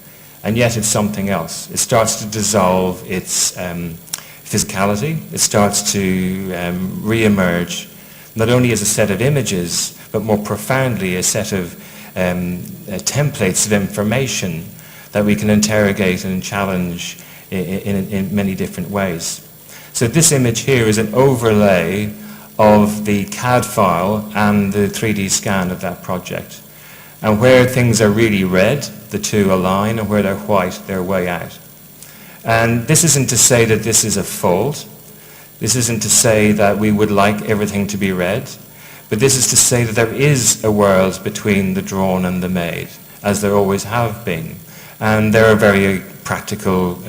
Speaker 6: And yet it's something else. It starts to dissolve its physicality. It starts to re-emerge not only as a set of images, but more profoundly a set of templates of information that we can interrogate and challenge in many different ways. So this image here is an overlay of the CAD file and the 3D scan of that project. And where things are really red, the two align, and where they're white, they're way out. And this isn't to say that this is a fault. This isn't to say that we would like everything to be red. But this is to say that there is a world between the drawn and the made, as there always have been. And there are very practical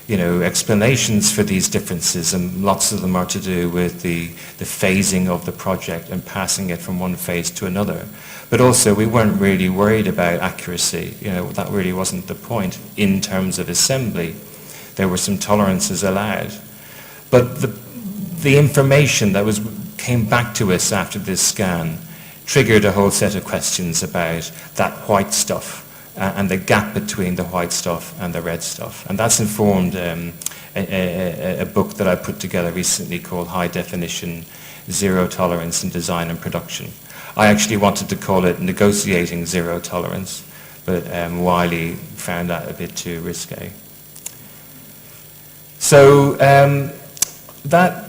Speaker 6: explanations for these differences, and lots of them are to do with the phasing of the project and passing it from one phase to another. But also, we weren't really worried about accuracy. That really wasn't the point in terms of assembly. There were some tolerances allowed. But the information that came back to us after this scan triggered a whole set of questions about that white stuff and the gap between the white stuff and the red stuff. And that's informed a book that I put together recently called High Definition, Zero Tolerance in Design and Production. I actually wanted to call it Negotiating Zero Tolerance, but Wiley found that a bit too risque. So that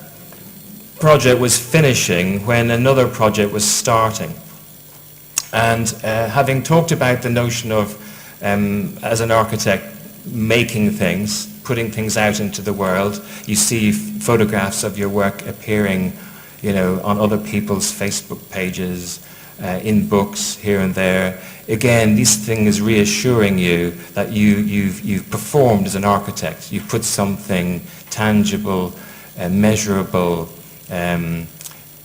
Speaker 6: project was finishing when another project was starting. And having talked about the notion of, as an architect, making things, putting things out into the world, you see photographs of your work appearing, on other people's Facebook pages, in books here and there. Again, this thing is reassuring you that you've performed as an architect. You've put something tangible, measurable,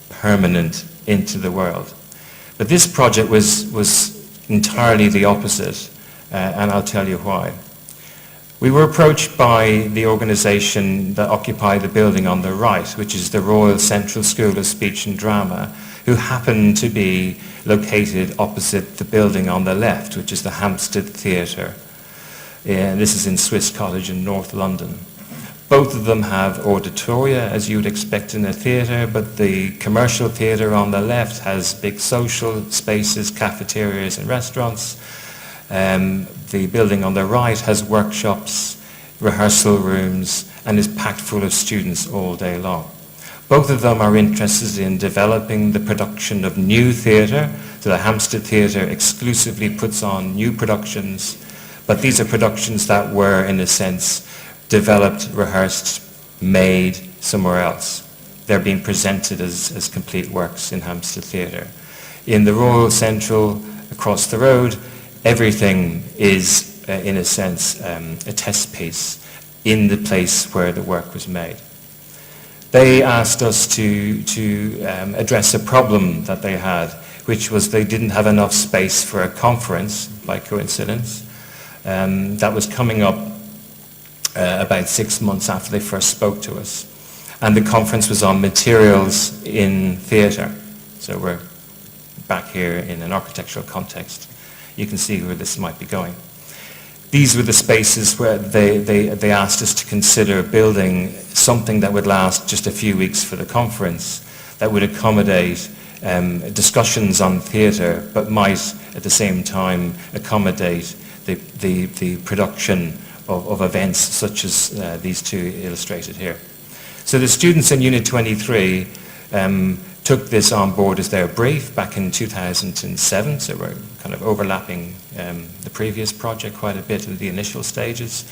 Speaker 6: permanent into the world. But this project was entirely the opposite, and I'll tell you why. We were approached by the organisation that occupied the building on the right, which is the Royal Central School of Speech and Drama, who happened to be located opposite the building on the left, which is the Hampstead Theatre. This is in Swiss Cottage in North London. Both of them have auditoria, as you would expect in a theatre, but the commercial theatre on the left has big social spaces, cafeterias and restaurants. The building on the right has workshops, rehearsal rooms, and is packed full of students all day long. Both of them are interested in developing the production of new theatre. So the Hampstead Theatre exclusively puts on new productions, but these are productions that were, in a sense, developed, rehearsed, made somewhere else. They're being presented as complete works in Hampstead Theatre. In the Royal Central, across the road, everything is, in a sense, a test piece in the place where the work was made. They asked us to address a problem that they had, which was they didn't have enough space for a conference, by coincidence, that was coming up about 6 months after they first spoke to us. And the conference was on materials in theatre. So we're back here in an architectural context. You can see where this might be going. These were the spaces where they asked us to consider building something that would last just a few weeks for the conference, that would accommodate discussions on theatre, but might at the same time accommodate the production of events such as these two illustrated here. So the students in Unit 23 took this on board as their brief back in 2007, so we're kind of overlapping the previous project quite a bit in the initial stages.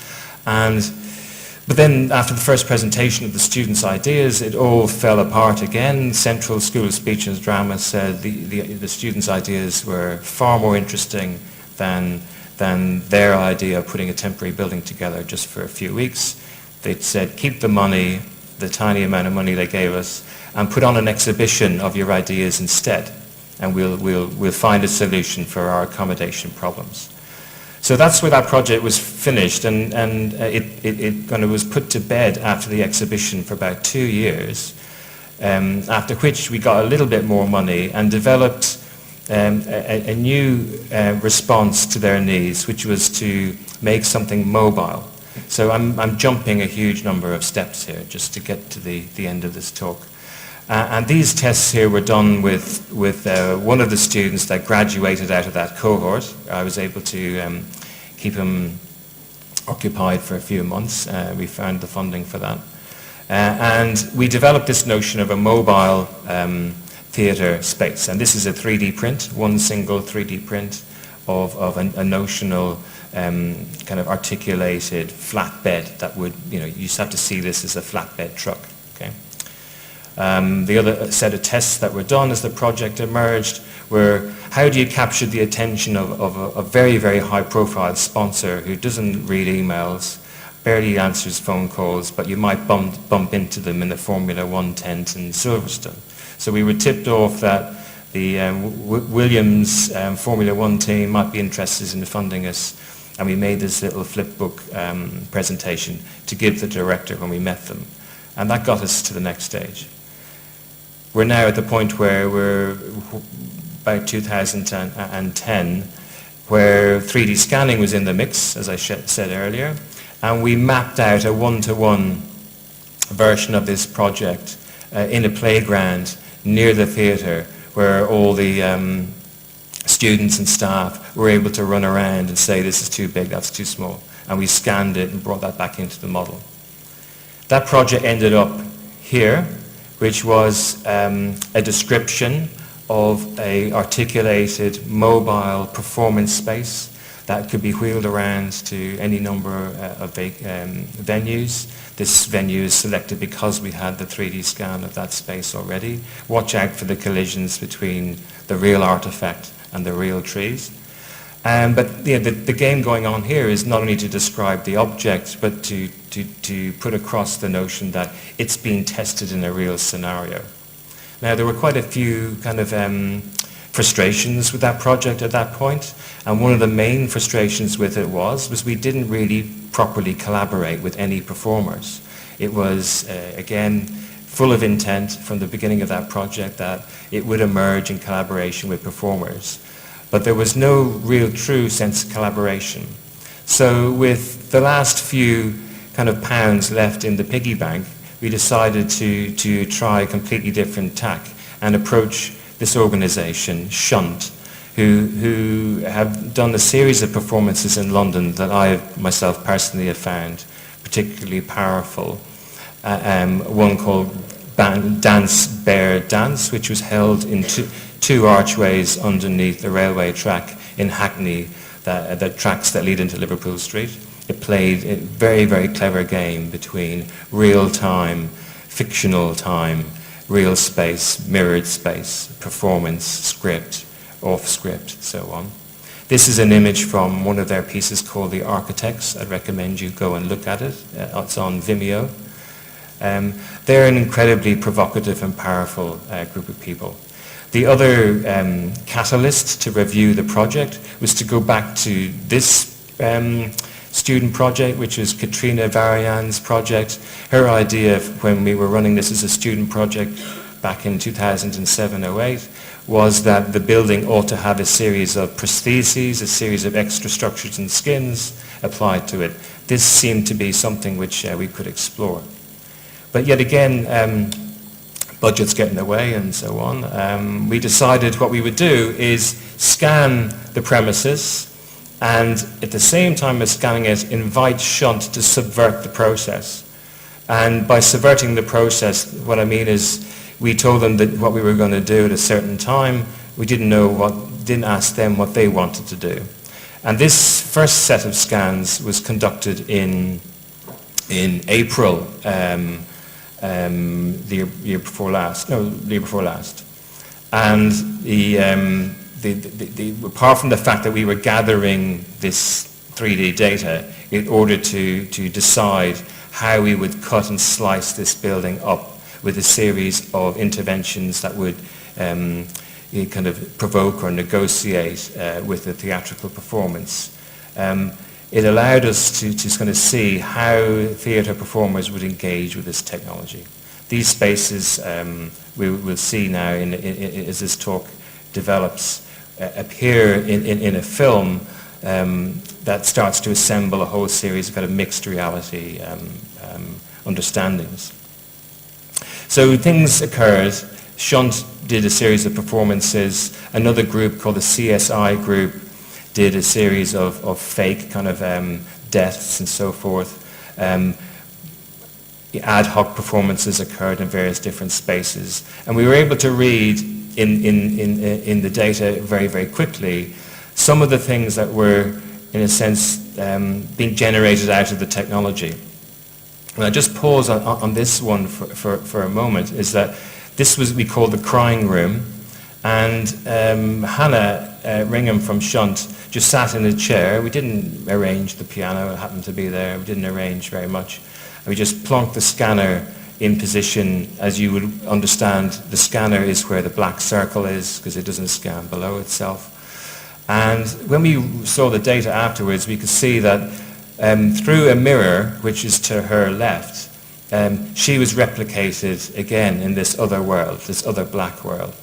Speaker 6: But then after the first presentation of the students' ideas, it all fell apart again. Central School of Speech and Drama said the students' ideas were far more interesting than their idea of putting a temporary building together just for a few weeks. They'd said, keep the money, the tiny amount of money they gave us and put on an exhibition of your ideas instead, and we'll find a solution for our accommodation problems. So that's where that project was finished, and it kind of was put to bed after the exhibition for about 2 years, after which we got a little bit more money and developed a new response to their needs, which was to make something mobile. So I'm jumping a huge number of steps here just to get to the end of this talk. And these tests here were done with one of the students that graduated out of that cohort. I was able to keep him occupied for a few months. We found the funding for that. And we developed this notion of a mobile theatre space. And this is a 3D print, one single 3D print of a notional kind of articulated flatbed that would, you just have to see this as a flatbed truck. Okay. The other set of tests that were done as the project emerged were how do you capture the attention of a very, very high-profile sponsor who doesn't read emails, barely answers phone calls, but you might bump into them in the Formula One tent in Silverstone. So we were tipped off that the Williams Formula One team might be interested in funding us, and we made this little flipbook presentation to give the director when we met them. And that got us to the next stage. We're now at the point where we're about 2010, where 3D scanning was in the mix, as I said earlier, and we mapped out a one-to-one version of this project in a playground near the theatre, where all the students and staff were able to run around and say, this is too big, that's too small. And we scanned it and brought that back into the model. That project ended up here, which was a description of an articulated mobile performance space that could be wheeled around to any number of venues. This venue is selected because we had the 3D scan of that space already. Watch out for the collisions between the real artifact and the real trees. But the game going on here is not only to describe the object, but to put across the notion that it's being tested in a real scenario. Now, there were quite a few kind of frustrations with that project at that point, and one of the main frustrations with it was we didn't really properly collaborate with any performers. It was, again, full of intent from the beginning of that project that it would emerge in collaboration with performers. But there was no real true sense of collaboration. So with the last few kind of pounds left in the piggy bank, we decided to try a completely different tack and approach this organization, Shunt, who have done a series of performances in London that I myself personally have found particularly powerful. One called Dance Bear Dance, which was held in two archways underneath the railway track in Hackney, the tracks that lead into Liverpool Street. It played a very, very clever game between real time, fictional time, real space, mirrored space, performance, script, off script, so on. This is an image from one of their pieces called The Architects. I'd recommend you go and look at it. It's on Vimeo. They're an incredibly provocative and powerful group of people. The other catalyst to review the project was to go back to this student project, which is Katrina Varian's project. Her idea when we were running this as a student project back in 2007-08 was that the building ought to have a series of prostheses, a series of extra structures and skins applied to it. This seemed to be something which we could explore. But yet again, budgets get in the way and so on. We decided what we would do is scan the premises and at the same time as scanning it, invite Shunt to subvert the process. And by subverting the process, what I mean is we told them that what we were going to do at a certain time. We didn't ask them what they wanted to do. And this first set of scans was conducted in April, the year before last. And apart from the fact that we were gathering this 3D data in order to decide how we would cut and slice this building up with a series of interventions that would kind of provoke or negotiate with the theatrical performance. It allowed us to kind of see how theatre performers would engage with this technology. These spaces, we will see now as this talk develops, appear in a film that starts to assemble a whole series of kind of mixed reality understandings. So things occurred. Shunt did a series of performances. Another group called the CSI group did a series of fake kind of deaths and so forth. Ad hoc performances occurred in various different spaces. And we were able to read in the data very, very quickly some of the things that were, in a sense, being generated out of the technology. And I just pause on this one for a moment, is that this was we called the crying room, and Hannah Ringham from Shunt just sat in a chair. We didn't arrange the piano, it happened to be there, we didn't arrange very much. We just plonked the scanner in position. As you would understand, the scanner is where the black circle is, because it doesn't scan below itself. And when we saw the data afterwards, we could see that through a mirror, which is to her left, she was replicated again in this other world, this other black world.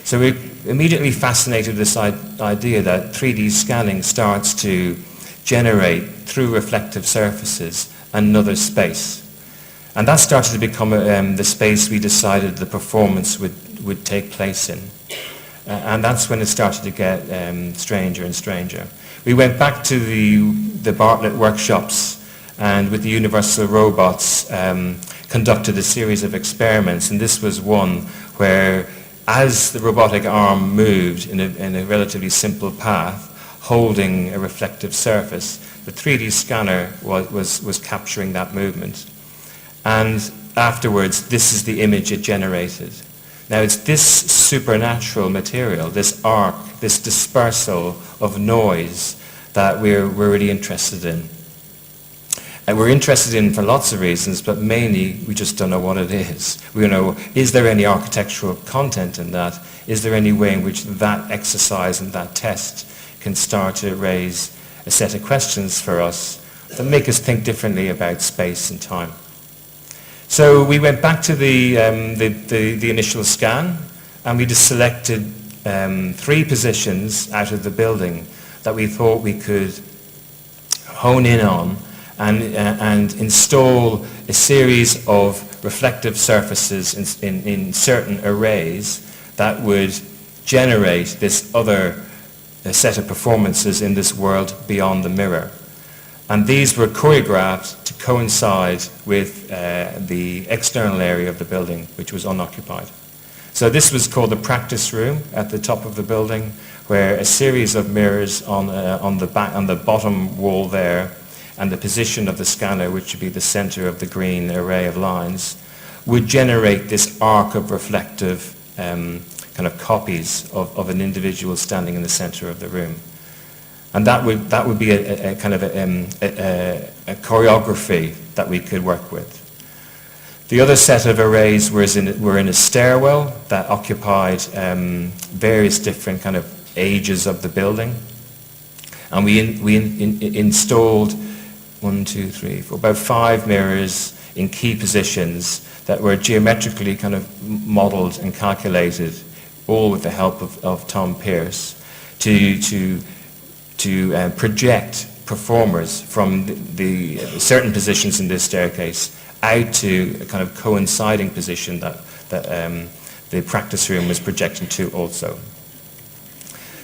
Speaker 6: So we immediately fascinated with this idea that 3D scanning starts to generate, through reflective surfaces, another space. And that started to become the space we decided the performance would take place in. And that's when it started to get stranger and stranger. We went back to the Bartlett workshops, and with the Universal Robots conducted a series of experiments, and this was one where as the robotic arm moved in a relatively simple path, holding a reflective surface, the 3D scanner was capturing that movement. And afterwards, this is the image it generated. Now it's this supernatural material, this arc, this dispersal of noise that we're really interested in. And we're interested in for lots of reasons, but mainly we just don't know what it is. We don't know, is there any architectural content in that? Is there any way in which that exercise and that test can start to raise a set of questions for us that make us think differently about space and time? So we went back to the initial scan, and we just selected 3 positions out of the building that we thought we could hone in on and install a series of reflective surfaces in certain arrays that would generate this other set of performances in this world beyond the mirror. And these were choreographed to coincide with the external area of the building, which was unoccupied. So this was called the practice room at the top of the building, where a series of mirrors on the bottom wall there, and the position of the scanner, which would be the center of the green array of lines, would generate this arc of reflective kind of copies of an individual standing in the center of the room. And that would be a kind of a choreography that we could work with. The other set of arrays were in a stairwell that occupied various different kind of ages of the building. And we installed 1, 2, 3, 4, about 5 mirrors in key positions that were geometrically kind of modeled and calculated, all with the help of Tom Pierce, to project performers from the certain positions in this staircase out to a kind of coinciding position that the practice room was projecting to also.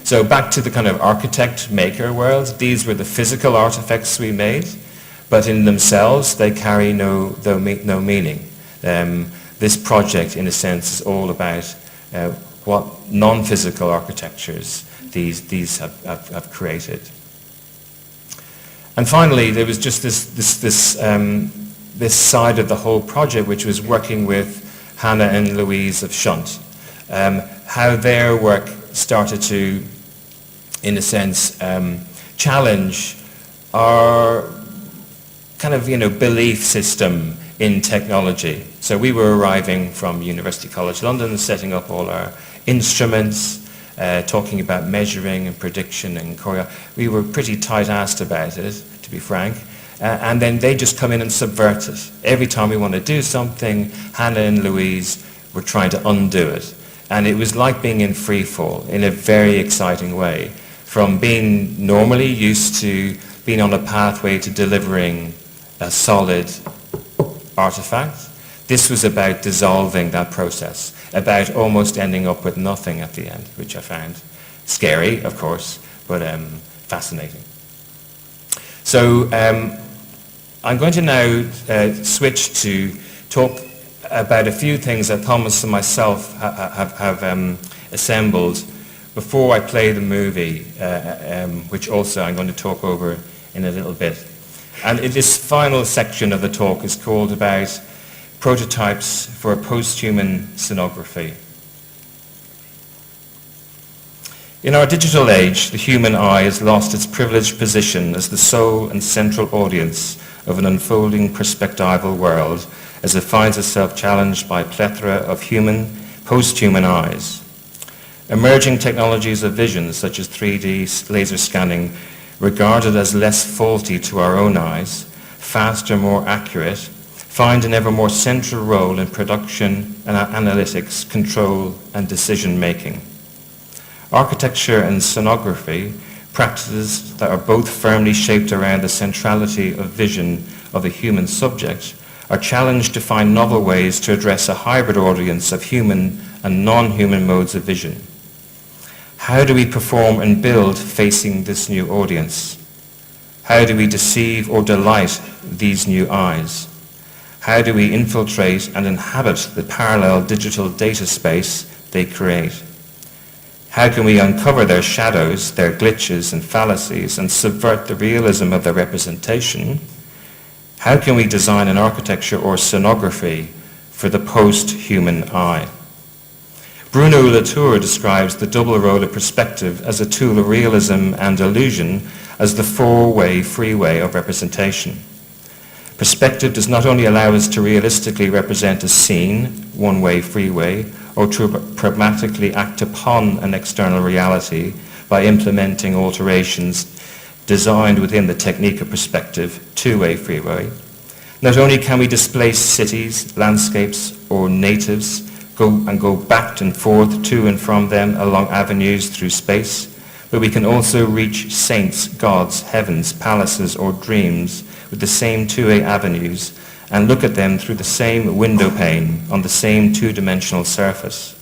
Speaker 6: So back to the kind of architect-maker world, these were the physical artifacts we made, but in themselves they carry no meaning. This project, in a sense, is all about what non-physical architectures these have created. And finally, there was just this side of the whole project, which was working with Hannah and Louise of Shunt, how their work started to, in a sense, challenge our kind of, belief system in technology. So we were arriving from University College London, setting up all our instruments, talking about measuring and prediction and choreo. We were pretty tight-assed about it, to be frank. And then they just come in and subvert it. Every time we want to do something, Hannah and Louise were trying to undo it. And it was like being in free fall in a very exciting way. From being normally used to being on a pathway to delivering a solid artifact, this was about dissolving that process, about almost ending up with nothing at the end, which I found scary, of course, but fascinating. So I'm going to now switch to talk about a few things that Thomas and myself have assembled before I play the movie, which also I'm going to talk over in a little bit. And this final section of the talk is called about prototypes for post-human sonography. In our digital age, the human eye has lost its privileged position as the sole and central audience of an unfolding perspectival world as it finds itself challenged by a plethora of human, post-human eyes. Emerging technologies of vision, such as 3D laser scanning, regarded as less faulty to our own eyes, faster, more accurate, find an ever more central role in production and analytics, control and decision-making. Architecture and sonography, practices that are both firmly shaped around the centrality of vision of the human subject, are challenged to find novel ways to address a hybrid audience of human and non-human modes of vision. How do we perform and build facing this new audience? How do we deceive or delight these new eyes? How do we infiltrate and inhabit the parallel digital data space they create? How can we uncover their shadows, their glitches and fallacies, and subvert the realism of their representation? How can we design an architecture or sonography for the post-human eye? Bruno Latour describes the double role of perspective as a tool of realism and illusion as the four-way freeway of representation. Perspective does not only allow us to realistically represent a scene, one-way freeway, or to pragmatically act upon an external reality by implementing alterations designed within the technique of perspective, two-way freeway. Not only can we displace cities, landscapes, or natives, go back and forth to and from them along avenues through space, but we can also reach saints, gods, heavens, palaces, or dreams with the same two-way avenues and look at them through the same window pane on the same two-dimensional surface.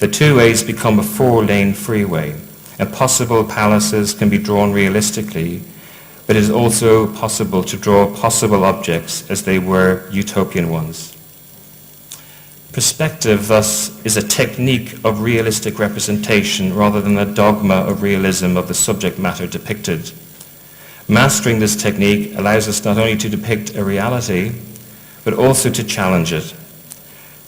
Speaker 6: The two ways become a four-lane freeway, and possible palaces can be drawn realistically, but it is also possible to draw possible objects as they were utopian ones. Perspective, thus, is a technique of realistic representation rather than a dogma of realism of the subject matter depicted. Mastering this technique allows us not only to depict a reality, but also to challenge it.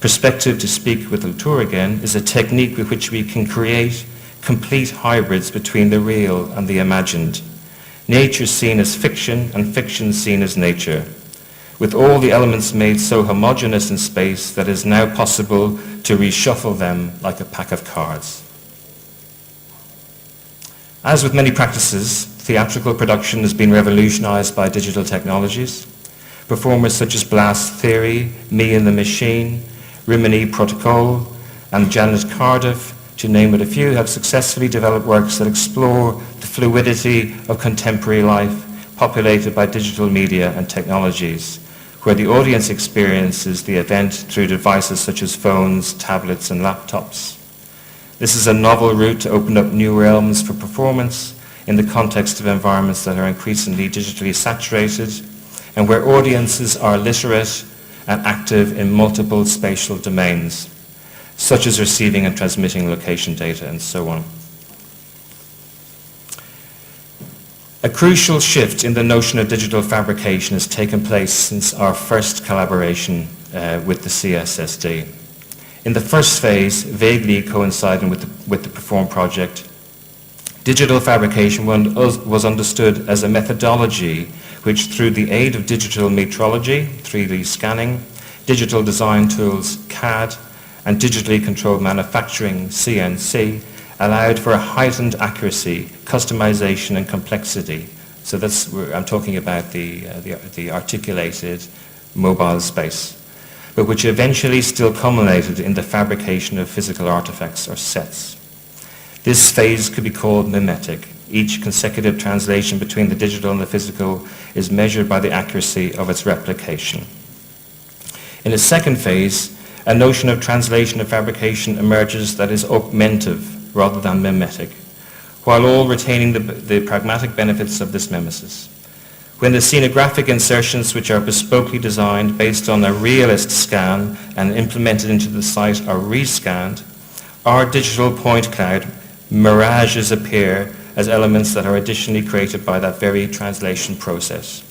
Speaker 6: Perspective, to speak with Latour again, is a technique with which we can create complete hybrids between the real and the imagined. Nature seen as fiction and fiction seen as nature, with all the elements made so homogeneous in space that it is now possible to reshuffle them like a pack of cards. As with many practices, theatrical production has been revolutionized by digital technologies. Performers such as Blast Theory, Me and the Machine, Rimini Protocol, and Janet Cardiff, to name but a few, have successfully developed works that explore the fluidity of contemporary life populated by digital media and technologies, where the audience experiences the event through devices such as phones, tablets, and laptops. This is a novel route to open up new realms for performance in the context of environments that are increasingly digitally saturated and where audiences are literate and active in multiple spatial domains, such as receiving and transmitting location data and so on. A crucial shift in the notion of digital fabrication has taken place since our first collaboration with the CSSD. In the first phase, vaguely coinciding with the Perform project, digital fabrication was understood as a methodology which through the aid of digital metrology, 3D scanning, digital design tools, CAD, and digitally controlled manufacturing, CNC, allowed for a heightened accuracy, customization, and complexity. So I'm talking about the articulated mobile space, but which eventually still culminated in the fabrication of physical artifacts or sets. This phase could be called mimetic. Each consecutive translation between the digital and the physical is measured by the accuracy of its replication. In a second phase, a notion of translation and fabrication emerges that is augmentive rather than mimetic, while all retaining the pragmatic benefits of this mimesis. When the scenographic insertions, which are bespokely designed based on a realist scan and implemented into the site, are rescanned, our digital point cloud mirages appear as elements that are additionally created by that very translation process.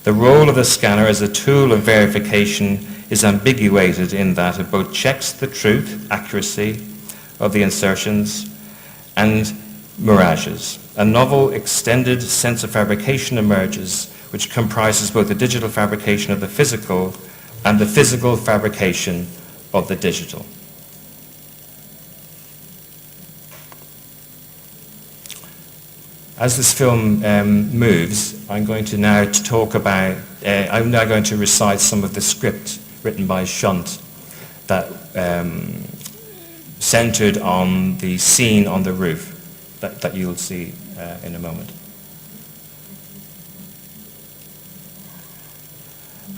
Speaker 6: The role of the scanner as a tool of verification is ambiguated in that it both checks the truth, accuracy of the insertions, and mirages. A novel extended sense of fabrication emerges, which comprises both the digital fabrication of the physical and the physical fabrication of the digital. As this film moves, I'm going to now talk about, I'm now going to recite some of the script written by Shunt that centered on the scene on the roof that you'll see in a moment.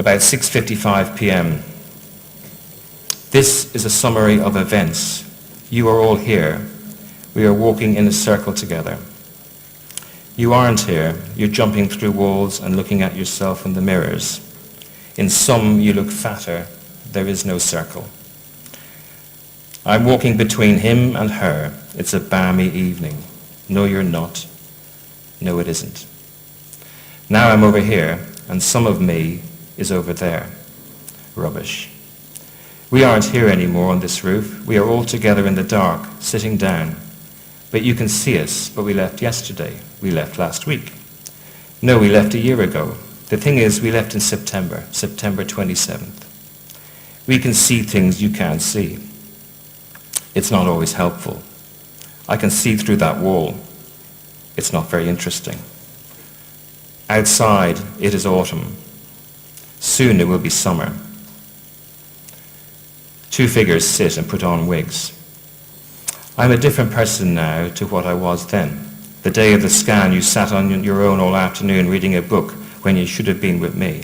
Speaker 6: About 6:55 p.m. This is a summary of events. You are all here. We are walking in a circle together. You aren't here. You're jumping through walls and looking at yourself in the mirrors. In some, you look fatter. There is no circle. I'm walking between him and her. It's a balmy evening. No, you're not. No, it isn't. Now I'm over here, and some of me is over there. Rubbish. We aren't here anymore on this roof. We are all together in the dark, sitting down. But you can see us, but we left yesterday. We left last week. No, we left a year ago. The thing is, we left in September 27th. We can see things you can't see. It's not always helpful. I can see through that wall. It's not very interesting. Outside, it is autumn. Soon it will be summer. Two figures sit and put on wigs. I'm a different person now to what I was then. The day of the scan, you sat on your own all afternoon reading a book when you should have been with me.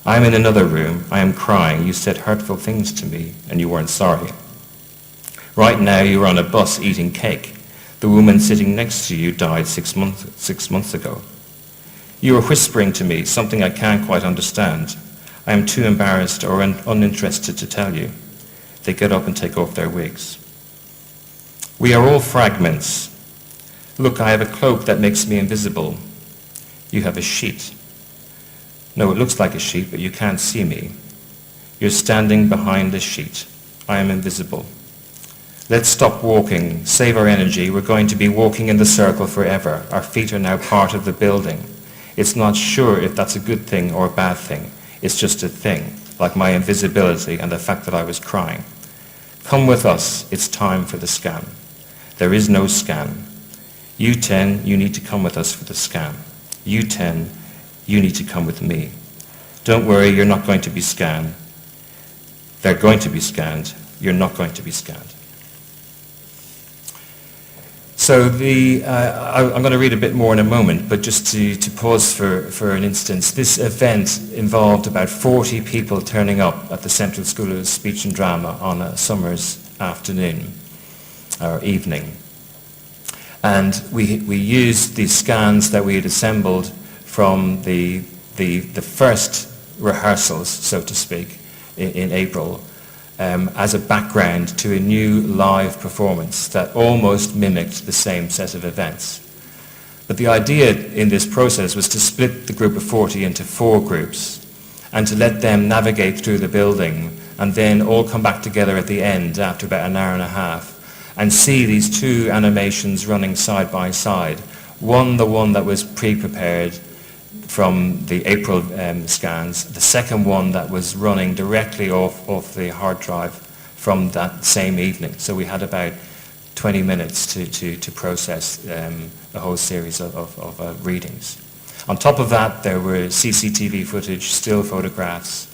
Speaker 6: I'm in another room. I am crying. You said hurtful things to me, and you weren't sorry. Right now, you're on a bus eating cake. The woman sitting next to you died 6 months ago. You are whispering to me something I can't quite understand. I am too embarrassed or uninterested to tell you. They get up and take off their wigs. We are all fragments. Look, I have a cloak that makes me invisible. You have a sheet. No, it looks like a sheet, but you can't see me. You're standing behind the sheet. I am invisible. Let's stop walking, save our energy. We're going to be walking in the circle forever. Our feet are now part of the building. It's not sure if that's a good thing or a bad thing. It's just a thing, like my invisibility and the fact that I was crying. Come with us. It's time for the scan. There is no scan. You 10, you need to come with us for the scan. You 10, you need to come with me. Don't worry, you're not going to be scanned. They're going to be scanned. You're not going to be scanned. So I'm going to read a bit more in a moment, but just to pause for an instance, this event involved about 40 people turning up at the Central School of Speech and Drama on a summer's afternoon or evening. And we used these scans that we had assembled from the first rehearsals, so to speak, in April, as a background to a new live performance that almost mimicked the same set of events. But the idea in this process was to split the group of 40 into 4 groups and to let them navigate through the building and then all come back together at the end after about an hour and a half and see these 2 animations running side by side. The one that was pre-prepared from the April scans. The second one that was running directly off the hard drive from that same evening. So we had about 20 minutes to process the whole series of readings. On top of that, there were CCTV footage, still photographs,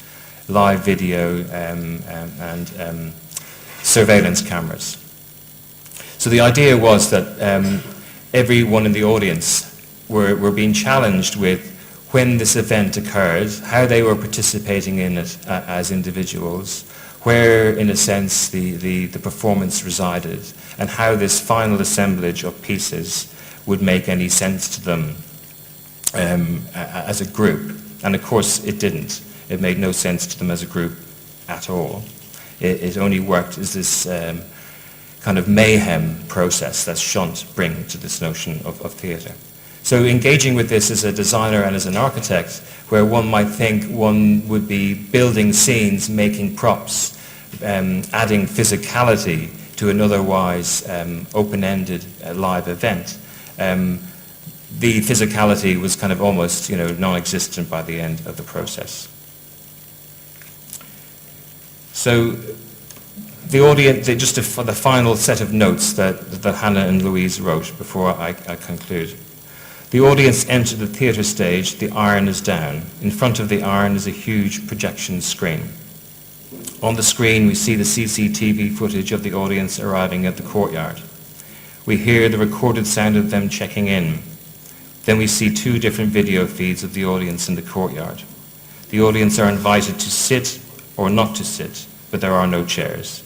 Speaker 6: live video, and surveillance cameras. So the idea was that everyone in the audience were being challenged with when this event occurred, how they were participating in it as individuals, where, in a sense, the performance resided, and how this final assemblage of pieces would make any sense to them as a group. And of course it didn't. It made no sense to them as a group at all. It only worked as this kind of mayhem process that Shunt bring to this notion of theatre. So engaging with this as a designer and as an architect, where one might think one would be building scenes, making props, adding physicality to an otherwise open-ended live event, the physicality was kind of almost, non-existent by the end of the process. So the audience, just for the final set of notes that Hannah and Louise wrote before I conclude. The audience entered the theatre stage, the iron is down. In front of the iron is a huge projection screen. On the screen we see the CCTV footage of the audience arriving at the courtyard. We hear the recorded sound of them checking in. Then we see two different video feeds of the audience in the courtyard. The audience are invited to sit or not to sit, but there are no chairs.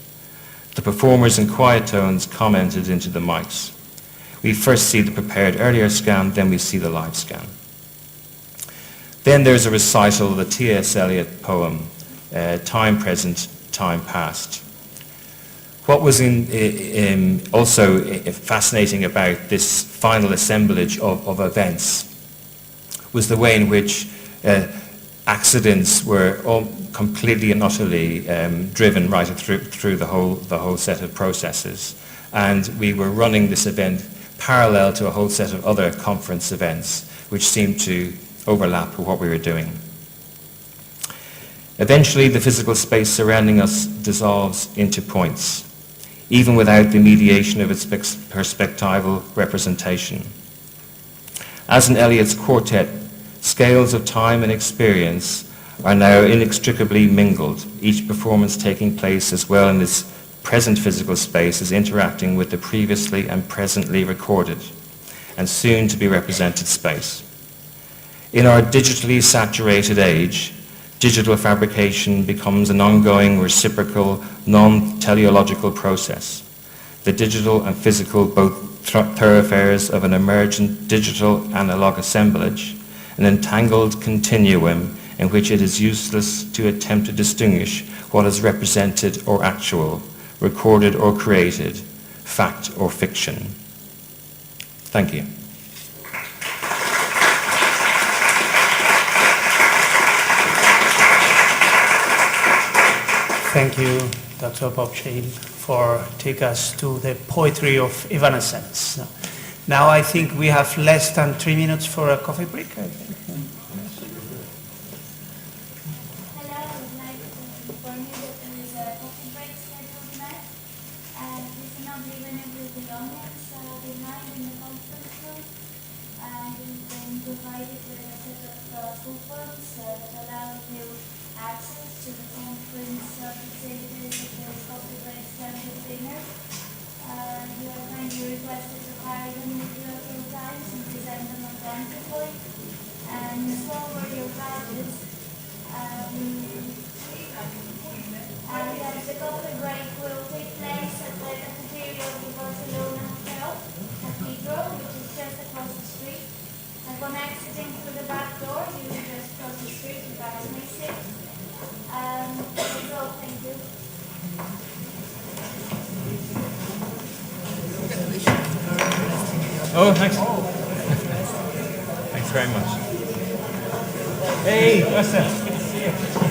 Speaker 6: The performers in quiet tones commented into the mics. We first see the prepared earlier scan, then we see the live scan. Then there's a recital of the T.S. Eliot poem, Time Present, Time Past. What was also fascinating about this final assemblage of events was the way in which accidents were all completely and utterly driven right through the whole set of processes. And we were running this event parallel to a whole set of other conference events which seemed to overlap with what we were doing. Eventually the physical space surrounding us dissolves into points, even without the mediation of its perspectival representation. As in Eliot's quartet, scales of time and experience are now inextricably mingled, each performance taking place as well in this present physical space as interacting with the previously and presently recorded and soon to be represented space. In our digitally saturated age, digital fabrication becomes an ongoing, reciprocal, non-teleological process. The digital and physical, both thoroughfares of an emergent digital analog assemblage, an entangled continuum in which it is useless to attempt to distinguish what is represented or actual, recorded or created, fact or fiction. Thank you.
Speaker 3: Thank you, Dr. Bob Shiel, for taking us to the poetry of evanescence. Now I think we have less than 3 minutes for a coffee break, I think.
Speaker 7: Hello, I would like to inform you that there is a coffee break scheduled tonight. Please do not leave any of your belongings behind in the conference room. You've been provided with a set of coupons that allow you access to the conference facilities of the coffee break standard dinner. You are kindly requested to carry them with you at all times and present them identically. And forward your badges. Yes, the coffee break will take place at the cafeteria of the Barcelona Hotel Cathedral, which is just across the street. Upon exiting through the back door, you will just cross the street, you guys may sit. That's all, thank you.
Speaker 6: Oh, thanks. Thanks very much. Hey, what's that? Good to see you.